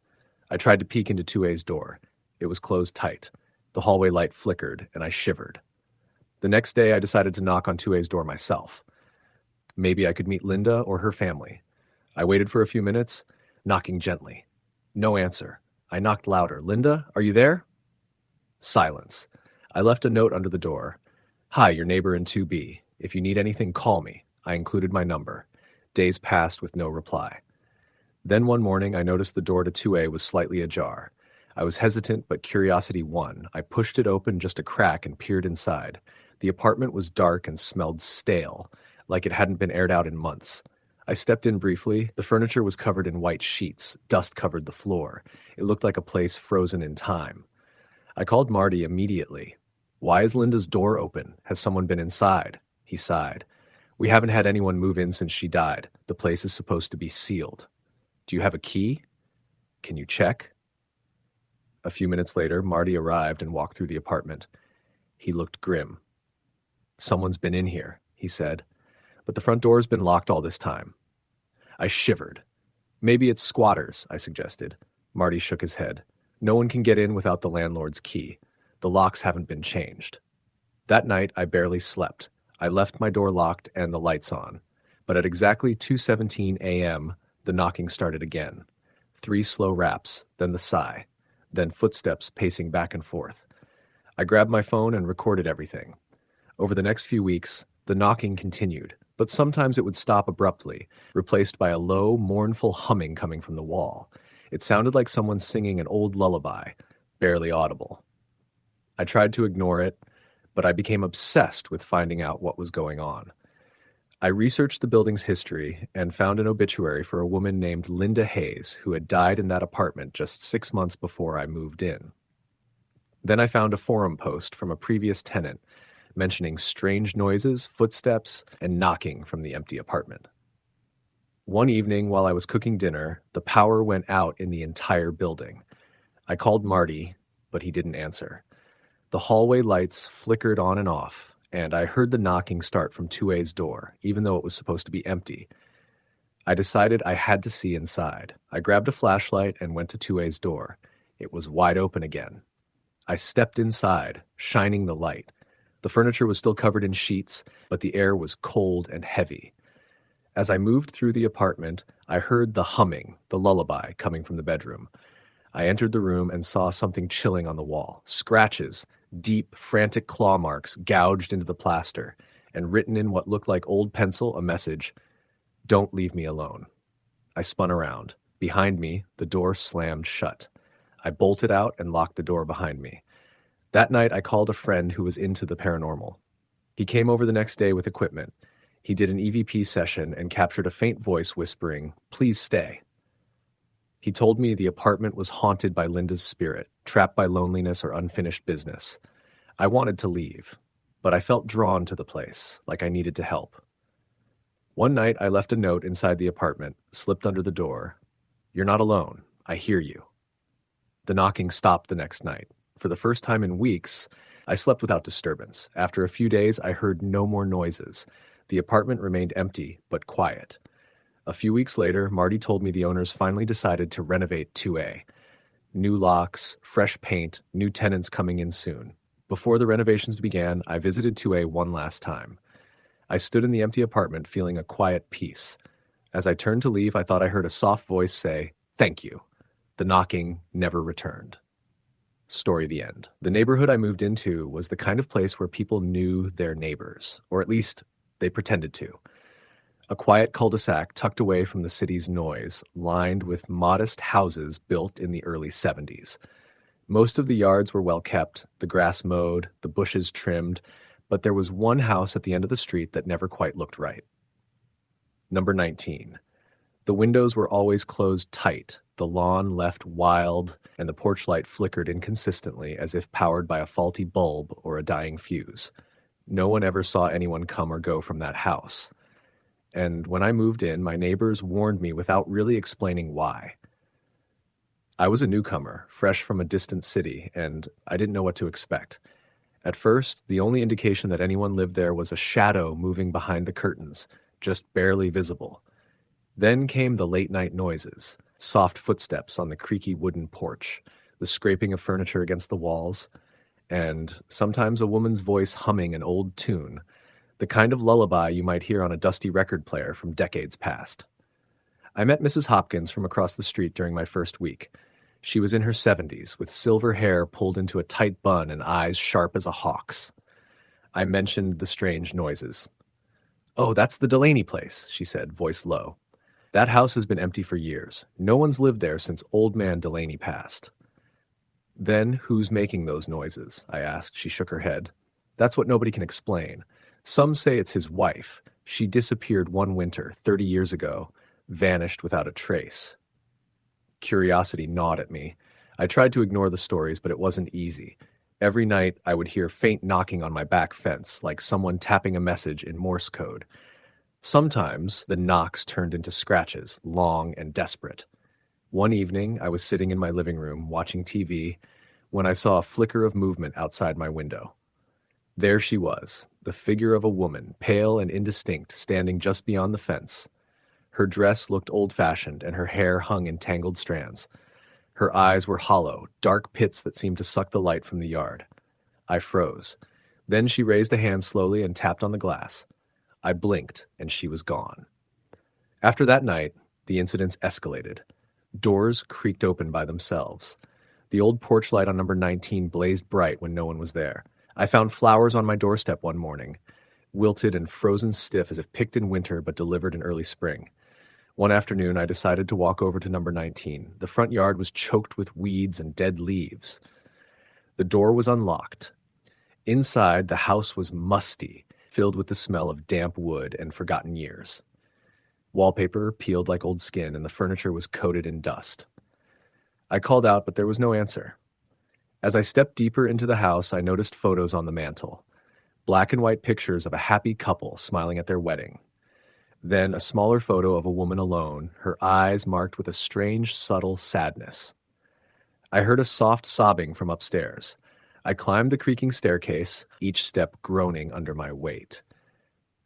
I tried to peek into 2A's door. It was closed tight. The hallway light flickered, and I shivered. The next day, I decided to knock on 2A's door myself. Maybe I could meet Linda or her family. I waited for a few minutes, knocking gently. No answer. I knocked louder. "Linda, are you there?" Silence. I left a note under the door. "Hi, your neighbor in 2B. If you need anything, call me." I included my number. Days passed with no reply. Then one morning, I noticed the door to 2A was slightly ajar. I was hesitant, but curiosity won. I pushed it open just a crack and peered inside. The apartment was dark and smelled stale, like it hadn't been aired out in months. I stepped in briefly. The furniture was covered in white sheets. Dust covered the floor. It looked like a place frozen in time. I called Marty immediately. "Why is Linda's door open? Has someone been inside?" He sighed. "We haven't had anyone move in since she died. The place is supposed to be sealed." "Do you have a key?" "Can you check?" A few minutes later, Marty arrived and walked through the apartment. He looked grim. "Someone's been in here," he said. "But the front door's been locked all this time." I shivered. "Maybe it's squatters," I suggested. Marty shook his head. "No one can get in without the landlord's key. The locks haven't been changed." That night, I barely slept. I left my door locked and the lights on. But at exactly 2:17 a.m., the knocking started again. 3 slow raps, then the sigh, then footsteps pacing back and forth. I grabbed my phone and recorded everything. Over the next few weeks, the knocking continued, but sometimes it would stop abruptly, replaced by a low, mournful humming coming from the wall. It sounded like someone singing an old lullaby, barely audible. I tried to ignore it, but I became obsessed with finding out what was going on. I researched the building's history and found an obituary for a woman named Linda Hayes, who had died in that apartment just 6 months before I moved in. Then I found a forum post from a previous tenant mentioning strange noises, footsteps, and knocking from the empty apartment. One evening while I was cooking dinner, the power went out in the entire building. I called Marty, but he didn't answer. The hallway lights flickered on and off, and I heard the knocking start from 2A's door, even though it was supposed to be empty. I decided I had to see inside. I grabbed a flashlight and went to 2A's door. It was wide open again. I stepped inside, shining the light. The furniture was still covered in sheets, but the air was cold and heavy. As I moved through the apartment, I heard the humming, the lullaby, coming from the bedroom. I entered the room and saw something chilling on the wall. Scratches, deep, frantic claw marks gouged into the plaster, and written in what looked like old pencil a message, "Don't leave me alone." I spun around. Behind me, the door slammed shut. I bolted out and locked the door behind me. That night, I called a friend who was into the paranormal. He came over the next day with equipment. He did an EVP session and captured a faint voice whispering, "Please stay." He told me the apartment was haunted by Linda's spirit, trapped by loneliness or unfinished business. I wanted to leave, but I felt drawn to the place, like I needed to help. One night, I left a note inside the apartment, slipped under the door. "You're not alone. I hear you." The knocking stopped the next night. For the first time in weeks, I slept without disturbance. After a few days, I heard no more noises. The apartment remained empty, but quiet. A few weeks later, Marty told me the owners finally decided to renovate 2A. New locks, fresh paint, new tenants coming in soon. Before the renovations began, I visited 2A one last time. I stood in the empty apartment feeling a quiet peace. As I turned to leave, I thought I heard a soft voice say, "Thank you." The knocking never returned. Story the end. The neighborhood I moved into was the kind of place where people knew their neighbors, or at least they pretended to. A quiet cul-de-sac tucked away from the city's noise, lined with modest houses built in the early 70s. Most of the yards were well kept, the grass mowed, the bushes trimmed, but there was one house at the end of the street that never quite looked right. Number 19. The windows were always closed tight, the lawn left wild, and the porch light flickered inconsistently as if powered by a faulty bulb or a dying fuse. No one ever saw anyone come or go from that house. And when I moved in, my neighbors warned me without really explaining why. I was a newcomer, fresh from a distant city, and I didn't know what to expect. At first, the only indication that anyone lived there was a shadow moving behind the curtains, just barely visible. Then came the late-night noises, soft footsteps on the creaky wooden porch, the scraping of furniture against the walls, and sometimes a woman's voice humming an old tune, the kind of lullaby you might hear on a dusty record player from decades past. I met Mrs. Hopkins from across the street during my first week. She was in her 70s, with silver hair pulled into a tight bun and eyes sharp as a hawk's. I mentioned the strange noises. "Oh, that's the Delaney place," she said, voice low. "That house has been empty for years. No one's lived there since old man Delaney passed." "Then who's making those noises?" I asked. She shook her head. "That's what nobody can explain. Some say it's his wife. She disappeared one winter, 30 years ago, vanished without a trace." Curiosity gnawed at me. I tried to ignore the stories, but it wasn't easy. Every night, I would hear faint knocking on my back fence, like someone tapping a message in Morse code. Sometimes, the knocks turned into scratches, long and desperate. One evening, I was sitting in my living room, watching TV, when I saw a flicker of movement outside my window. There she was, the figure of a woman, pale and indistinct, standing just beyond the fence. Her dress looked old-fashioned, and her hair hung in tangled strands. Her eyes were hollow, dark pits that seemed to suck the light from the yard. I froze. Then she raised a hand slowly and tapped on the glass. I blinked, and she was gone. After that night, the incidents escalated. Doors creaked open by themselves. The old porch light on number 19 blazed bright when no one was there. I found flowers on my doorstep one morning, wilted and frozen stiff as if picked in winter but delivered in early spring. One afternoon, I decided to walk over to number 19. The front yard was choked with weeds and dead leaves. The door was unlocked. Inside, the house was musty, filled with the smell of damp wood and forgotten years. Wallpaper peeled like old skin, and the furniture was coated in dust. I called out, but there was no answer. As I stepped deeper into the house, I noticed photos on the mantel. Black and white pictures of a happy couple smiling at their wedding. Then a smaller photo of a woman alone, her eyes marked with a strange, subtle sadness. I heard a soft sobbing from upstairs. I climbed the creaking staircase, each step groaning under my weight.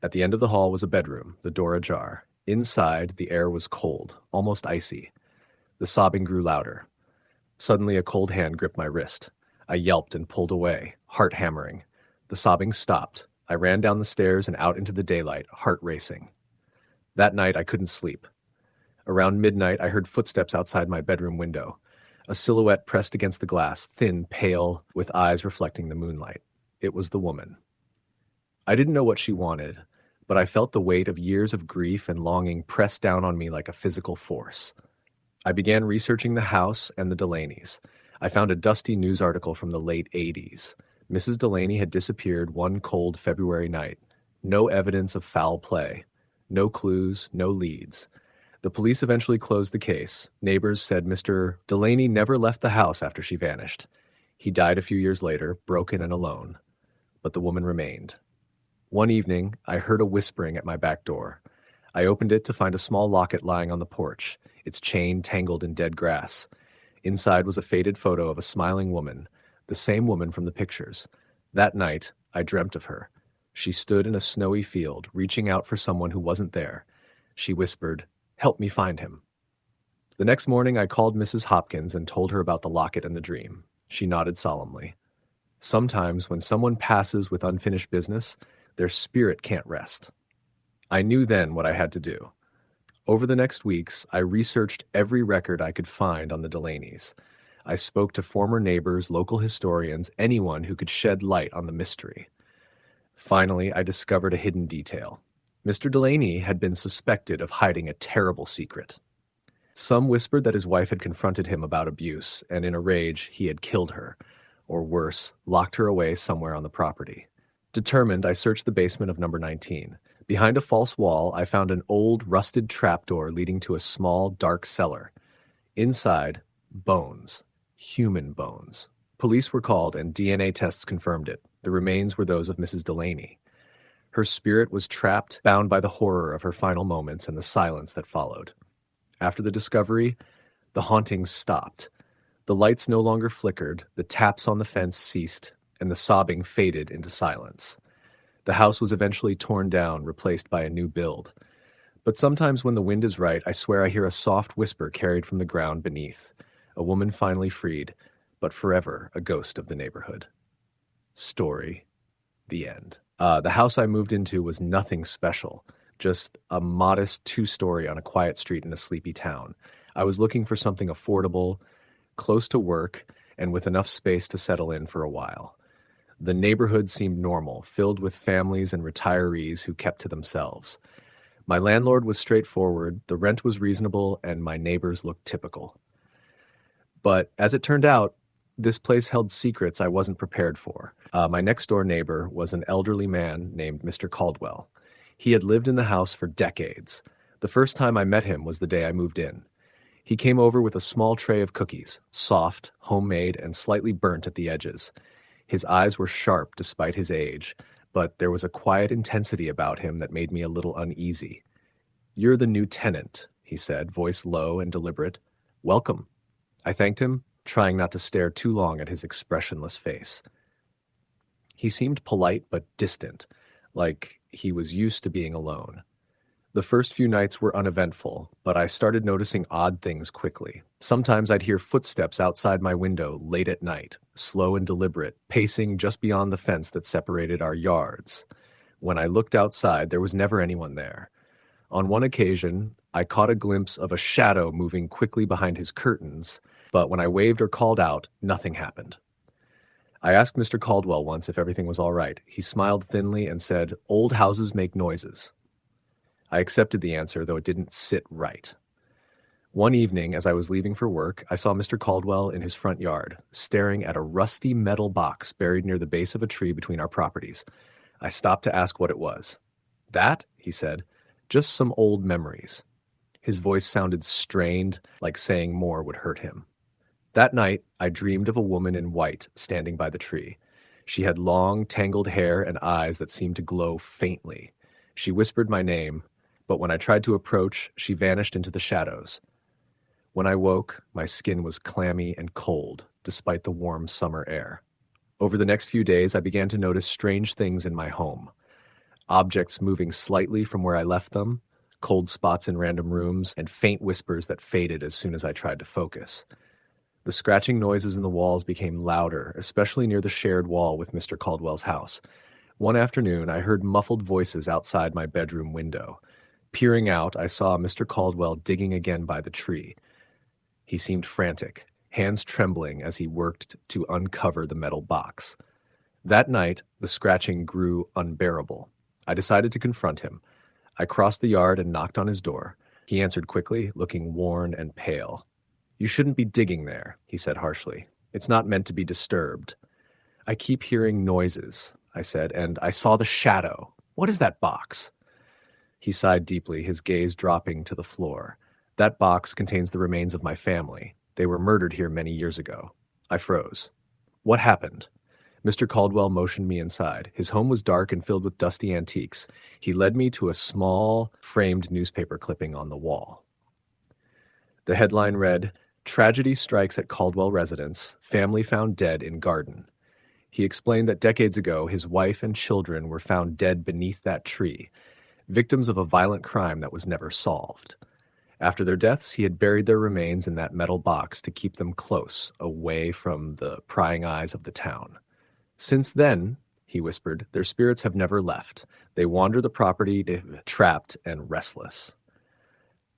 At the end of the hall was a bedroom, the door ajar. Inside, the air was cold, almost icy. The sobbing grew louder. Suddenly, a cold hand gripped my wrist. I yelped and pulled away, heart hammering. The sobbing stopped. I ran down the stairs and out into the daylight, heart racing. That night, I couldn't sleep. Around midnight, I heard footsteps outside my bedroom window. A silhouette pressed against the glass, thin, pale, with eyes reflecting the moonlight. It was the woman. I didn't know what she wanted, but I felt the weight of years of grief and longing press down on me like a physical force. I began researching the house and the Delaneys. I found a dusty news article from the late 80s. Mrs. Delaney had disappeared one cold February night. No evidence of foul play. No clues, no leads. The police eventually closed the case. Neighbors said Mr. Delaney never left the house after she vanished. He died a few years later, broken and alone. But the woman remained. One evening, I heard a whispering at my back door. I opened it to find a small locket lying on the porch, its chain tangled in dead grass. Inside was a faded photo of a smiling woman, the same woman from the pictures. That night, I dreamt of her. She stood in a snowy field, reaching out for someone who wasn't there. She whispered, "Help me find him." The next morning, I called Mrs. Hopkins and told her about the locket and the dream. She nodded solemnly. Sometimes, when someone passes with unfinished business, their spirit can't rest. I knew then what I had to do. Over the next weeks, I researched every record I could find on the Delaneys. I spoke to former neighbors, local historians, anyone who could shed light on the mystery. Finally, I discovered a hidden detail. Mr. Delaney had been suspected of hiding a terrible secret. Some whispered that his wife had confronted him about abuse, and in a rage, he had killed her, or worse, locked her away somewhere on the property. Determined, I searched the basement of number 19. Behind a false wall, I found an old, rusted trapdoor leading to a small, dark cellar. Inside, bones. Human bones. Police were called, and DNA tests confirmed it. The remains were those of Mrs. Delaney. Her spirit was trapped, bound by the horror of her final moments and the silence that followed. After the discovery, the hauntings stopped. The lights no longer flickered, the taps on the fence ceased, and the sobbing faded into silence. The house was eventually torn down, replaced by a new build. But sometimes when the wind is right, I swear I hear a soft whisper carried from the ground beneath. A woman finally freed, but forever a ghost of the neighborhood. Story. The end. The house I moved into was nothing special, just a modest two-story on a quiet street in a sleepy town. I was looking for something affordable, close to work, and with enough space to settle in for a while. The neighborhood seemed normal, filled with families and retirees who kept to themselves. My landlord was straightforward, the rent was reasonable, and my neighbors looked typical. But as it turned out, this place held secrets I wasn't prepared for. My next-door neighbor was an elderly man named Mr. Caldwell. He had lived in the house for decades. The first time I met him was the day I moved in. He came over with a small tray of cookies, soft, homemade, and slightly burnt at the edges. His eyes were sharp despite his age, but there was a quiet intensity about him that made me a little uneasy. "You're the new tenant," he said, voice low and deliberate. "Welcome." I thanked him, trying not to stare too long at his expressionless face. He seemed polite but distant, like he was used to being alone. The first few nights were uneventful, but I started noticing odd things quickly. Sometimes I'd hear footsteps outside my window late at night, slow and deliberate, pacing just beyond the fence that separated our yards. When I looked outside, there was never anyone there. On one occasion, I caught a glimpse of a shadow moving quickly behind his curtains, but when I waved or called out, nothing happened. I asked Mr. Caldwell once if everything was all right. He smiled thinly and said, "Old houses make noises." I accepted the answer, though it didn't sit right. One evening, as I was leaving for work, I saw Mr. Caldwell in his front yard, staring at a rusty metal box buried near the base of a tree between our properties. I stopped to ask what it was. "That," he said, "just some old memories." His voice sounded strained, like saying more would hurt him. That night, I dreamed of a woman in white standing by the tree. She had long, tangled hair and eyes that seemed to glow faintly. She whispered my name, but when I tried to approach, she vanished into the shadows. When I woke, my skin was clammy and cold, despite the warm summer air. Over the next few days, I began to notice strange things in my home. Objects moving slightly from where I left them, cold spots in random rooms, and faint whispers that faded as soon as I tried to focus. The scratching noises in the walls became louder, especially near the shared wall with Mr. Caldwell's house. One afternoon, I heard muffled voices outside my bedroom window. Peering out, I saw Mr. Caldwell digging again by the tree. He seemed frantic, hands trembling as he worked to uncover the metal box. That night, the scratching grew unbearable. I decided to confront him. I crossed the yard and knocked on his door. He answered quickly, looking worn and pale. "You shouldn't be digging there," he said harshly. "It's not meant to be disturbed." "I keep hearing noises," I said, "and I saw the shadow." What is that box?" He sighed deeply, his gaze dropping to the floor. "That box contains the remains of my family. They were murdered here many years ago." I froze. "What happened?" Mr. Caldwell motioned me inside. His home was dark and filled with dusty antiques. He led me to a small, framed newspaper clipping on the wall. The headline read, "Tragedy strikes at Caldwell residence. Family found dead in garden." He explained that decades ago, his wife and children were found dead beneath that tree, victims of a violent crime that was never solved. After their deaths, he had buried their remains in that metal box to keep them close, away from the prying eyes of the town. "Since then," he whispered, "their spirits have never left. They wander the property, trapped and restless."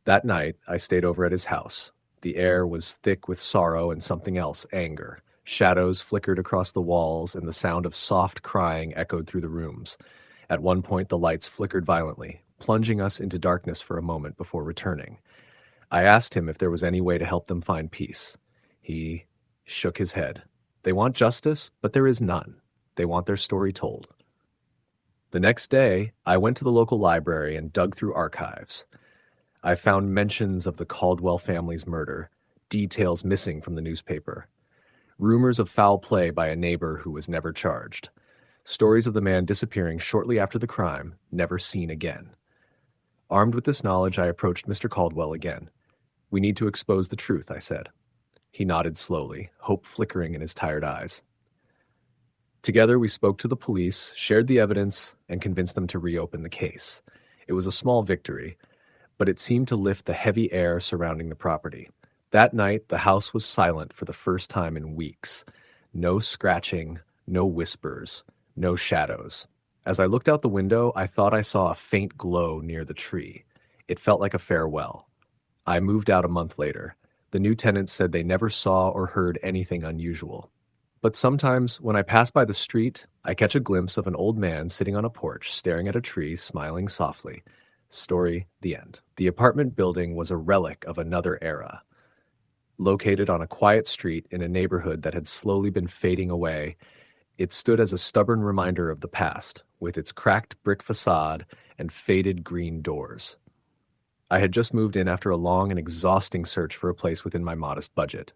That night, I stayed over at his house. The air was thick with sorrow and something else, anger. Shadows flickered across the walls, and the sound of soft crying echoed through the rooms. At one point, the lights flickered violently, plunging us into darkness for a moment before returning. I asked him if there was any way to help them find peace. He shook his head. "They want justice, but there is none. They want their story told." The next day, I went to the local library and dug through archives. I found mentions of the Caldwell family's murder, details missing from the newspaper, rumors of foul play by a neighbor who was never charged, stories of the man disappearing shortly after the crime, never seen again. Armed with this knowledge, I approached Mr. Caldwell again. "We need to expose the truth," I said. He nodded slowly, hope flickering in his tired eyes. Together, we spoke to the police, shared the evidence, and convinced them to reopen the case. It was a small victory, but it seemed to lift the heavy air surrounding the property. That night, the house was silent for the first time in weeks. No scratching, no whispers, no shadows. As I looked out the window, I thought I saw a faint glow near the tree. It felt like a farewell. I moved out a month later. The new tenants said they never saw or heard anything unusual. But sometimes, when I pass by the street, I catch a glimpse of an old man sitting on a porch, staring at a tree, smiling softly. Story, the end. The apartment building was a relic of another era. Located on a quiet street in a neighborhood that had slowly been fading away, it stood as a stubborn reminder of the past, with its cracked brick facade and faded green doors. I had just moved in after a long and exhausting search for a place within my modest budget.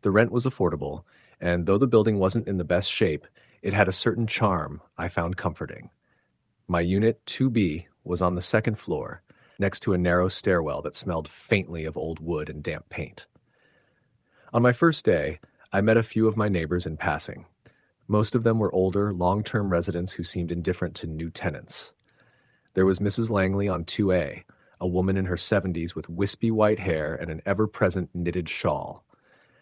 The rent was affordable, and though the building wasn't in the best shape, it had a certain charm I found comforting. My unit 2B was on the second floor, next to a narrow stairwell that smelled faintly of old wood and damp paint. On my first day, I met a few of my neighbors in passing. Most of them were older, long-term residents who seemed indifferent to new tenants. There was Mrs. Langley on 2A, a woman in her 70s with wispy white hair and an ever-present knitted shawl.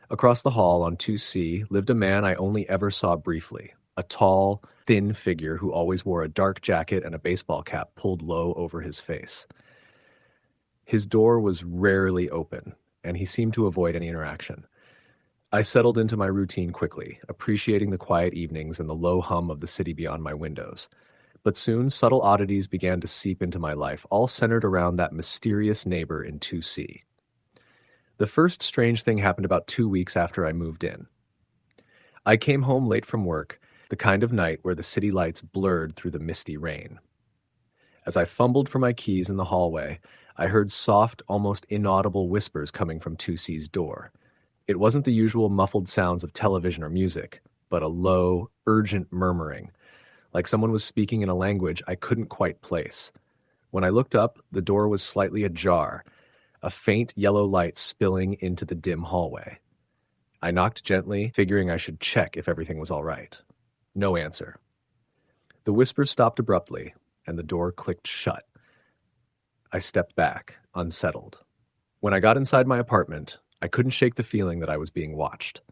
Across the hall on 2C lived a man I only ever saw briefly, a tall, thin figure who always wore a dark jacket and a baseball cap pulled low over his face. His door was rarely open, and he seemed to avoid any interaction. I settled into my routine quickly, appreciating the quiet evenings and the low hum of the city beyond my windows. But soon, subtle oddities began to seep into my life, all centered around that mysterious neighbor in 2C. The first strange thing happened about 2 weeks after I moved in. I came home late from work, the kind of night where the city lights blurred through the misty rain. As I fumbled for my keys in the hallway, I heard soft, almost inaudible whispers coming from 2C's door. It wasn't the usual muffled sounds of television or music, but a low, urgent murmuring, like someone was speaking in a language I couldn't quite place. When I looked up, the door was slightly ajar, a faint yellow light spilling into the dim hallway. I knocked gently, figuring I should check if everything was all right. No answer. The whispers stopped abruptly, and the door clicked shut. I stepped back, unsettled. When I got inside my apartment, I couldn't shake the feeling that I was being watched.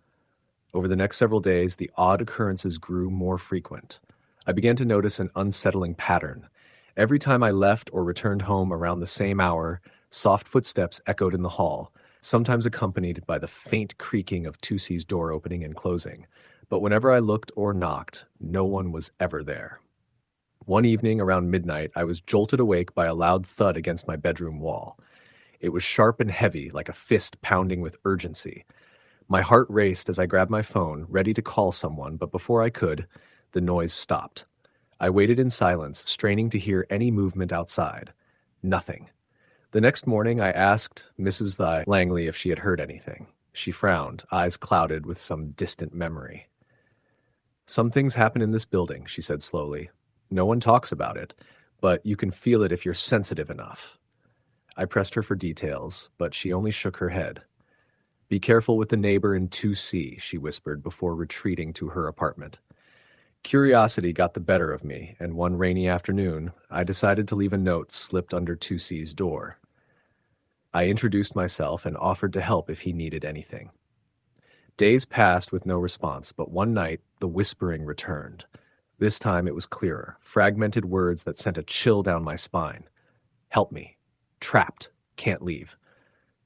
Over the next several days, the odd occurrences grew more frequent. I began to notice an unsettling pattern. Every time I left or returned home around the same hour, soft footsteps echoed in the hall, sometimes accompanied by the faint creaking of 2C's door opening and closing. But whenever I looked or knocked, no one was ever there. One evening around midnight, I was jolted awake by a loud thud against my bedroom wall. It was sharp and heavy, like a fist pounding with urgency. My heart raced as I grabbed my phone, ready to call someone, but before I could, the noise stopped. I waited in silence, straining to hear any movement outside. Nothing. The next morning, I asked Mrs. Langley if she had heard anything. She frowned, eyes clouded with some distant memory. "Some things happen in this building," she said slowly. "No one talks about it, but you can feel it if you're sensitive enough." I pressed her for details, but she only shook her head. "Be careful with the neighbor in 2C, she whispered before retreating to her apartment. Curiosity got the better of me, and one rainy afternoon, I decided to leave a note slipped under 2C's door. I introduced myself and offered to help if he needed anything. Days passed with no response, but one night, the whispering returned. This time it was clearer, fragmented words that sent a chill down my spine. "Help me. Trapped. Can't leave."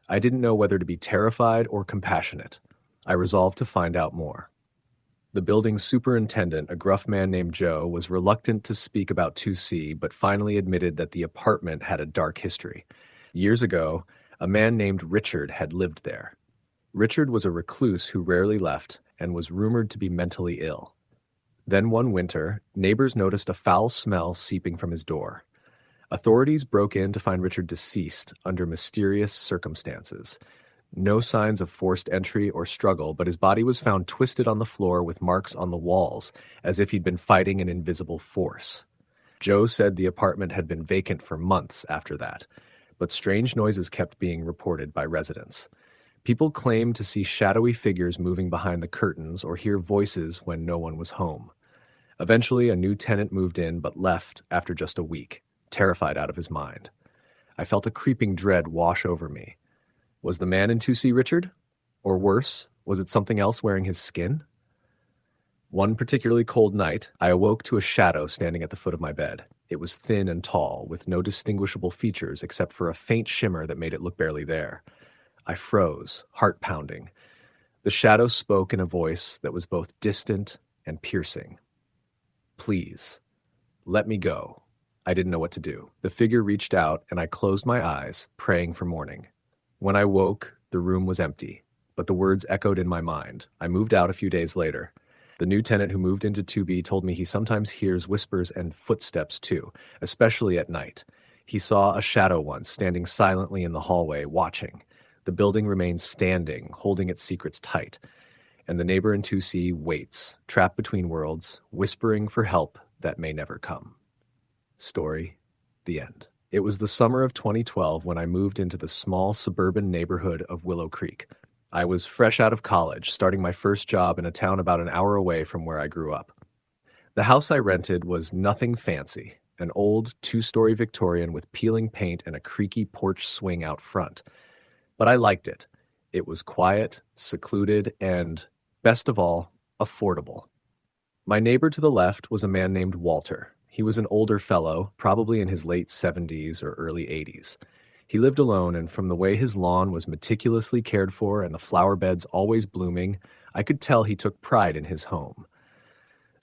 I didn't know whether to be terrified or compassionate. I resolved to find out more. The building's superintendent, a gruff man named Joe, was reluctant to speak about 2C, but finally admitted that the apartment had a dark history. Years ago, a man named Richard had lived there. Richard was a recluse who rarely left and was rumored to be mentally ill. Then one winter, neighbors noticed a foul smell seeping from his door. Authorities broke in to find Richard deceased under mysterious circumstances. No signs of forced entry or struggle, but his body was found twisted on the floor with marks on the walls, as if he'd been fighting an invisible force. Joe said the apartment had been vacant for months after that, but strange noises kept being reported by residents. People claimed to see shadowy figures moving behind the curtains or hear voices when no one was home. Eventually, a new tenant moved in but left after just a week, terrified out of his mind. I felt a creeping dread wash over me. Was the man in 2C Richard? Or worse, was it something else wearing his skin? One particularly cold night, I awoke to a shadow standing at the foot of my bed. It was thin and tall, with no distinguishable features except for a faint shimmer that made it look barely there. I froze, heart pounding. The shadow spoke in a voice that was both distant and piercing. "Please, let me go." I didn't know what to do. The figure reached out, and I closed my eyes, praying for morning. When I woke, the room was empty, but the words echoed in my mind. I moved out a few days later. The new tenant who moved into 2B told me he sometimes hears whispers and footsteps too, especially at night. He saw a shadow once, standing silently in the hallway, watching. The building remains standing, holding its secrets tight. And the neighbor in 2C waits, trapped between worlds, whispering for help that may never come. Story, the end. It was the summer of 2012 when I moved into the small suburban neighborhood of Willow Creek. I was fresh out of college, starting my first job in a town about an hour away from where I grew up. The house I rented was nothing fancy, an old two-story Victorian with peeling paint and a creaky porch swing out front. But I liked it. It was quiet, secluded, and, best of all, affordable. My neighbor to the left was a man named Walter. He was an older fellow, probably in his late 70s or early 80s. He lived alone, and from the way his lawn was meticulously cared for and the flower beds always blooming, I could tell he took pride in his home.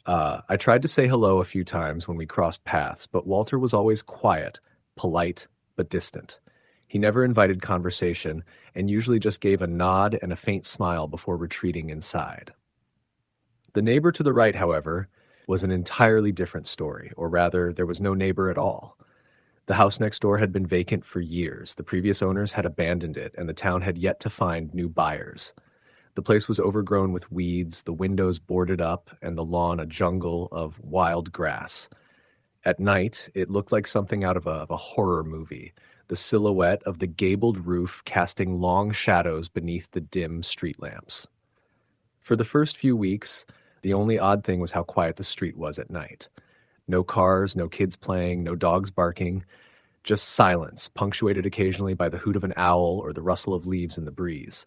I tried to say hello a few times when we crossed paths, but Walter was always quiet, polite, but distant. He never invited conversation, and usually just gave a nod and a faint smile before retreating inside. The neighbor to the right, however, was an entirely different story, or rather, there was no neighbor at all. The house next door had been vacant for years. The previous owners had abandoned it, and the town had yet to find new buyers. The place was overgrown with weeds, the windows boarded up, and the lawn a jungle of wild grass. At night, it looked like something out of a horror movie, the silhouette of the gabled roof casting long shadows beneath the dim street lamps. For the first few weeks, the only odd thing was how quiet the street was at night. No cars, no kids playing, no dogs barking, just silence, punctuated occasionally by the hoot of an owl or the rustle of leaves in the breeze.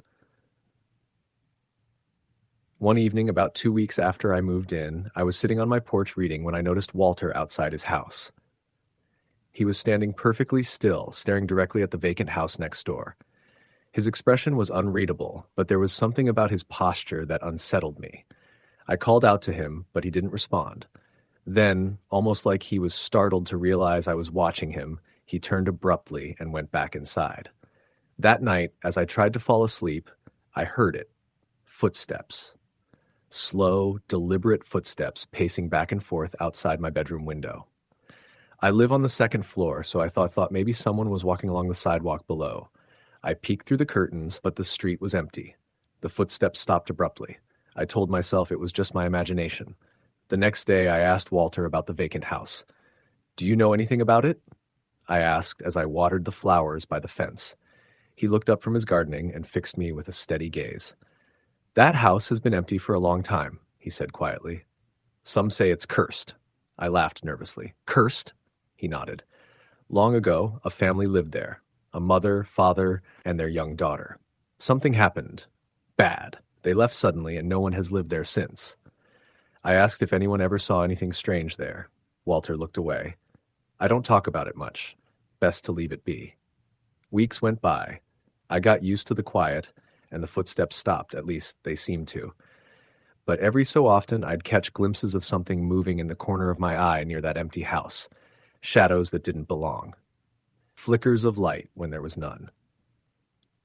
One evening, about 2 weeks after I moved in, I was sitting on my porch reading when I noticed Walter outside his house. He was standing perfectly still, staring directly at the vacant house next door. His expression was unreadable, but there was something about his posture that unsettled me. I called out to him, but he didn't respond. Then, almost like he was startled to realize I was watching him, he turned abruptly and went back inside. That night, as I tried to fall asleep, I heard it. Footsteps. Slow, deliberate footsteps pacing back and forth outside my bedroom window. I live on the second floor, so I thought maybe someone was walking along the sidewalk below. I peeked through the curtains, but the street was empty. The footsteps stopped abruptly. I told myself it was just my imagination. The next day, I asked Walter about the vacant house. "Do you know anything about it?" I asked as I watered the flowers by the fence. He looked up from his gardening and fixed me with a steady gaze. "That house has been empty for a long time," he said quietly. "Some say it's cursed." I laughed nervously. "Cursed?" He nodded. "Long ago, a family lived there. A mother, father, and their young daughter. Something happened. Bad. They left suddenly, and no one has lived there since." I asked if anyone ever saw anything strange there. Walter looked away. "I don't talk about it much. Best to leave it be." Weeks went by. I got used to the quiet, and the footsteps stopped, at least they seemed to. But every so often I'd catch glimpses of something moving in the corner of my eye near that empty house. Shadows that didn't belong. Flickers of light when there was none.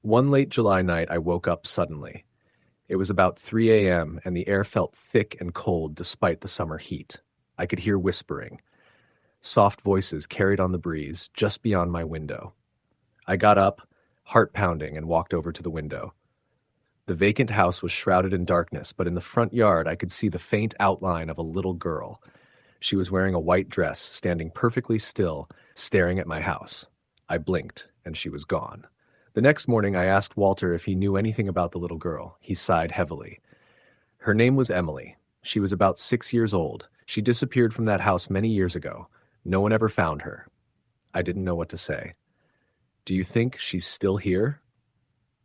One late July night I woke up suddenly. It was about 3 a.m., and the air felt thick and cold despite the summer heat. I could hear whispering. Soft voices carried on the breeze just beyond my window. I got up, heart pounding, and walked over to the window. The vacant house was shrouded in darkness, but in the front yard I could see the faint outline of a little girl. She was wearing a white dress, standing perfectly still, staring at my house. I blinked, and she was gone. The next morning I asked Walter if he knew anything about the little girl. He sighed heavily. "Her name was Emily. She was about 6 years old. She disappeared from that house many years ago. No one ever found her." I didn't know what to say. "Do you think she's still here?"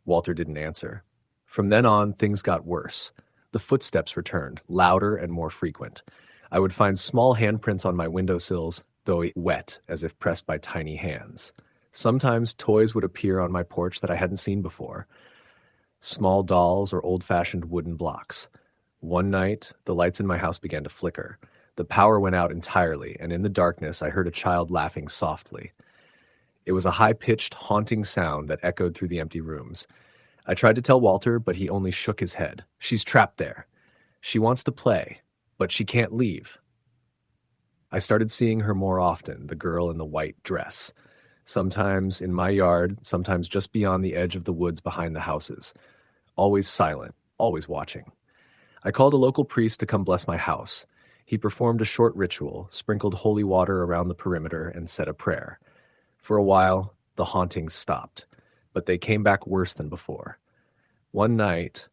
Walter didn't answer. From then on, things got worse. The footsteps returned, louder and more frequent. I would find small handprints on my windowsills, though wet, as if pressed by tiny hands. Sometimes toys would appear on my porch that I hadn't seen before. Small dolls or old-fashioned wooden blocks. One night, the lights in my house began to flicker. The power went out entirely, and in the darkness I heard a child laughing softly. It was a high-pitched, haunting sound that echoed through the empty rooms. I tried to tell Walter, but he only shook his head. "She's trapped there. She wants to play, but she can't leave." I started seeing her more often, the girl in the white dress. Sometimes in my yard, sometimes just beyond the edge of the woods behind the houses. Always silent, always watching. I called a local priest to come bless my house. He performed a short ritual, sprinkled holy water around the perimeter, and said a prayer. For a while, the hauntings stopped, but they came back worse than before. One night,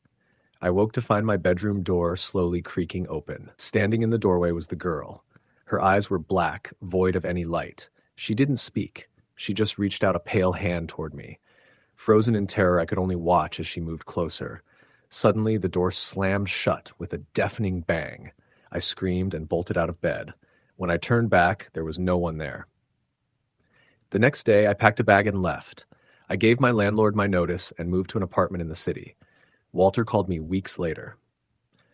I woke to find my bedroom door slowly creaking open. Standing in the doorway was the girl. Her eyes were black, void of any light. She didn't speak. She just reached out a pale hand toward me. Frozen in terror, I could only watch as she moved closer. Suddenly, the door slammed shut with a deafening bang. I screamed and bolted out of bed. When I turned back, there was no one there. The next day, I packed a bag and left. I gave my landlord my notice and moved to an apartment in the city. Walter called me weeks later.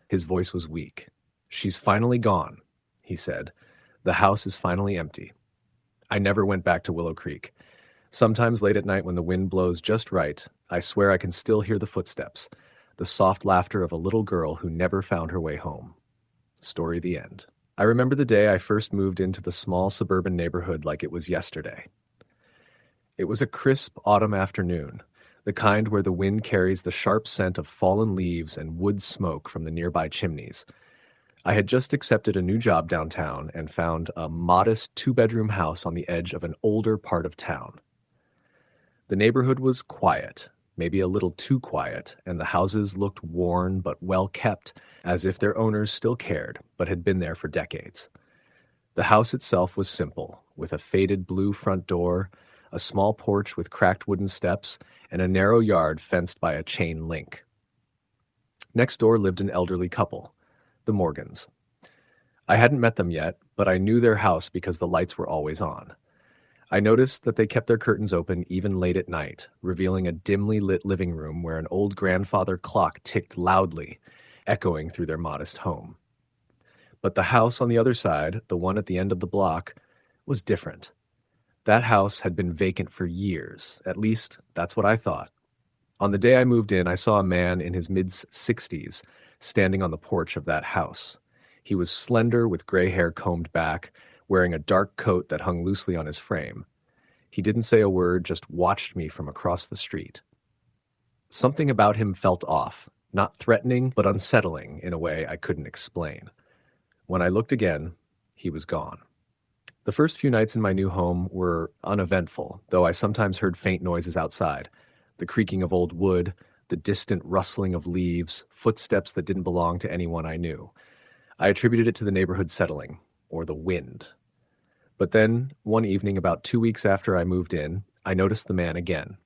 His voice was weak. "She's finally gone," he said. "The house is finally empty." I never went back to Willow Creek. Sometimes late at night when the wind blows just right, I swear I can still hear the footsteps, the soft laughter of a little girl who never found her way home. Story the end. I remember the day I first moved into the small suburban neighborhood like it was yesterday. It was a crisp autumn afternoon, the kind where the wind carries the sharp scent of fallen leaves and wood smoke from the nearby chimneys. I had just accepted a new job downtown and found a modest two-bedroom house on the edge of an older part of town. The neighborhood was quiet, maybe a little too quiet, and the houses looked worn but well kept, as if their owners still cared, but had been there for decades. The house itself was simple, with a faded blue front door, a small porch with cracked wooden steps, and a narrow yard fenced by a chain link. Next door lived an elderly couple, the Morgans. I hadn't met them yet, but I knew their house because the lights were always on. I noticed that they kept their curtains open even late at night, revealing a dimly lit living room where an old grandfather clock ticked loudly, echoing through their modest home. But the house on the other side, the one at the end of the block, was different. That house had been vacant for years, at least that's what I thought. On the day I moved in, I saw a man in his mid-60s standing on the porch of that house. He was slender with gray hair combed back, wearing a dark coat that hung loosely on his frame. He didn't say a word, just watched me from across the street. Something about him felt off, not threatening, but unsettling in a way I couldn't explain. When I looked again, he was gone. The first few nights in my new home were uneventful, though I sometimes heard faint noises outside, the creaking of old wood, the distant rustling of leaves, footsteps that didn't belong to anyone I knew. I attributed it to the neighborhood settling, or the wind. But then, one evening about 2 weeks after I moved in, I noticed the man again.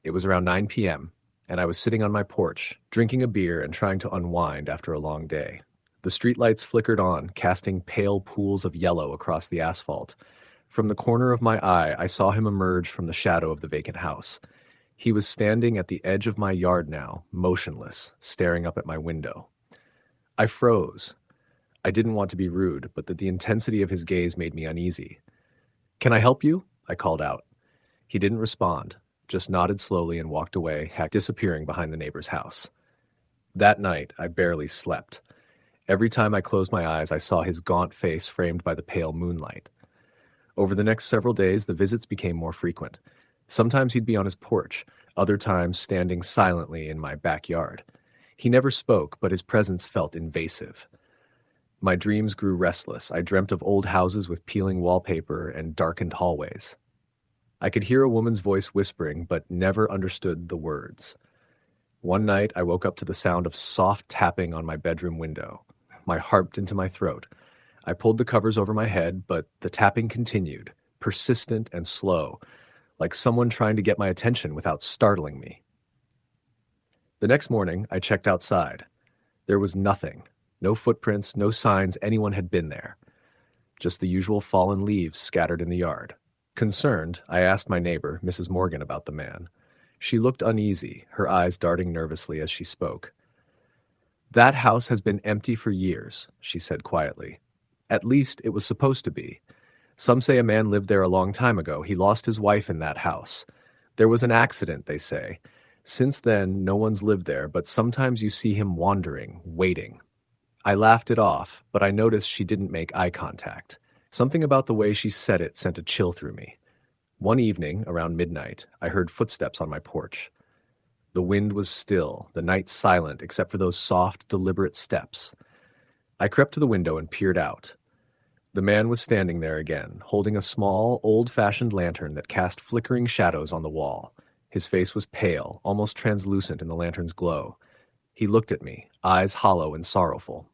It was around 9 p.m., and I was sitting on my porch, drinking a beer and trying to unwind after a long day. The streetlights flickered on, casting pale pools of yellow across the asphalt. From the corner of my eye, I saw him emerge from the shadow of the vacant house. He was standing at the edge of my yard now, motionless, staring up at my window. I froze. I didn't want to be rude, but the intensity of his gaze made me uneasy. "Can I help you?" I called out. He didn't respond, just nodded slowly and walked away, disappearing behind the neighbor's house. That night, I barely slept. Every time I closed my eyes, I saw his gaunt face framed by the pale moonlight. Over the next several days, the visits became more frequent. Sometimes he'd be on his porch, other times standing silently in my backyard. He never spoke, but his presence felt invasive. My dreams grew restless. I dreamt of old houses with peeling wallpaper and darkened hallways. I could hear a woman's voice whispering, but never understood the words. One night, I woke up to the sound of soft tapping on my bedroom window. My heart leaped into my throat. I pulled the covers over my head, but the tapping continued, persistent and slow, like someone trying to get my attention without startling me. The next morning, I checked outside. There was nothing. No footprints, no signs anyone had been there. Just the usual fallen leaves scattered in the yard. Concerned, I asked my neighbor, Mrs. Morgan, about the man. She looked uneasy, her eyes darting nervously as she spoke. "That house has been empty for years," she said quietly. "At least it was supposed to be. Some say a man lived there a long time ago. He lost his wife in that house. There was an accident, they say. Since then, no one's lived there, but sometimes you see him wandering, waiting." I laughed it off, but I noticed she didn't make eye contact. Something about the way she said it sent a chill through me. One evening, around midnight, I heard footsteps on my porch. The wind was still, the night silent except for those soft, deliberate steps. I crept to the window and peered out. The man was standing there again, holding a small, old-fashioned lantern that cast flickering shadows on the wall. His face was pale, almost translucent in the lantern's glow. He looked at me, eyes hollow and sorrowful.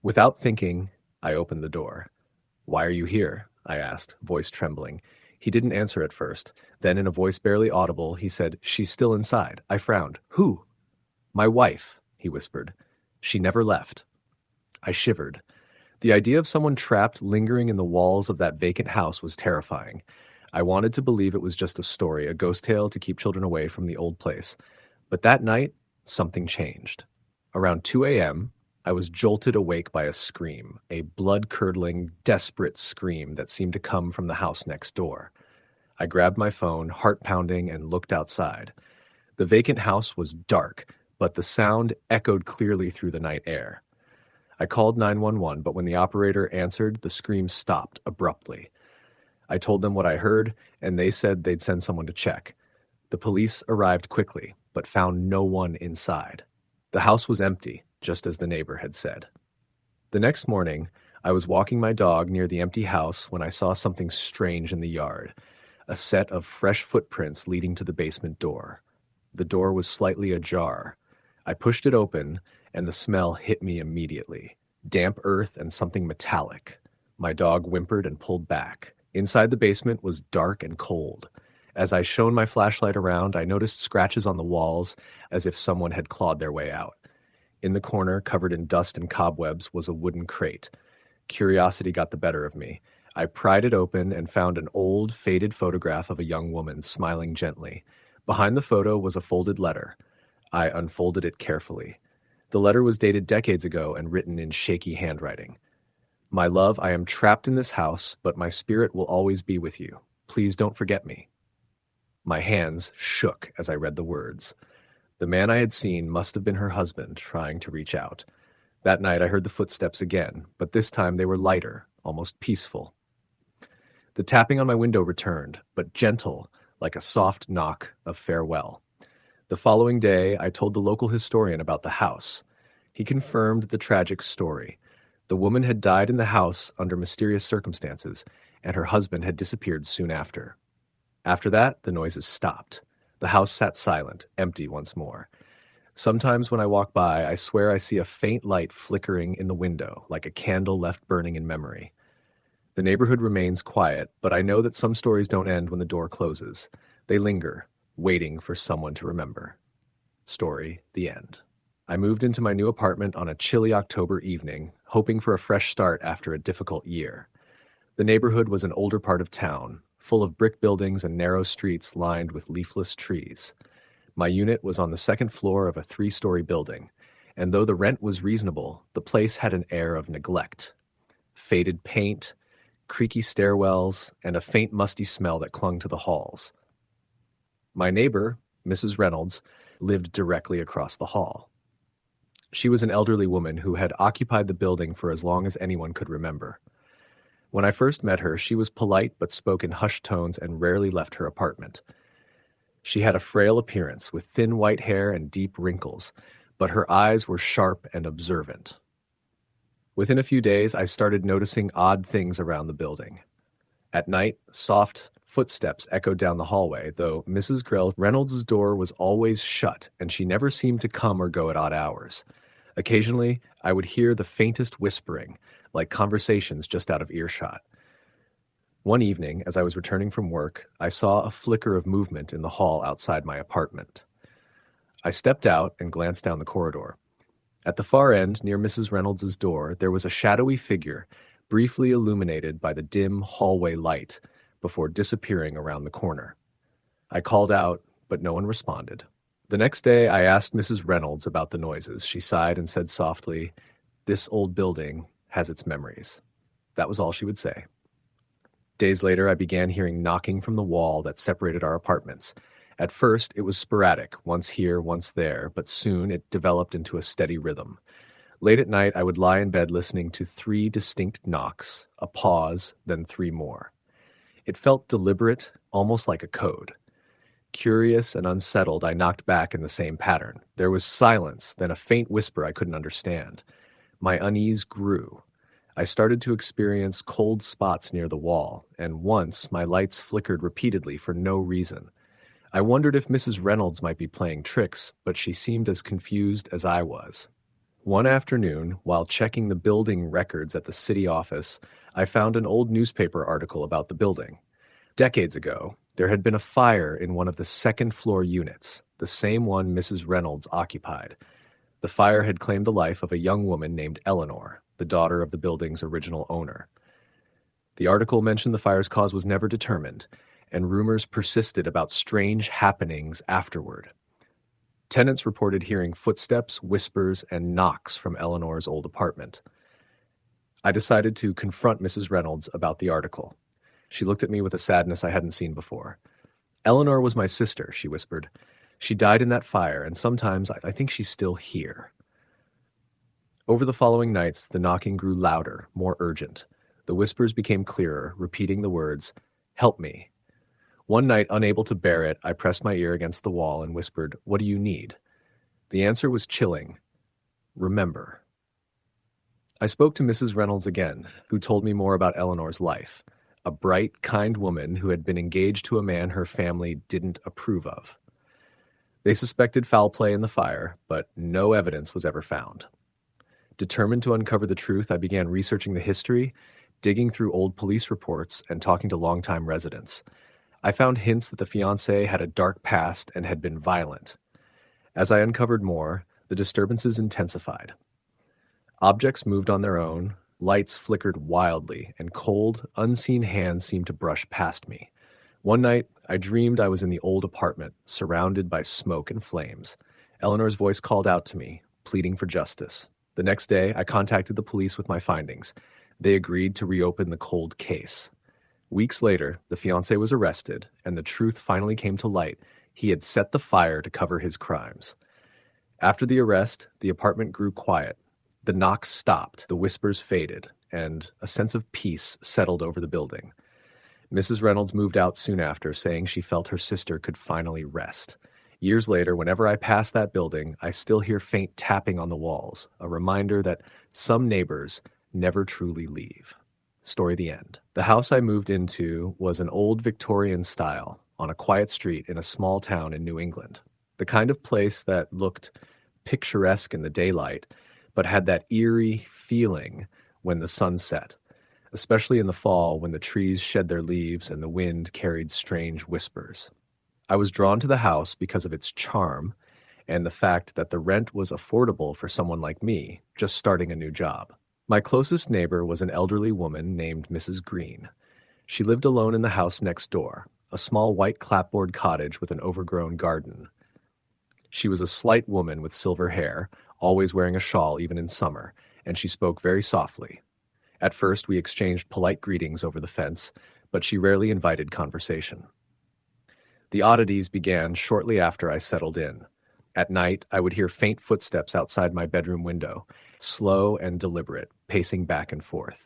Without thinking, I opened the door. "Why are you here?" I asked, voice trembling. He didn't answer at first. Then, in a voice barely audible, he said, "She's still inside." I frowned. "Who?" "My wife," he whispered. "She never left." I shivered. The idea of someone trapped, lingering in the walls of that vacant house was terrifying. I wanted to believe it was just a story, a ghost tale to keep children away from the old place. But that night, something changed. Around 2 a.m., I was jolted awake by a scream, a blood-curdling, desperate scream that seemed to come from the house next door. I grabbed my phone, heart pounding, and looked outside. The vacant house was dark, but the sound echoed clearly through the night air. I called 911, but when the operator answered, the scream stopped abruptly. I told them what I heard, and they said they'd send someone to check. The police arrived quickly, but found no one inside. The house was empty, just as the neighbor had said. The next morning, I was walking my dog near the empty house when I saw something strange in the yard, a set of fresh footprints leading to the basement door. The door was slightly ajar. I pushed it open, and the smell hit me immediately. Damp earth and something metallic. My dog whimpered and pulled back. Inside the basement was dark and cold. As I shone my flashlight around, I noticed scratches on the walls as if someone had clawed their way out. In the corner, covered in dust and cobwebs, was a wooden crate. Curiosity got the better of me. I pried it open and found an old, faded photograph of a young woman smiling gently. Behind the photo was a folded letter. I unfolded it carefully. The letter was dated decades ago and written in shaky handwriting. "My love, I am trapped in this house, but my spirit will always be with you. Please don't forget me." My hands shook as I read the words. The man I had seen must have been her husband trying to reach out. That night I heard the footsteps again, but this time they were lighter, almost peaceful. The tapping on my window returned, but gentle, like a soft knock of farewell. The following day, I told the local historian about the house. He confirmed the tragic story. The woman had died in the house under mysterious circumstances, and her husband had disappeared soon after. After that, the noises stopped. The house sat silent, empty once more. Sometimes when I walk by, I swear I see a faint light flickering in the window, like a candle left burning in memory. The neighborhood remains quiet, but I know that some stories don't end when the door closes. They linger, waiting for someone to remember. Story, the end. I moved into my new apartment on a chilly October evening, hoping for a fresh start after a difficult year. The neighborhood was an older part of town, full of brick buildings and narrow streets lined with leafless trees. My unit was on the second floor of a 3-story building, and though the rent was reasonable, the place had an air of neglect. Faded paint, creaky stairwells, and a faint musty smell that clung to the halls. My neighbor, Mrs. Reynolds, lived directly across the hall. She was an elderly woman who had occupied the building for as long as anyone could remember. When I first met her, she was polite but spoke in hushed tones and rarely left her apartment. She had a frail appearance with thin white hair and deep wrinkles, but her eyes were sharp and observant. Within a few days, I started noticing odd things around the building. At night, soft footsteps echoed down the hallway, though Mrs. Grell Reynolds' door was always shut, and she never seemed to come or go at odd hours. Occasionally, I would hear the faintest whispering, like conversations just out of earshot. One evening, as I was returning from work, I saw a flicker of movement in the hall outside my apartment. I stepped out and glanced down the corridor. At the far end, near Mrs. Reynolds' door, there was a shadowy figure, briefly illuminated by the dim hallway light, before disappearing around the corner. I called out, but no one responded. The next day, I asked Mrs. Reynolds about the noises. She sighed and said softly, "This old building has its memories." That was all she would say. Days later, I began hearing knocking from the wall that separated our apartments. At first, it was sporadic, once here, once there, but soon it developed into a steady rhythm. Late at night, I would lie in bed listening to 3 distinct knocks, a pause, then 3 more. It felt deliberate, almost like a code. Curious and unsettled, I knocked back in the same pattern. There was silence, then a faint whisper I couldn't understand. My unease grew. I started to experience cold spots near the wall, and once my lights flickered repeatedly for no reason. I wondered if Mrs. Reynolds might be playing tricks, but she seemed as confused as I was. One afternoon, while checking the building records at the city office, I found an old newspaper article about the building. Decades ago, there had been a fire in one of the second-floor units, the same one Mrs. Reynolds occupied. The fire had claimed the life of a young woman named Eleanor, the daughter of the building's original owner. The article mentioned the fire's cause was never determined, and rumors persisted about strange happenings afterward. Tenants reported hearing footsteps, whispers, and knocks from Eleanor's old apartment. I decided to confront Mrs. Reynolds about the article. She looked at me with a sadness I hadn't seen before. "Eleanor was my sister," she whispered. "She died in that fire, and sometimes I think she's still here." Over the following nights, the knocking grew louder, more urgent. The whispers became clearer, repeating the words, "Help me." One night, unable to bear it, I pressed my ear against the wall and whispered, "What do you need?" The answer was chilling. "Remember." I spoke to Mrs. Reynolds again, who told me more about Eleanor's life. A bright, kind woman who had been engaged to a man her family didn't approve of. They suspected foul play in the fire, but no evidence was ever found. Determined to uncover the truth, I began researching the history, digging through old police reports, and talking to longtime residents. I found hints that the fiancé had a dark past and had been violent. As I uncovered more, the disturbances intensified. Objects moved on their own, lights flickered wildly, and cold, unseen hands seemed to brush past me. One night, I dreamed I was in the old apartment, surrounded by smoke and flames. Eleanor's voice called out to me, pleading for justice. The next day, I contacted the police with my findings. They agreed to reopen the cold case. Weeks later, the fiancé was arrested, and the truth finally came to light. He had set the fire to cover his crimes. After the arrest, the apartment grew quiet. The knocks stopped, the whispers faded, and a sense of peace settled over the building. Mrs. Reynolds moved out soon after, saying she felt her sister could finally rest. Years later, whenever I pass that building, I still hear faint tapping on the walls, a reminder that some neighbors never truly leave. Story the end. The house I moved into was an old Victorian style on a quiet street in a small town in New England. The kind of place that looked picturesque in the daylight, but had that eerie feeling when the sun set, especially in the fall when the trees shed their leaves and the wind carried strange whispers. I was drawn to the house because of its charm and the fact that the rent was affordable for someone like me, just starting a new job. My closest neighbor was an elderly woman named Mrs. Green. She lived alone in the house next door, a small white clapboard cottage with an overgrown garden. She was a slight woman with silver hair, always wearing a shawl even in summer, and she spoke very softly. At first, we exchanged polite greetings over the fence, but she rarely invited conversation. The oddities began shortly after I settled in. At night, I would hear faint footsteps outside my bedroom window, slow and deliberate, pacing back and forth.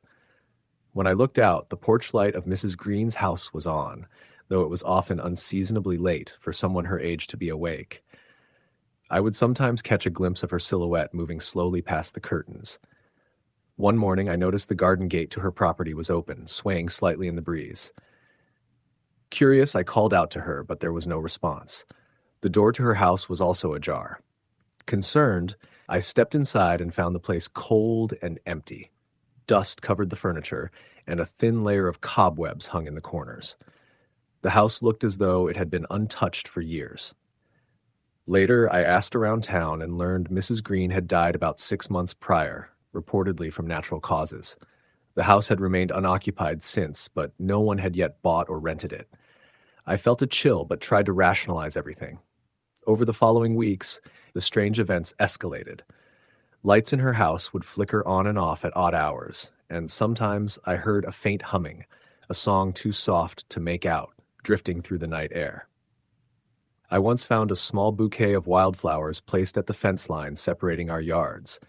When I looked out, the porch light of Mrs. Green's house was on, though it was often unseasonably late for someone her age to be awake. I would sometimes catch a glimpse of her silhouette moving slowly past the curtains. One morning, I noticed the garden gate to her property was open, swaying slightly in the breeze. Curious, I called out to her, but there was no response. The door to her house was also ajar. Concerned, I stepped inside and found the place cold and empty. Dust covered the furniture, and a thin layer of cobwebs hung in the corners. The house looked as though it had been untouched for years. Later, I asked around town and learned Mrs. Green had died about 6 months prior, reportedly from natural causes. The house had remained unoccupied since, but no one had yet bought or rented it. I felt a chill, but tried to rationalize everything. Over the following weeks, the strange events escalated. Lights in her house would flicker on and off at odd hours, and sometimes I heard a faint humming, a song too soft to make out, drifting through the night air. I once found a small bouquet of wildflowers placed at the fence line separating our yards.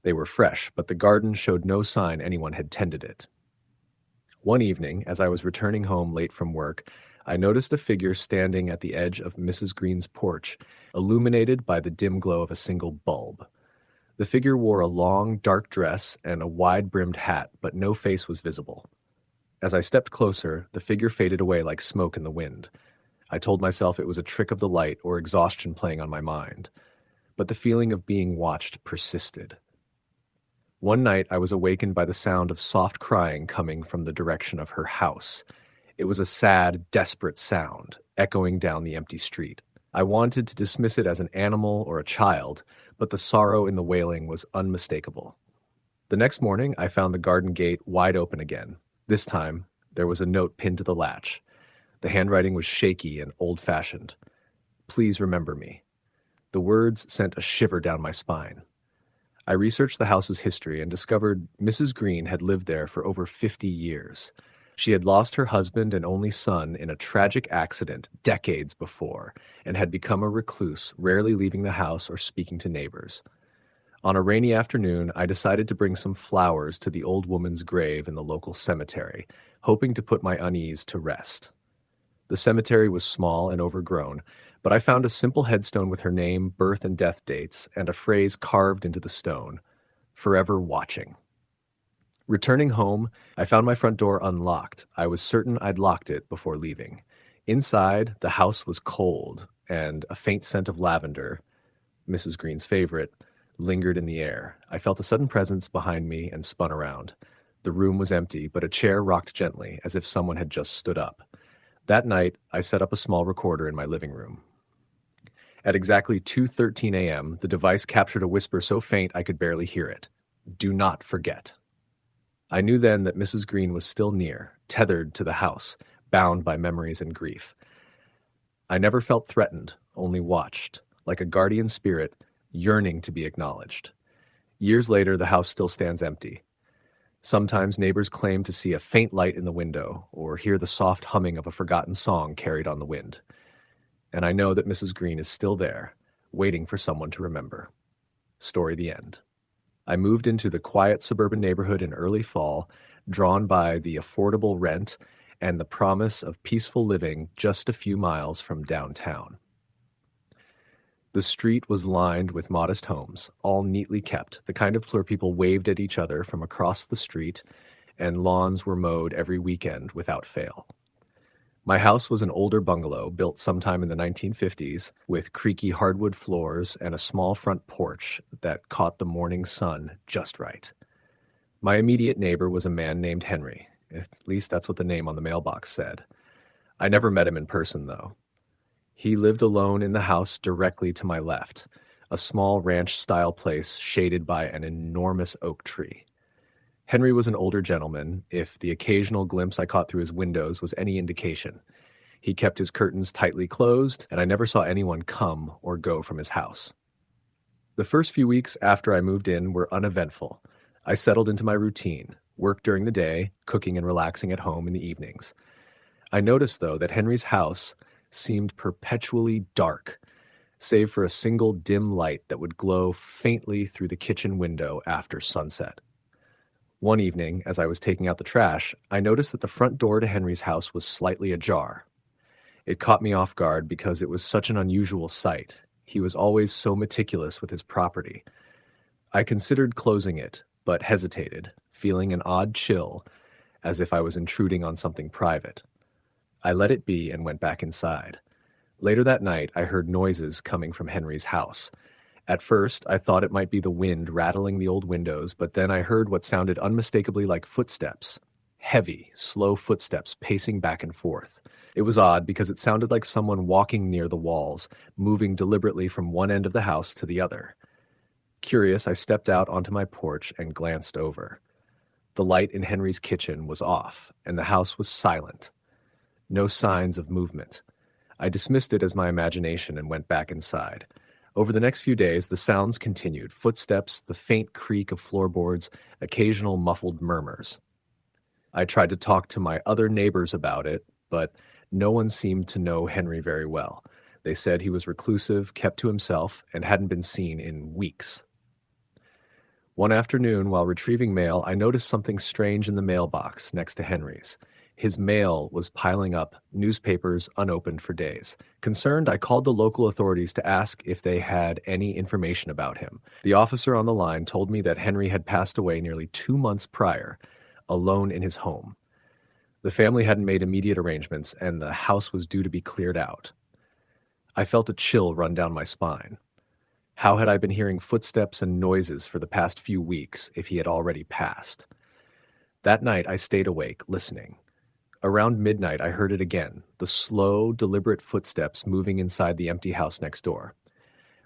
They were fresh, but the garden showed no sign anyone had tended it. One evening, as I was returning home late from work, I noticed a figure standing at the edge of Mrs. Green's porch, illuminated by the dim glow of a single bulb. The figure wore a long, dark dress and a wide-brimmed hat, but no face was visible. As I stepped closer, the figure faded away like smoke in the wind. I told myself it was a trick of the light or exhaustion playing on my mind. But the feeling of being watched persisted. One night I was awakened by the sound of soft crying coming from the direction of her house. It was a sad, desperate sound, echoing down the empty street. I wanted to dismiss it as an animal or a child, but the sorrow in the wailing was unmistakable. The next morning I found the garden gate wide open again. This time, there was a note pinned to the latch. The handwriting was shaky and old-fashioned. "Please remember me." The words sent a shiver down my spine. I researched the house's history and discovered Mrs. Green had lived there for over 50 years. She had lost her husband and only son in a tragic accident decades before and had become a recluse, rarely leaving the house or speaking to neighbors. On a rainy afternoon, I decided to bring some flowers to the old woman's grave in the local cemetery, hoping to put my unease to rest. The cemetery was small and overgrown, but I found a simple headstone with her name, birth, and death dates, and a phrase carved into the stone: "Forever watching." Returning home, I found my front door unlocked. I was certain I'd locked it before leaving. Inside, the house was cold, and a faint scent of lavender, Mrs. Green's favorite, lingered in the air. I felt a sudden presence behind me and spun around. The room was empty, but a chair rocked gently, as if someone had just stood up. That night, I set up a small recorder in my living room. At exactly 2:13 a.m., the device captured a whisper so faint I could barely hear it. "Do not forget." I knew then that Mrs. Green was still near, tethered to the house, bound by memories and grief. I never felt threatened, only watched, like a guardian spirit yearning to be acknowledged. Years later, the house still stands empty. Sometimes neighbors claim to see a faint light in the window or hear the soft humming of a forgotten song carried on the wind. And I know that Mrs. Green is still there, waiting for someone to remember. Story the end. I moved into the quiet suburban neighborhood in early fall, drawn by the affordable rent and the promise of peaceful living just a few miles from downtown. The street was lined with modest homes, all neatly kept, the kind of where people waved at each other from across the street, and lawns were mowed every weekend without fail. My house was an older bungalow built sometime in the 1950s with creaky hardwood floors and a small front porch that caught the morning sun just right. My immediate neighbor was a man named Henry. At least that's what the name on the mailbox said. I never met him in person, though. He lived alone in the house directly to my left, a small ranch-style place shaded by an enormous oak tree. Henry was an older gentleman, if the occasional glimpse I caught through his windows was any indication. He kept his curtains tightly closed, and I never saw anyone come or go from his house. The first few weeks after I moved in were uneventful. I settled into my routine, worked during the day, cooking and relaxing at home in the evenings. I noticed, though, that Henry's house seemed perpetually dark, save for a single dim light that would glow faintly through the kitchen window after sunset. One evening, as I was taking out the trash, I noticed that the front door to Henry's house was slightly ajar. It caught me off guard because it was such an unusual sight. He was always so meticulous with his property. I considered closing it, but hesitated, feeling an odd chill, as if I was intruding on something private. I let it be and went back inside. Later that night, I heard noises coming from Henry's house. At first, I thought it might be the wind rattling the old windows, but then I heard what sounded unmistakably like footsteps. Heavy, slow footsteps pacing back and forth. It was odd because it sounded like someone walking near the walls, moving deliberately from one end of the house to the other. Curious, I stepped out onto my porch and glanced over. The light in Henry's kitchen was off, and the house was silent. No signs of movement. I dismissed it as my imagination and went back inside. Over the next few days, the sounds continued: footsteps, the faint creak of floorboards, occasional muffled murmurs. I tried to talk to my other neighbors about it, but no one seemed to know Henry very well. They said he was reclusive, kept to himself, and hadn't been seen in weeks. One afternoon, while retrieving mail, I noticed something strange in the mailbox next to Henry's. His mail was piling up, newspapers unopened for days. Concerned, I called the local authorities to ask if they had any information about him. The officer on the line told me that Henry had passed away nearly 2 months prior, alone in his home. The family hadn't made immediate arrangements, and the house was due to be cleared out. I felt a chill run down my spine. How had I been hearing footsteps and noises for the past few weeks if he had already passed? That night I stayed awake, listening. Around midnight, I heard it again, the slow, deliberate footsteps moving inside the empty house next door.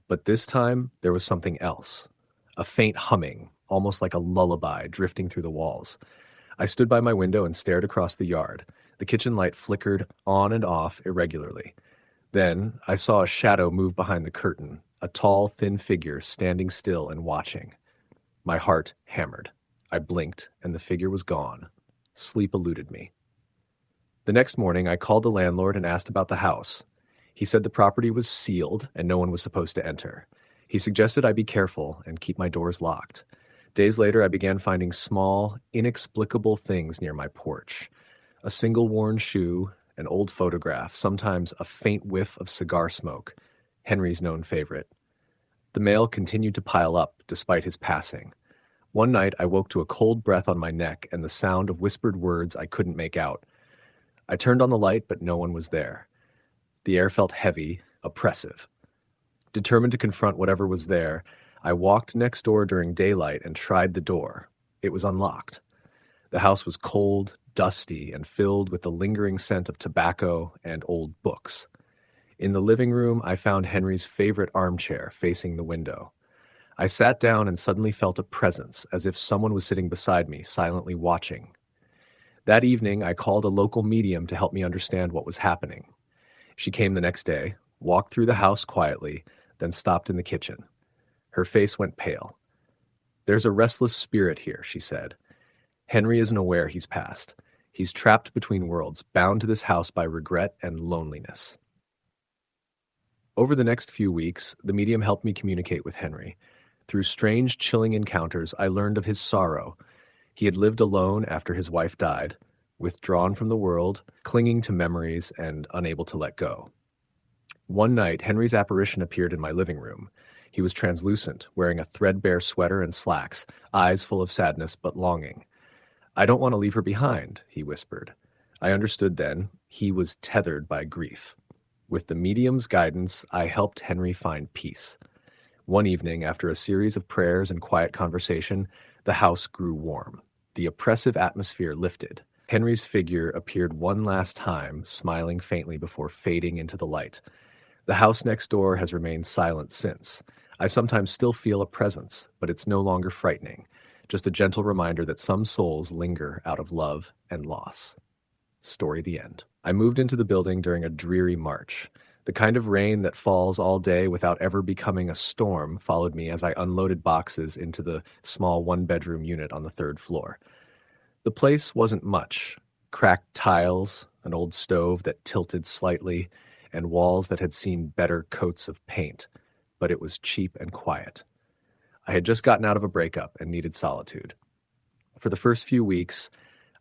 But this time, there was something else. A faint humming, almost like a lullaby, drifting through the walls. I stood by my window and stared across the yard. The kitchen light flickered on and off irregularly. Then, I saw a shadow move behind the curtain, a tall, thin figure standing still and watching. My heart hammered. I blinked, and the figure was gone. Sleep eluded me. The next morning, I called the landlord and asked about the house. He said the property was sealed and no one was supposed to enter. He suggested I be careful and keep my doors locked. Days later, I began finding small, inexplicable things near my porch. A single worn shoe, an old photograph, sometimes a faint whiff of cigar smoke, Henry's known favorite. The mail continued to pile up despite his passing. One night, I woke to a cold breath on my neck and the sound of whispered words I couldn't make out. I turned on the light, but no one was there. The air felt heavy, oppressive. Determined to confront whatever was there, I walked next door during daylight and tried the door. It was unlocked. The house was cold, dusty, and filled with the lingering scent of tobacco and old books. In the living room, I found Henry's favorite armchair facing the window. I sat down and suddenly felt a presence, as if someone was sitting beside me, silently watching. That evening, I called a local medium to help me understand what was happening. She came the next day, walked through the house quietly, then stopped in the kitchen. Her face went pale. "There's a restless spirit here," she said. "Henry isn't aware he's passed. He's trapped between worlds, bound to this house by regret and loneliness." Over the next few weeks, the medium helped me communicate with Henry. Through strange, chilling encounters, I learned of his sorrow. He had lived alone after his wife died, withdrawn from the world, clinging to memories and unable to let go. One night, Henry's apparition appeared in my living room. He was translucent, wearing a threadbare sweater and slacks, eyes full of sadness but longing. "I don't want to leave her behind," he whispered. I understood then he was tethered by grief. With the medium's guidance, I helped Henry find peace. One evening, after a series of prayers and quiet conversation, the house grew warm. The oppressive atmosphere lifted. Henry's figure appeared one last time, smiling faintly before fading into the light. The house next door has remained silent since. I sometimes still feel a presence, but it's no longer frightening, just a gentle reminder that some souls linger out of love and loss. Story the end. I moved into the building during a dreary March. The kind of rain that falls all day without ever becoming a storm followed me as I unloaded boxes into the small one-bedroom unit on the third floor. The place wasn't much. Cracked tiles, an old stove that tilted slightly, and walls that had seen better coats of paint, but it was cheap and quiet. I had just gotten out of a breakup and needed solitude. For the first few weeks,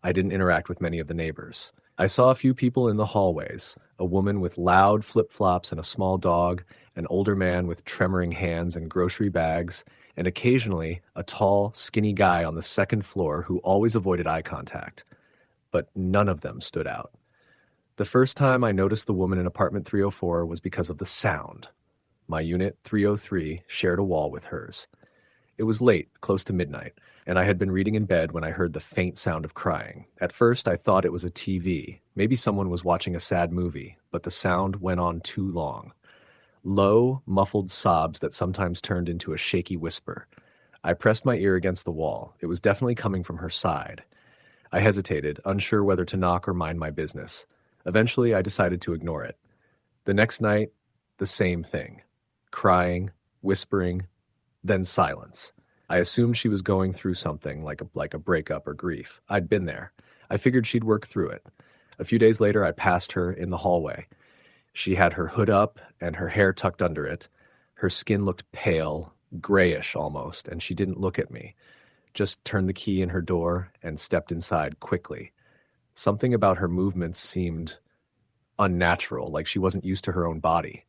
I didn't interact with many of the neighbors. I saw a few people in the hallways, a woman with loud flip-flops and a small dog, an older man with tremoring hands and grocery bags, and occasionally a tall, skinny guy on the second floor who always avoided eye contact. But none of them stood out. The first time I noticed the woman in apartment 304 was because of the sound. My unit, 303, shared a wall with hers. It was late, close to midnight, and I had been reading in bed when I heard the faint sound of crying. At first, I thought it was a TV. Maybe someone was watching a sad movie, but the sound went on too long. Low, muffled sobs that sometimes turned into a shaky whisper. I pressed my ear against the wall. It was definitely coming from her side. I hesitated, unsure whether to knock or mind my business. Eventually, I decided to ignore it. The next night, the same thing. Crying, whispering, then silence. I assumed she was going through something like a breakup or grief. I'd been there. I figured she'd work through it. A few days later, I passed her in the hallway. She had her hood up and her hair tucked under it. Her skin looked pale, grayish almost, and she didn't look at me. Just turned the key in her door and stepped inside quickly. Something about her movements seemed unnatural, like she wasn't used to her own body.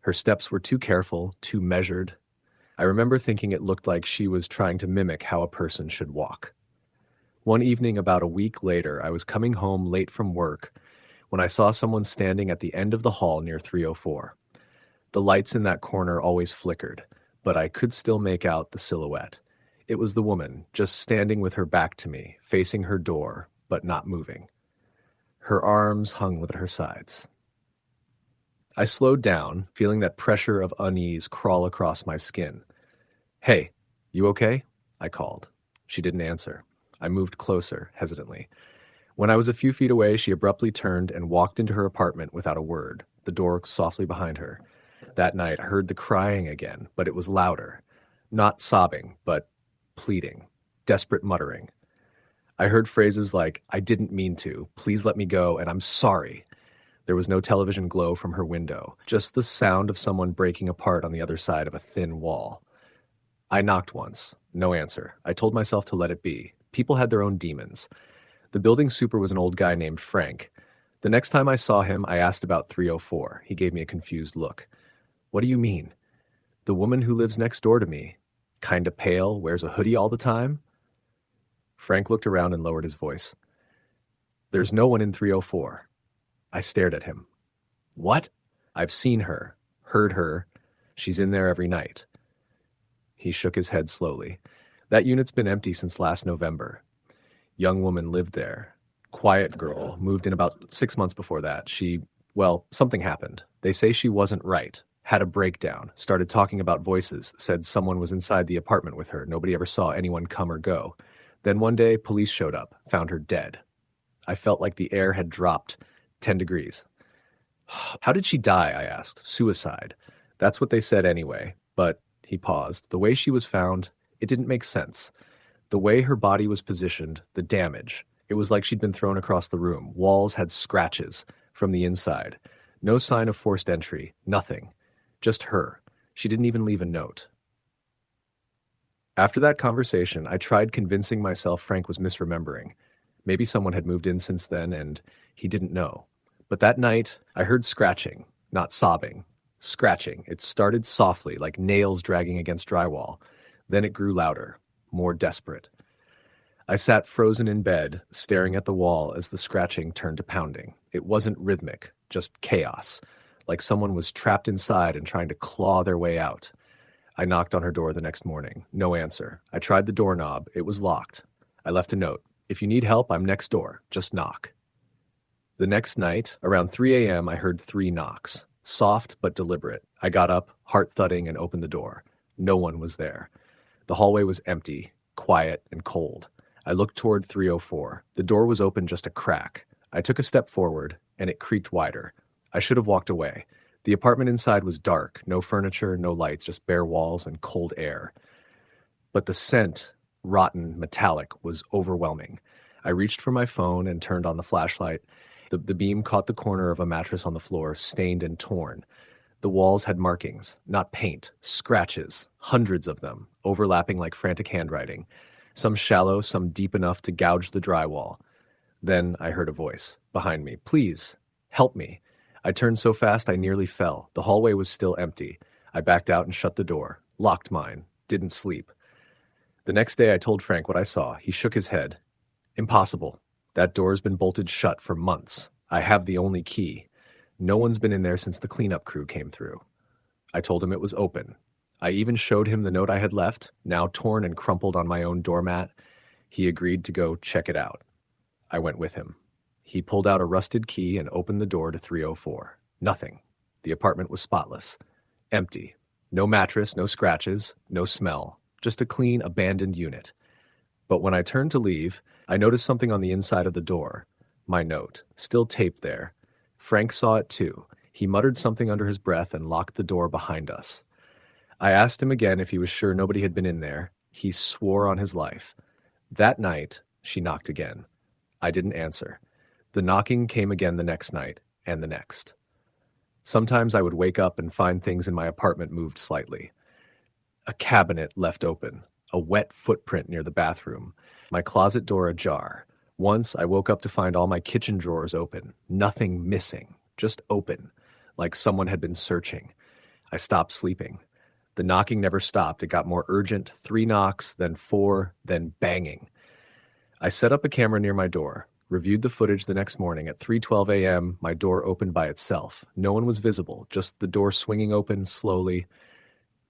Her steps were too careful, too measured. I remember thinking it looked like she was trying to mimic how a person should walk. One evening about a week later, I was coming home late from work when I saw someone standing at the end of the hall near 304. The lights in that corner always flickered, but I could still make out the silhouette. It was the woman, just standing with her back to me, facing her door, but not moving. Her arms hung at her sides. I slowed down, feeling that pressure of unease crawl across my skin. "Hey, you okay?" I called. She didn't answer. I moved closer, hesitantly. When I was a few feet away, she abruptly turned and walked into her apartment without a word, the door softly behind her. That night, I heard the crying again, but it was louder. Not sobbing, but pleading, desperate muttering. I heard phrases like, "I didn't mean to, please let me go, and I'm sorry." There was no television glow from her window, just the sound of someone breaking apart on the other side of a thin wall. I knocked once. No answer. I told myself to let it be. People had their own demons. The building super was an old guy named Frank. The next time I saw him, I asked about 304. He gave me a confused look. "What do you mean?" "The woman who lives next door to me. Kinda pale, wears a hoodie all the time?" Frank looked around and lowered his voice. "There's no one in 304. I stared at him. "What?" "I've seen her, heard her. She's in there every night." He shook his head slowly. "That unit's been empty since last November. Young woman lived there. Quiet girl, moved in about 6 months before that. Something happened. They say she wasn't right. Had a breakdown, started talking about voices, said someone was inside the apartment with her. Nobody ever saw anyone come or go. Then one day, police showed up, found her dead. I felt like the air had dropped 10 degrees. "How did she die?" I asked. "Suicide. That's what they said anyway." But he paused. The way she was found, it didn't make sense. The way her body was positioned, the damage. It was like she'd been thrown across the room. Walls had scratches from the inside. No sign of forced entry. Nothing. Just her. She didn't even leave a note. After that conversation, I tried convincing myself Frank was misremembering. Maybe someone had moved in since then and he didn't know. But that night, I heard scratching, not sobbing. Scratching. It started softly, like nails dragging against drywall. Then it grew louder, more desperate. I sat frozen in bed, staring at the wall as the scratching turned to pounding. It wasn't rhythmic, just chaos, like someone was trapped inside and trying to claw their way out. I knocked on her door the next morning. No answer. I tried the doorknob. It was locked. I left a note. If you need help, I'm next door. Just knock. The next night, around 3 a.m., I heard 3 knocks. Soft but deliberate. I got up, heart thudding, and opened the door. No one was there. The hallway was empty, quiet, and cold. I looked toward 304. The door was open just a crack. I took a step forward, and it creaked wider. I should have walked away. The apartment inside was dark, no furniture, no lights, just bare walls and cold air. But the scent, rotten, metallic, was overwhelming. I reached for my phone and turned on the flashlight. The beam caught the corner of a mattress on the floor, stained and torn. The walls had markings, not paint, scratches, hundreds of them, overlapping like frantic handwriting. Some shallow, some deep enough to gouge the drywall. Then I heard a voice behind me. Please, help me. I turned so fast I nearly fell. The hallway was still empty. I backed out and shut the door. Locked mine. Didn't sleep. The next day I told Frank what I saw. He shook his head. Impossible. That door's been bolted shut for months. I have the only key. No one's been in there since the cleanup crew came through. I told him it was open. I even showed him the note I had left, now torn and crumpled on my own doormat. He agreed to go check it out. I went with him. He pulled out a rusted key and opened the door to 304. Nothing. The apartment was spotless. Empty. No mattress, no scratches, no smell. Just a clean, abandoned unit. But when I turned to leave, I noticed something on the inside of the door. My note, still taped there. Frank saw it too. He muttered something under his breath and locked the door behind us. I asked him again if he was sure nobody had been in there. He swore on his life. That night, she knocked again. I didn't answer. The knocking came again the next night, and the next. Sometimes I would wake up and find things in my apartment moved slightly. A cabinet left open, a wet footprint near the bathroom, my closet door ajar. Once I woke up to find all my kitchen drawers open, nothing missing, just open, like someone had been searching. I stopped sleeping. The knocking never stopped. It got more urgent, 3 knocks, then 4, then banging. I set up a camera near my door. Reviewed the footage the next morning. At 3:12 a.m., my door opened by itself. No one was visible, just the door swinging open slowly,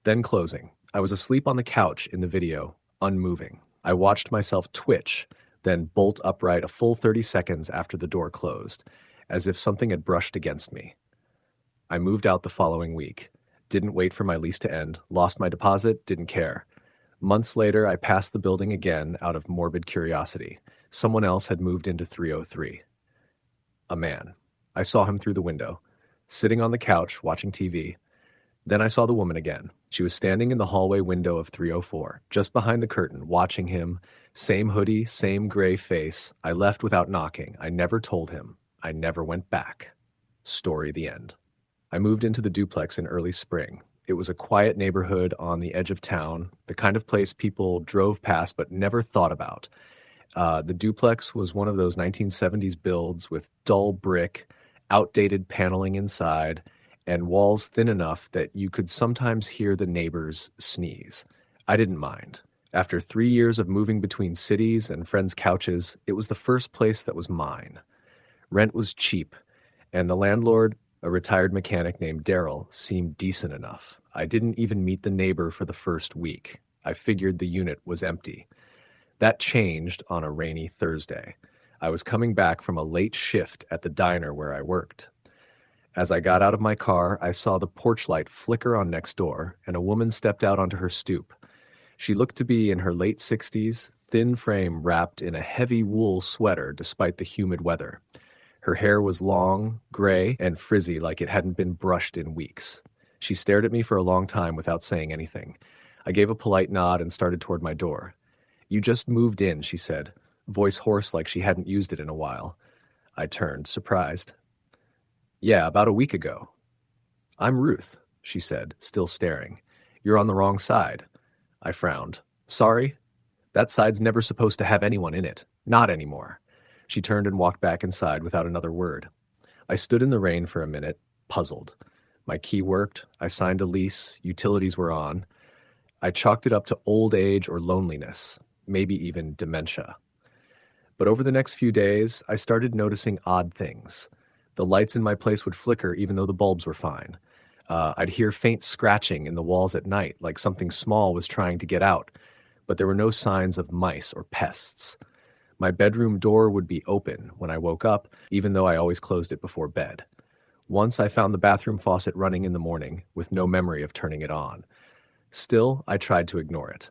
then closing. I was asleep on the couch in the video, unmoving. I watched myself twitch, then bolt upright a full 30 seconds after the door closed, as if something had brushed against me. I moved out the following week. Didn't wait for my lease to end. Lost my deposit, didn't care. Months later, I passed the building again out of morbid curiosity. Someone else had moved into 303. A man. I saw him through the window, sitting on the couch watching TV. Then I saw the woman again. She was standing in the hallway window of 304, just behind the curtain, watching him. Same hoodie, same gray face. I left without knocking. I never told him. I never went back. Story the end. I moved into the duplex in early spring. It was a quiet neighborhood on the edge of town, the kind of place people drove past but never thought about. The duplex was one of those 1970s builds with dull brick, outdated paneling inside, and walls thin enough that you could sometimes hear the neighbors sneeze. I didn't mind. After 3 years of moving between cities and friends' couches, it was the first place that was mine. Rent was cheap, and the landlord, a retired mechanic named Daryl, seemed decent enough. I didn't even meet the neighbor for the first week. I figured the unit was empty. That changed on a rainy Thursday. I was coming back from a late shift at the diner where I worked. As I got out of my car, I saw the porch light flicker on next door, and a woman stepped out onto her stoop. She looked to be in her late 60s, thin frame wrapped in a heavy wool sweater despite the humid weather. Her hair was long, gray, and frizzy like it hadn't been brushed in weeks. She stared at me for a long time without saying anything. I gave a polite nod and started toward my door. "You just moved in," she said, voice hoarse like she hadn't used it in a while. I turned, surprised. "Yeah, about a week ago." "I'm Ruth." she said, still staring. You're on the wrong side. I frowned. Sorry? That side's never supposed to have anyone in it. Not anymore. She turned and walked back inside without another word. I stood in the rain for a minute, puzzled. My key worked. I signed a lease. Utilities were on. I chalked it up to old age or loneliness, maybe even dementia. But over the next few days, I started noticing odd things. The lights in my place would flicker even though the bulbs were fine. I'd hear faint scratching in the walls at night, like something small was trying to get out, but there were no signs of mice or pests. My bedroom door would be open when I woke up, even though I always closed it before bed. Once I found the bathroom faucet running in the morning, with no memory of turning it on. Still, I tried to ignore it.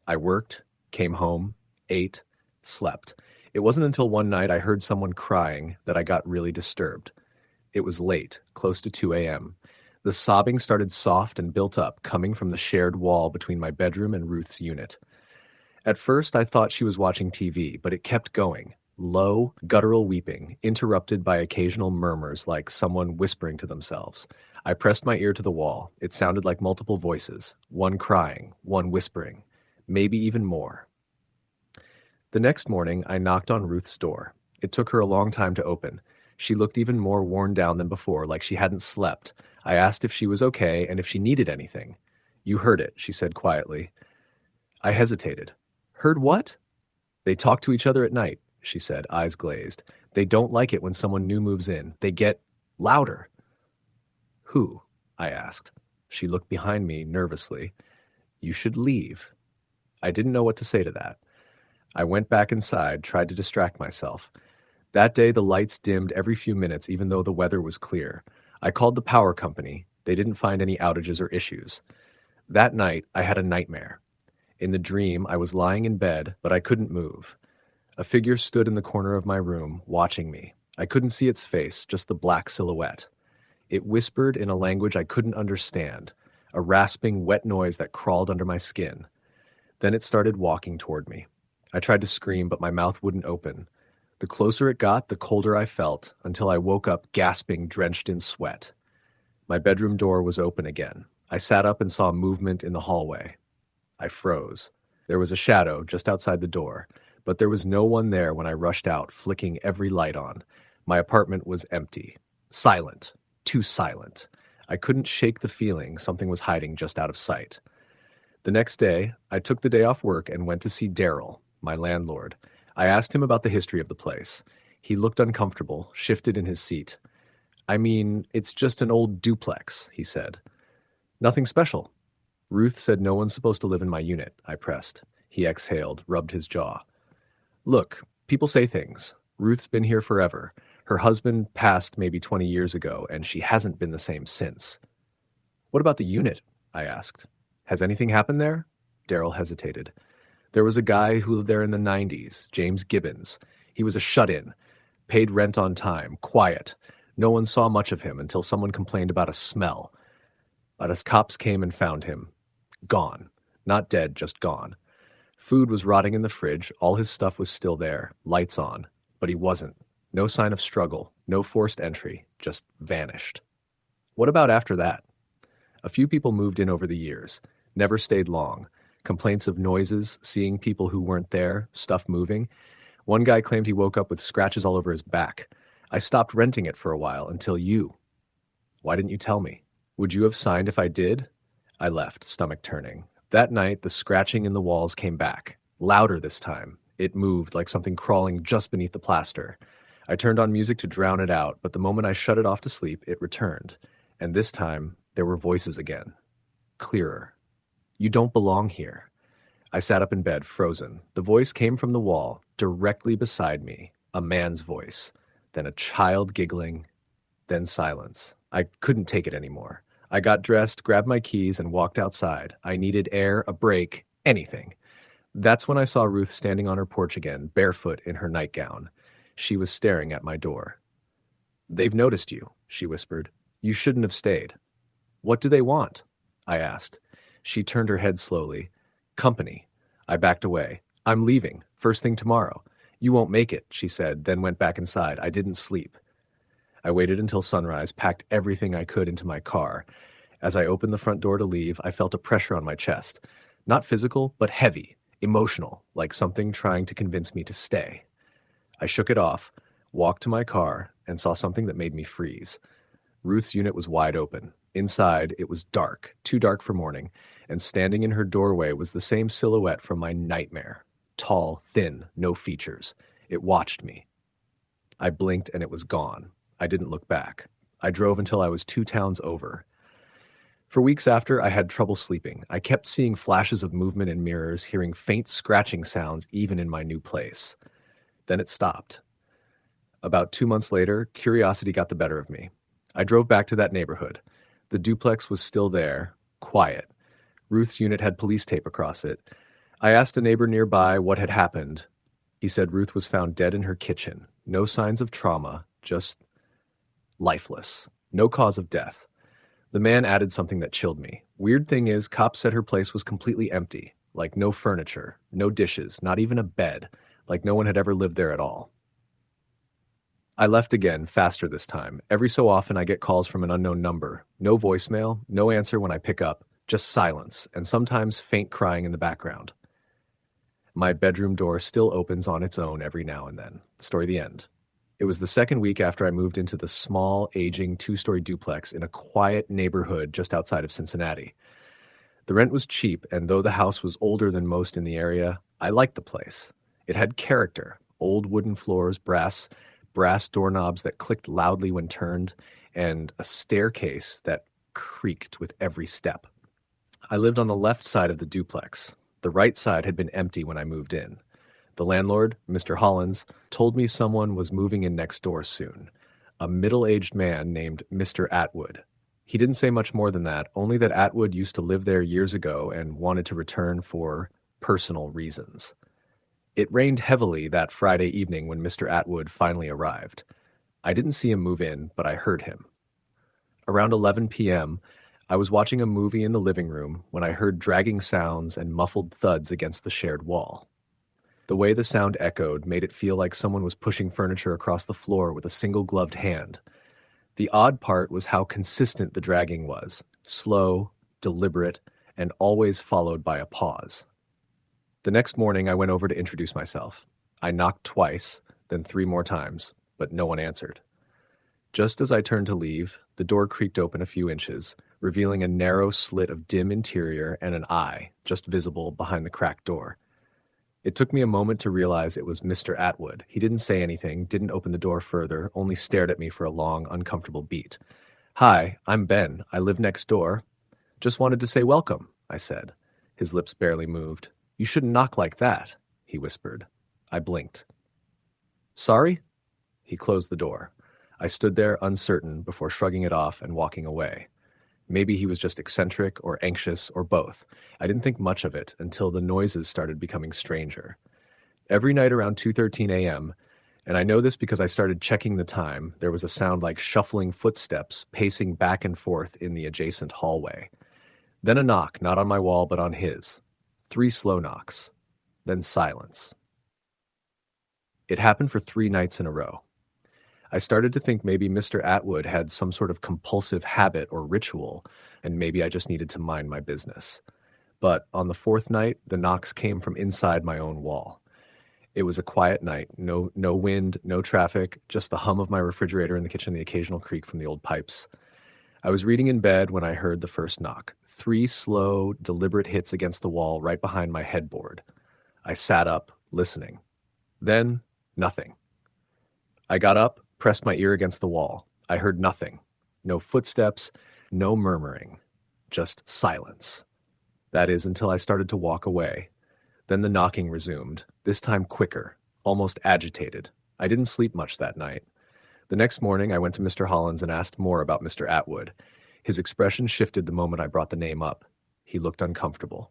I worked, came home, ate, slept. It wasn't until one night I heard someone crying that I got really disturbed. It was late, close to 2 a.m. The sobbing started soft and built up, coming from the shared wall between my bedroom and Ruth's unit. At first, I thought she was watching TV, but it kept going. Low, guttural weeping, interrupted by occasional murmurs like someone whispering to themselves. I pressed my ear to the wall. It sounded like multiple voices, one crying, one whispering, maybe even more. The next morning, I knocked on Ruth's door. It took her a long time to open. She looked even more worn down than before, like she hadn't slept. I asked if she was okay and if she needed anything. You heard it, she said quietly. I hesitated. Heard what? They talk to each other at night, she said, eyes glazed. They don't like it when someone new moves in. They get louder. Who? I asked. She looked behind me nervously. You should leave. I didn't know what to say to that. I went back inside, tried to distract myself. That day, the lights dimmed every few minutes, even though the weather was clear. I called the power company. They didn't find any outages or issues. That night, I had a nightmare. In the dream, I was lying in bed, but I couldn't move. A figure stood in the corner of my room, watching me. I couldn't see its face, just the black silhouette. It whispered in a language I couldn't understand, a rasping, wet noise that crawled under my skin. Then it started walking toward me. I tried to scream, but my mouth wouldn't open. The closer it got, the colder I felt, until I woke up gasping, drenched in sweat. My bedroom door was open again. I sat up and saw movement in the hallway. I froze. There was a shadow just outside the door, but there was no one there when I rushed out, flicking every light on. My apartment was empty. Silent. Too silent. I couldn't shake the feeling something was hiding just out of sight. The next day, I took the day off work and went to see Daryl, my landlord. I asked him about the history of the place. He looked uncomfortable, shifted in his seat. I mean, it's just an old duplex, he said. Nothing special. Ruth said no one's supposed to live in my unit, I pressed. He exhaled, rubbed his jaw. Look, people say things. Ruth's been here forever. Her husband passed maybe 20 years ago, and she hasn't been the same since. What about the unit? I asked. Has anything happened there? Daryl hesitated. There was a guy who lived there in the 90s, James Gibbons. He was a shut-in, paid rent on time, quiet. No one saw much of him until someone complained about a smell. But as cops came and found him, gone. Not dead, just gone. Food was rotting in the fridge, all his stuff was still there, lights on. But he wasn't. No sign of struggle, no forced entry, just vanished. What about after that? A few people moved in over the years, never stayed long. Complaints of noises, seeing people who weren't there, stuff moving. One guy claimed he woke up with scratches all over his back. I stopped renting it for a while until you. Why didn't you tell me? Would you have signed if I did? I left, stomach turning. That night, the scratching in the walls came back. Louder this time. It moved like something crawling just beneath the plaster. I turned on music to drown it out, but the moment I shut it off to sleep, it returned. And this time, there were voices again. Clearer. You don't belong here. I sat up in bed, frozen. The voice came from the wall, directly beside me. A man's voice. Then a child giggling. Then silence. I couldn't take it anymore. I got dressed, grabbed my keys, and walked outside. I needed air, a break, anything. That's when I saw Ruth standing on her porch again, barefoot in her nightgown. She was staring at my door. They've noticed you, she whispered. You shouldn't have stayed. What do they want? I asked. She turned her head slowly. Company. I backed away. I'm leaving. First thing tomorrow. You won't make it, she said, then went back inside. I didn't sleep. I waited until sunrise, packed everything I could into my car, As I opened the front door to leave, I felt a pressure on my chest. Not physical, but heavy, emotional, like something trying to convince me to stay. I shook it off, walked to my car, and saw something that made me freeze. Ruth's unit was wide open. Inside, it was dark, too dark for morning, and standing in her doorway was the same silhouette from my nightmare. Tall, thin, no features. It watched me. I blinked and it was gone. I didn't look back. I drove until I was 2 towns over. For weeks after, I had trouble sleeping. I kept seeing flashes of movement in mirrors, hearing faint scratching sounds even in my new place. Then it stopped. About 2 months later, curiosity got the better of me. I drove back to that neighborhood. The duplex was still there, quiet. Ruth's unit had police tape across it. I asked a neighbor nearby what had happened. He said Ruth was found dead in her kitchen. No signs of trauma, just lifeless. No cause of death. The man added something that chilled me. Weird thing is, cops said her place was completely empty. Like no furniture, no dishes, not even a bed. Like no one had ever lived there at all. I left again, faster this time. Every so often I get calls from an unknown number. No voicemail, no answer when I pick up. Just silence, and sometimes faint crying in the background. My bedroom door still opens on its own every now and then. Story the end. It was the second week after I moved into the small, aging 2-story duplex in a quiet neighborhood just outside of Cincinnati. The rent was cheap, and though the house was older than most in the area, I liked the place. It had character. Old wooden floors, brass doorknobs that clicked loudly when turned, and a staircase that creaked with every step. I lived on the left side of the duplex. The right side had been empty when I moved in. The landlord, Mr. Hollins, told me someone was moving in next door soon. A middle-aged man named Mr. Atwood. He didn't say much more than that, only that Atwood used to live there years ago and wanted to return for personal reasons. It rained heavily that Friday evening when Mr. Atwood finally arrived. I didn't see him move in, but I heard him. Around 11 p.m., I was watching a movie in the living room when I heard dragging sounds and muffled thuds against the shared wall. The way the sound echoed made it feel like someone was pushing furniture across the floor with a single gloved hand. The odd part was how consistent the dragging was, slow, deliberate, and always followed by a pause. The next morning, I went over to introduce myself. I knocked twice, then 3 more times, but no one answered. Just as I turned to leave, the door creaked open a few inches, revealing a narrow slit of dim interior and an eye, just visible behind the cracked door. It took me a moment to realize it was Mr. Atwood. He didn't say anything, didn't open the door further, only stared at me for a long, uncomfortable beat. "Hi, I'm Ben. I live next door. Just wanted to say welcome," I said. His lips barely moved. "You shouldn't knock like that," he whispered. I blinked. "Sorry?" He closed the door. I stood there uncertain before shrugging it off and walking away. Maybe he was just eccentric or anxious or both. I didn't think much of it until the noises started becoming stranger. Every night around 2:13 a.m., and I know this because I started checking the time, there was a sound like shuffling footsteps pacing back and forth in the adjacent hallway. Then a knock, not on my wall but on his. 3 slow knocks. Then silence. It happened for 3 nights in a row. I started to think maybe Mr. Atwood had some sort of compulsive habit or ritual, and maybe I just needed to mind my business. But on the 4th night, the knocks came from inside my own wall. It was a quiet night, no wind, no traffic, just the hum of my refrigerator in the kitchen, the occasional creak from the old pipes. I was reading in bed when I heard the first knock. 3 slow, deliberate hits against the wall right behind my headboard. I sat up, listening. Then, nothing. I got up, pressed my ear against the wall. I heard nothing. No footsteps, no murmuring. Just silence. That is, until I started to walk away. Then the knocking resumed, this time quicker, almost agitated. I didn't sleep much that night. The next morning, I went to Mr. Hollins and asked more about Mr. Atwood. His expression shifted the moment I brought the name up. He looked uncomfortable.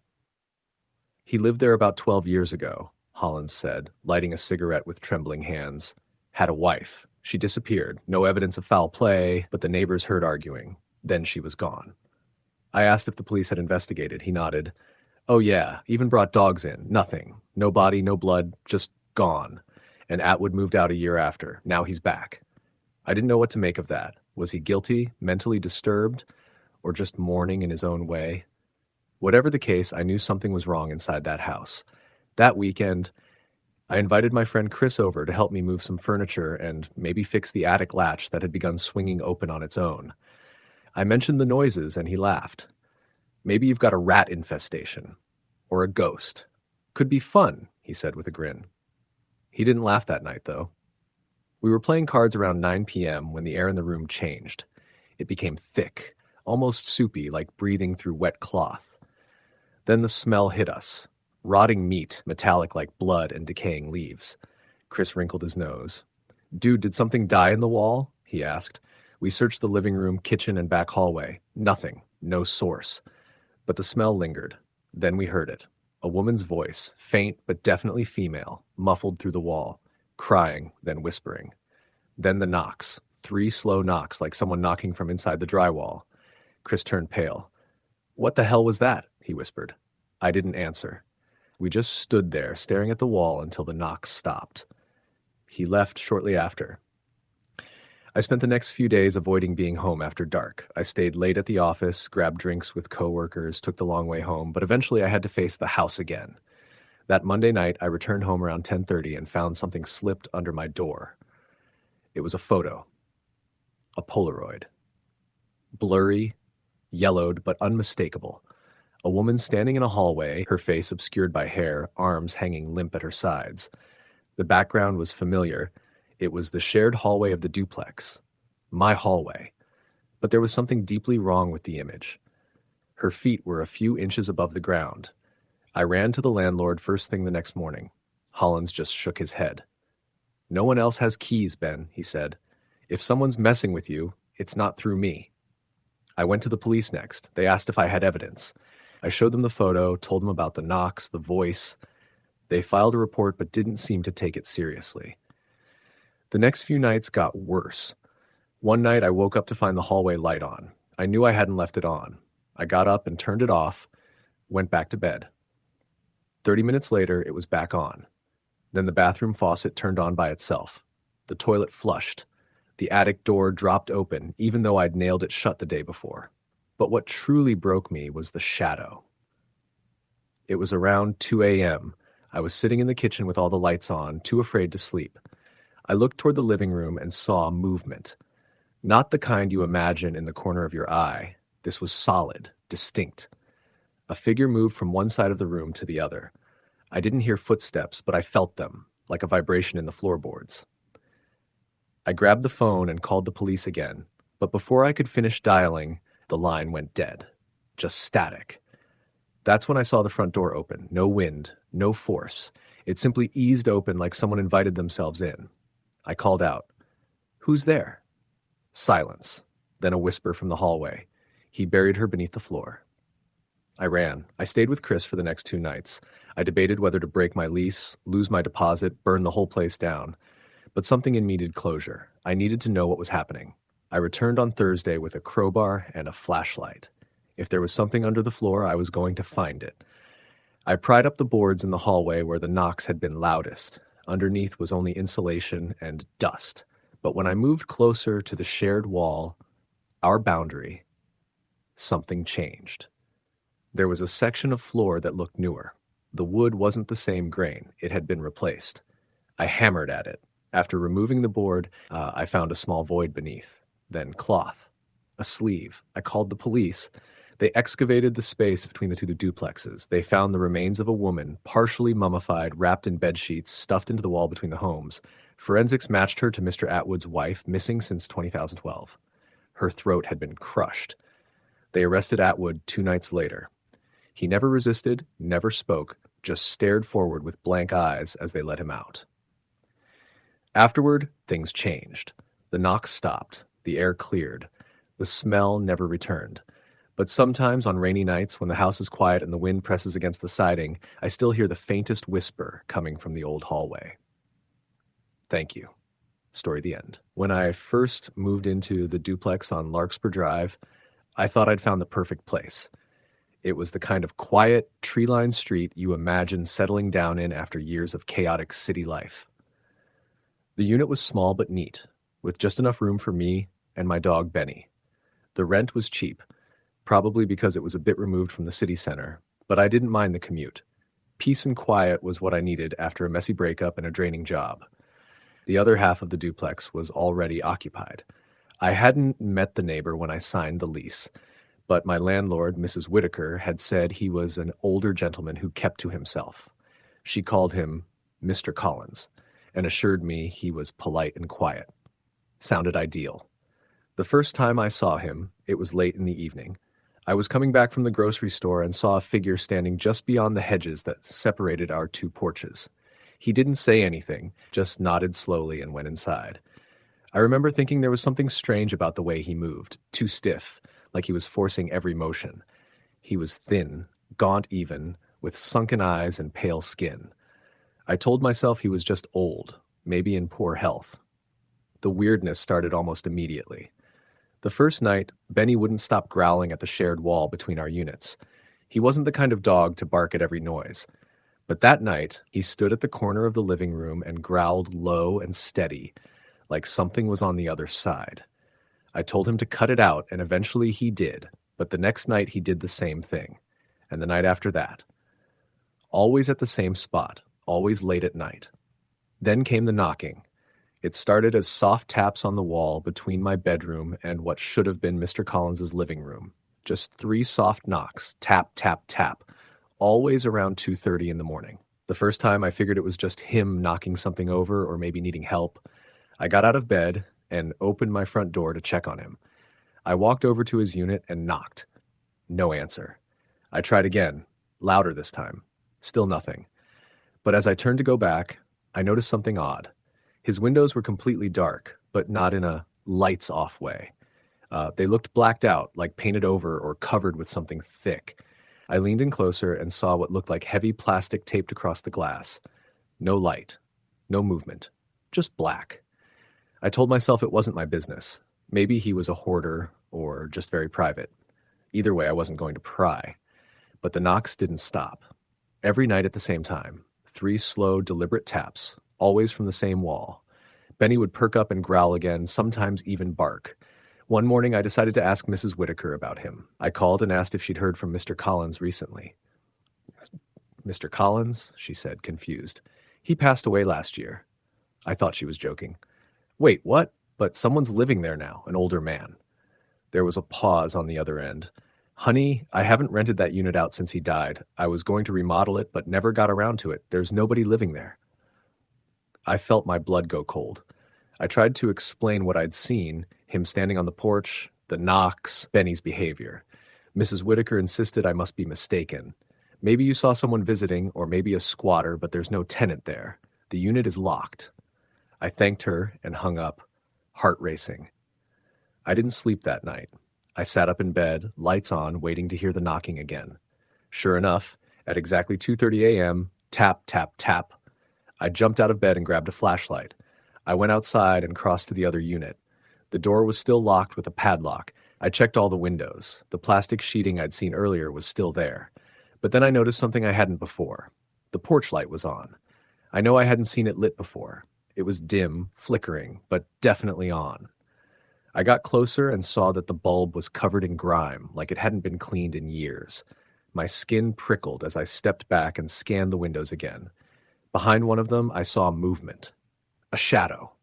"He lived there about 12 years ago," Hollins said, lighting a cigarette with trembling hands. "Had a wife. She disappeared. No evidence of foul play, but the neighbors heard arguing. Then she was gone." I asked if the police had investigated. He nodded. "Oh yeah, even brought dogs in. Nothing. No body, no blood, just gone. And Atwood moved out a year after. Now he's back." I didn't know what to make of that. Was he guilty, mentally disturbed, or just mourning in his own way. Whatever the case, I knew something was wrong inside that house. That weekend, I invited my friend Chris over to help me move some furniture and maybe fix the attic latch that had begun swinging open on its own. I mentioned the noises and he laughed. Maybe you've got a rat infestation. Or a ghost. Could be fun, he said with a grin. He didn't laugh that night, though. We were playing cards around 9 p.m. when the air in the room changed. It became thick, almost soupy, like breathing through wet cloth. Then the smell hit us. Rotting meat, metallic like blood and decaying leaves. Chris wrinkled his nose. Dude, did something die in the wall? He asked. We searched the living room, kitchen, and back hallway. Nothing. No source. But the smell lingered. Then we heard it. A woman's voice, faint but definitely female, muffled through the wall, crying, then whispering. Then the knocks. 3 slow knocks, like someone knocking from inside the drywall. Chris turned pale. What the hell was that? He whispered. I didn't answer. We just stood there, staring at the wall until the knocks stopped. He left shortly after. I spent the next few days avoiding being home after dark. I stayed late at the office, grabbed drinks with coworkers, took the long way home, but eventually I had to face the house again. That Monday night, I returned home around 10:30 and found something slipped under my door. It was a photo. A Polaroid. Blurry, yellowed, but unmistakable. A woman standing in a hallway, her face obscured by hair, arms hanging limp at her sides. The background was familiar. It was the shared hallway of the duplex. My hallway. But there was something deeply wrong with the image. Her feet were a few inches above the ground. I ran to the landlord first thing the next morning. Hollins just shook his head. No one else has keys, Ben, he said. If someone's messing with you, it's not through me. I went to the police next. They asked if I had evidence. I showed them the photo, told them about the knocks, the voice. They filed a report but didn't seem to take it seriously. The next few nights got worse. One night I woke up to find the hallway light on. I knew I hadn't left it on. I got up and turned it off, went back to bed. 30 minutes later, it was back on. Then the bathroom faucet turned on by itself. The toilet flushed. The attic door dropped open, even though I'd nailed it shut the day before. But what truly broke me was the shadow. It was around 2 a.m. I was sitting in the kitchen with all the lights on, too afraid to sleep. I looked toward the living room and saw movement. Not the kind you imagine in the corner of your eye. This was solid, distinct. A figure moved from one side of the room to the other. I didn't hear footsteps, but I felt them, like a vibration in the floorboards. I grabbed the phone and called the police again, but before I could finish dialing, the line went dead. Just static. That's when I saw the front door open. No wind, no force. It simply eased open like someone invited themselves in. I called out, "Who's there?" Silence. Then a whisper from the hallway. He buried her beneath the floor. I ran. I stayed with Chris for the next 2 nights. I debated whether to break my lease, lose my deposit, burn the whole place down. But something in me needed closure. I needed to know what was happening. I returned on Thursday with a crowbar and a flashlight. If there was something under the floor, I was going to find it. I pried up the boards in the hallway where the knocks had been loudest. Underneath was only insulation and dust. But when I moved closer to the shared wall, our boundary, something changed. There was a section of floor that looked newer. The wood wasn't the same grain. It had been replaced. I hammered at it. After removing the board, I found a small void beneath. Then cloth. A sleeve. I called the police. They excavated the space between the two duplexes. They found the remains of a woman, partially mummified, wrapped in bed sheets, stuffed into the wall between the homes. Forensics matched her to Mr. Atwood's wife, missing since 2012. Her throat had been crushed. They arrested Atwood 2 nights later. He never resisted, never spoke, just stared forward with blank eyes as they let him out. Afterward, things changed. The knocks stopped. The air cleared. The smell never returned. But sometimes on rainy nights, when the house is quiet and the wind presses against the siding, I still hear the faintest whisper coming from the old hallway. Thank you. Story the end. When I first moved into the duplex on Larkspur Drive, I thought I'd found the perfect place. It was the kind of quiet, tree-lined street you imagine settling down in after years of chaotic city life. The unit was small but neat, with just enough room for me and my dog Benny. The rent was cheap, probably because it was a bit removed from the city center, but I didn't mind the commute. Peace and quiet was what I needed after a messy breakup and a draining job. The other half of the duplex was already occupied. I hadn't met the neighbor when I signed the lease, but my landlord, Mrs. Whitaker, had said he was an older gentleman who kept to himself. She called him Mr. Collins and assured me he was polite and quiet. Sounded ideal. The first time I saw him, it was late in the evening. I was coming back from the grocery store and saw a figure standing just beyond the hedges that separated our two porches. He didn't say anything, just nodded slowly and went inside. I remember thinking there was something strange about the way he moved, too stiff, like he was forcing every motion. He was thin, gaunt even, with sunken eyes and pale skin. I told myself he was just old, maybe in poor health. The weirdness started almost immediately. The first night, Benny wouldn't stop growling at the shared wall between our units. He wasn't the kind of dog to bark at every noise. But that night, he stood at the corner of the living room and growled low and steady, like something was on the other side. I told him to cut it out, and eventually he did, but the next night he did the same thing, and the night after that. Always at the same spot, always late at night. Then came the knocking. It started as soft taps on the wall between my bedroom and what should have been Mr. Collins's living room. Just 3 soft knocks, tap, tap, tap, always around 2:30 in the morning. The first time I figured it was just him knocking something over or maybe needing help. I got out of bed and opened my front door to check on him. I walked over to his unit and knocked. No answer. I tried again, louder this time. Still nothing. But as I turned to go back, I noticed something odd. His windows were completely dark, but not in a lights-off way. They looked blacked out, like painted over or covered with something thick. I leaned in closer and saw what looked like heavy plastic taped across the glass. No light. No movement. Just black. I told myself it wasn't my business. Maybe he was a hoarder or just very private. Either way, I wasn't going to pry. But the knocks didn't stop. Every night at the same time. 3 slow, deliberate taps, always from the same wall. Benny would perk up and growl again, sometimes even bark. One morning, I decided to ask Mrs. Whitaker about him. I called and asked if she'd heard from Mr. Collins recently. Mr. Collins, she said, confused. He passed away last year. I thought she was joking. Wait, what? But someone's living there now, an older man. There was a pause on the other end. Honey, I haven't rented that unit out since he died. I was going to remodel it, but never got around to it. There's nobody living there. I felt my blood go cold. I tried to explain what I'd seen, him standing on the porch, the knocks, Benny's behavior. Mrs. Whitaker insisted I must be mistaken. Maybe you saw someone visiting, or maybe a squatter, but there's no tenant there. The unit is locked. I thanked her and hung up, heart racing. I didn't sleep that night. I sat up in bed, lights on, waiting to hear the knocking again. Sure enough, at exactly 2:30 a.m., tap, tap, tap. I jumped out of bed and grabbed a flashlight. I went outside and crossed to the other unit. The door was still locked with a padlock. I checked all the windows. The plastic sheeting I'd seen earlier was still there. But then I noticed something I hadn't before. The porch light was on. I know I hadn't seen it lit before. It was dim, flickering, but definitely on. I got closer and saw that the bulb was covered in grime, like it hadn't been cleaned in years. My skin prickled as I stepped back and scanned the windows again. Behind one of them, I saw movement. A shadow.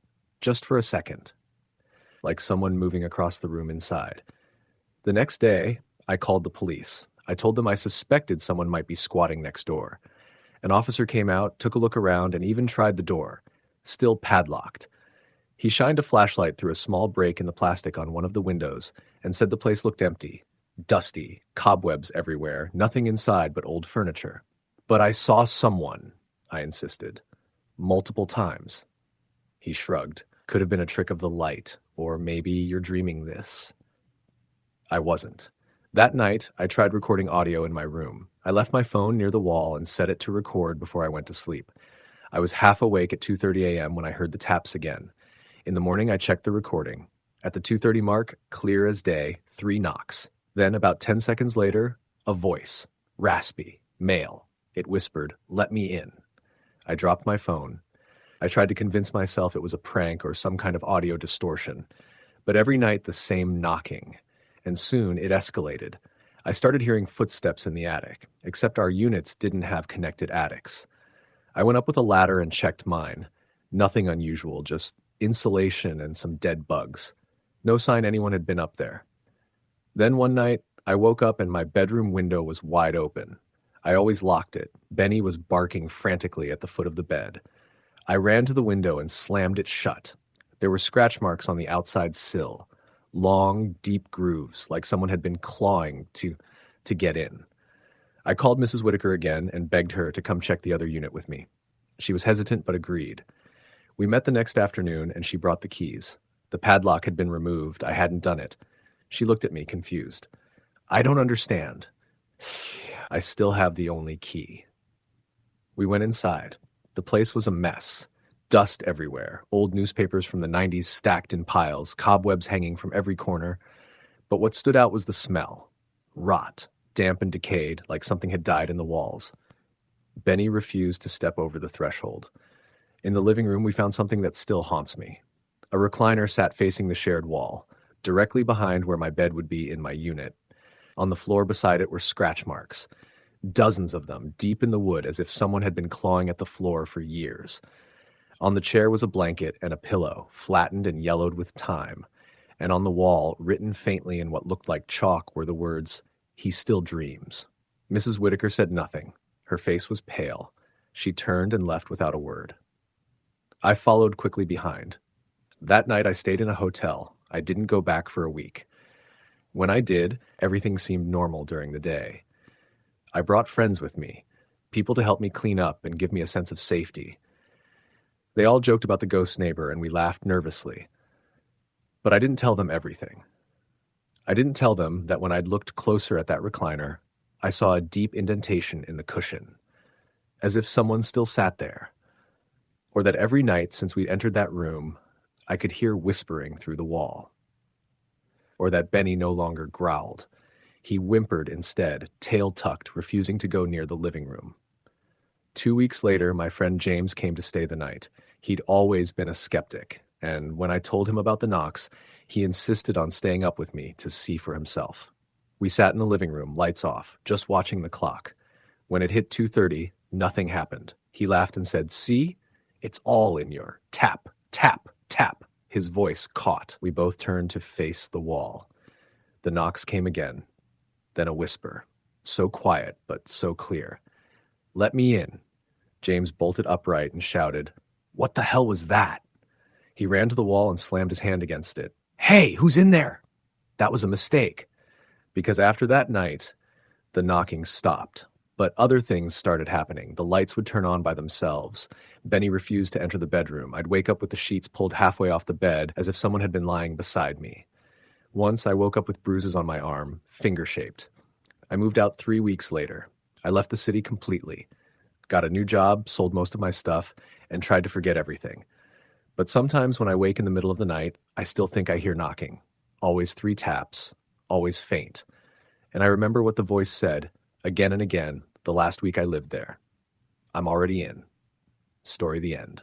Just for a second. Like someone moving across the room inside. The next day, I called the police. I told them I suspected someone might be squatting next door. An officer came out, took a look around, and even tried the door. Still padlocked. He shined a flashlight through a small break in the plastic on one of the windows and said the place looked empty. Dusty, cobwebs everywhere, nothing inside but old furniture. But I saw someone, I insisted. Multiple times. He shrugged. Could have been a trick of the light, or maybe you're dreaming this. I wasn't. That night, I tried recording audio in my room. I left my phone near the wall and set it to record before I went to sleep. I was half awake at 2:30 a.m. when I heard the taps again. In the morning, I checked the recording. At the 2:30 mark, clear as day, 3 knocks. Then, about 10 seconds later, a voice. Raspy. Male. It whispered, "Let me in." I dropped my phone. I tried to convince myself it was a prank or some kind of audio distortion. But every night, the same knocking. And soon, it escalated. I started hearing footsteps in the attic, except our units didn't have connected attics. I went up with a ladder and checked mine. Nothing unusual, just insulation and some dead bugs. No sign anyone had been up there. Then one night, I woke up and my bedroom window was wide open. I always locked it. Benny was barking frantically at the foot of the bed. I ran to the window and slammed it shut. There were scratch marks on the outside sill, long, deep grooves, like someone had been clawing to get in. I called Mrs. Whitaker again and begged her to come check the other unit with me. She was hesitant but agreed. We met the next afternoon and she brought the keys. The padlock had been removed. I hadn't done it. She looked at me, confused. I don't understand. I still have the only key. We went inside. The place was a mess. Dust everywhere, old newspapers from the 90s stacked in piles, cobwebs hanging from every corner. But what stood out was the smell. Rot, damp and decayed, like something had died in the walls. Benny refused to step over the threshold. In the living room, we found something that still haunts me. A recliner sat facing the shared wall, directly behind where my bed would be in my unit. On the floor beside it were scratch marks, dozens of them, deep in the wood, as if someone had been clawing at the floor for years. On the chair was a blanket and a pillow, flattened and yellowed with time. And on the wall, written faintly in what looked like chalk, were the words, "He still dreams." Mrs. Whitaker said nothing. Her face was pale. She turned and left without a word. I followed quickly behind. That night I stayed in a hotel. I didn't go back for a week. When I did, everything seemed normal during the day. I brought friends with me, people to help me clean up and give me a sense of safety. They all joked about the ghost neighbor and we laughed nervously. But I didn't tell them everything. I didn't tell them that when I'd looked closer at that recliner, I saw a deep indentation in the cushion, as if someone still sat there. Or that every night since we'd entered that room, I could hear whispering through the wall. Or that Benny no longer growled. He whimpered instead, tail tucked, refusing to go near the living room. 2 weeks later, my friend James came to stay the night. He'd always been a skeptic, and when I told him about the knocks, he insisted on staying up with me to see for himself. We sat in the living room, lights off, just watching the clock. When it hit 2:30, nothing happened. He laughed and said, "See? It's all in your tap, tap, tap." His voice caught. We both turned to face the wall. The knocks came again. Then a whisper, so quiet but so clear. "Let me in." James bolted upright and shouted, "What the hell was that?" He ran to the wall and slammed his hand against it. "Hey, who's in there?" That was a mistake, because after that night, the knocking stopped. But other things started happening. The lights would turn on by themselves. Benny refused to enter the bedroom. I'd wake up with the sheets pulled halfway off the bed, as if someone had been lying beside me. Once I woke up with bruises on my arm, finger-shaped. I moved out 3 weeks later. I left the city completely. Got a new job, sold most of my stuff, and tried to forget everything. But sometimes when I wake in the middle of the night, I still think I hear knocking. Always 3 taps, always faint. And I remember what the voice said, again and again, the last week I lived there. "I'm already in." Story the end.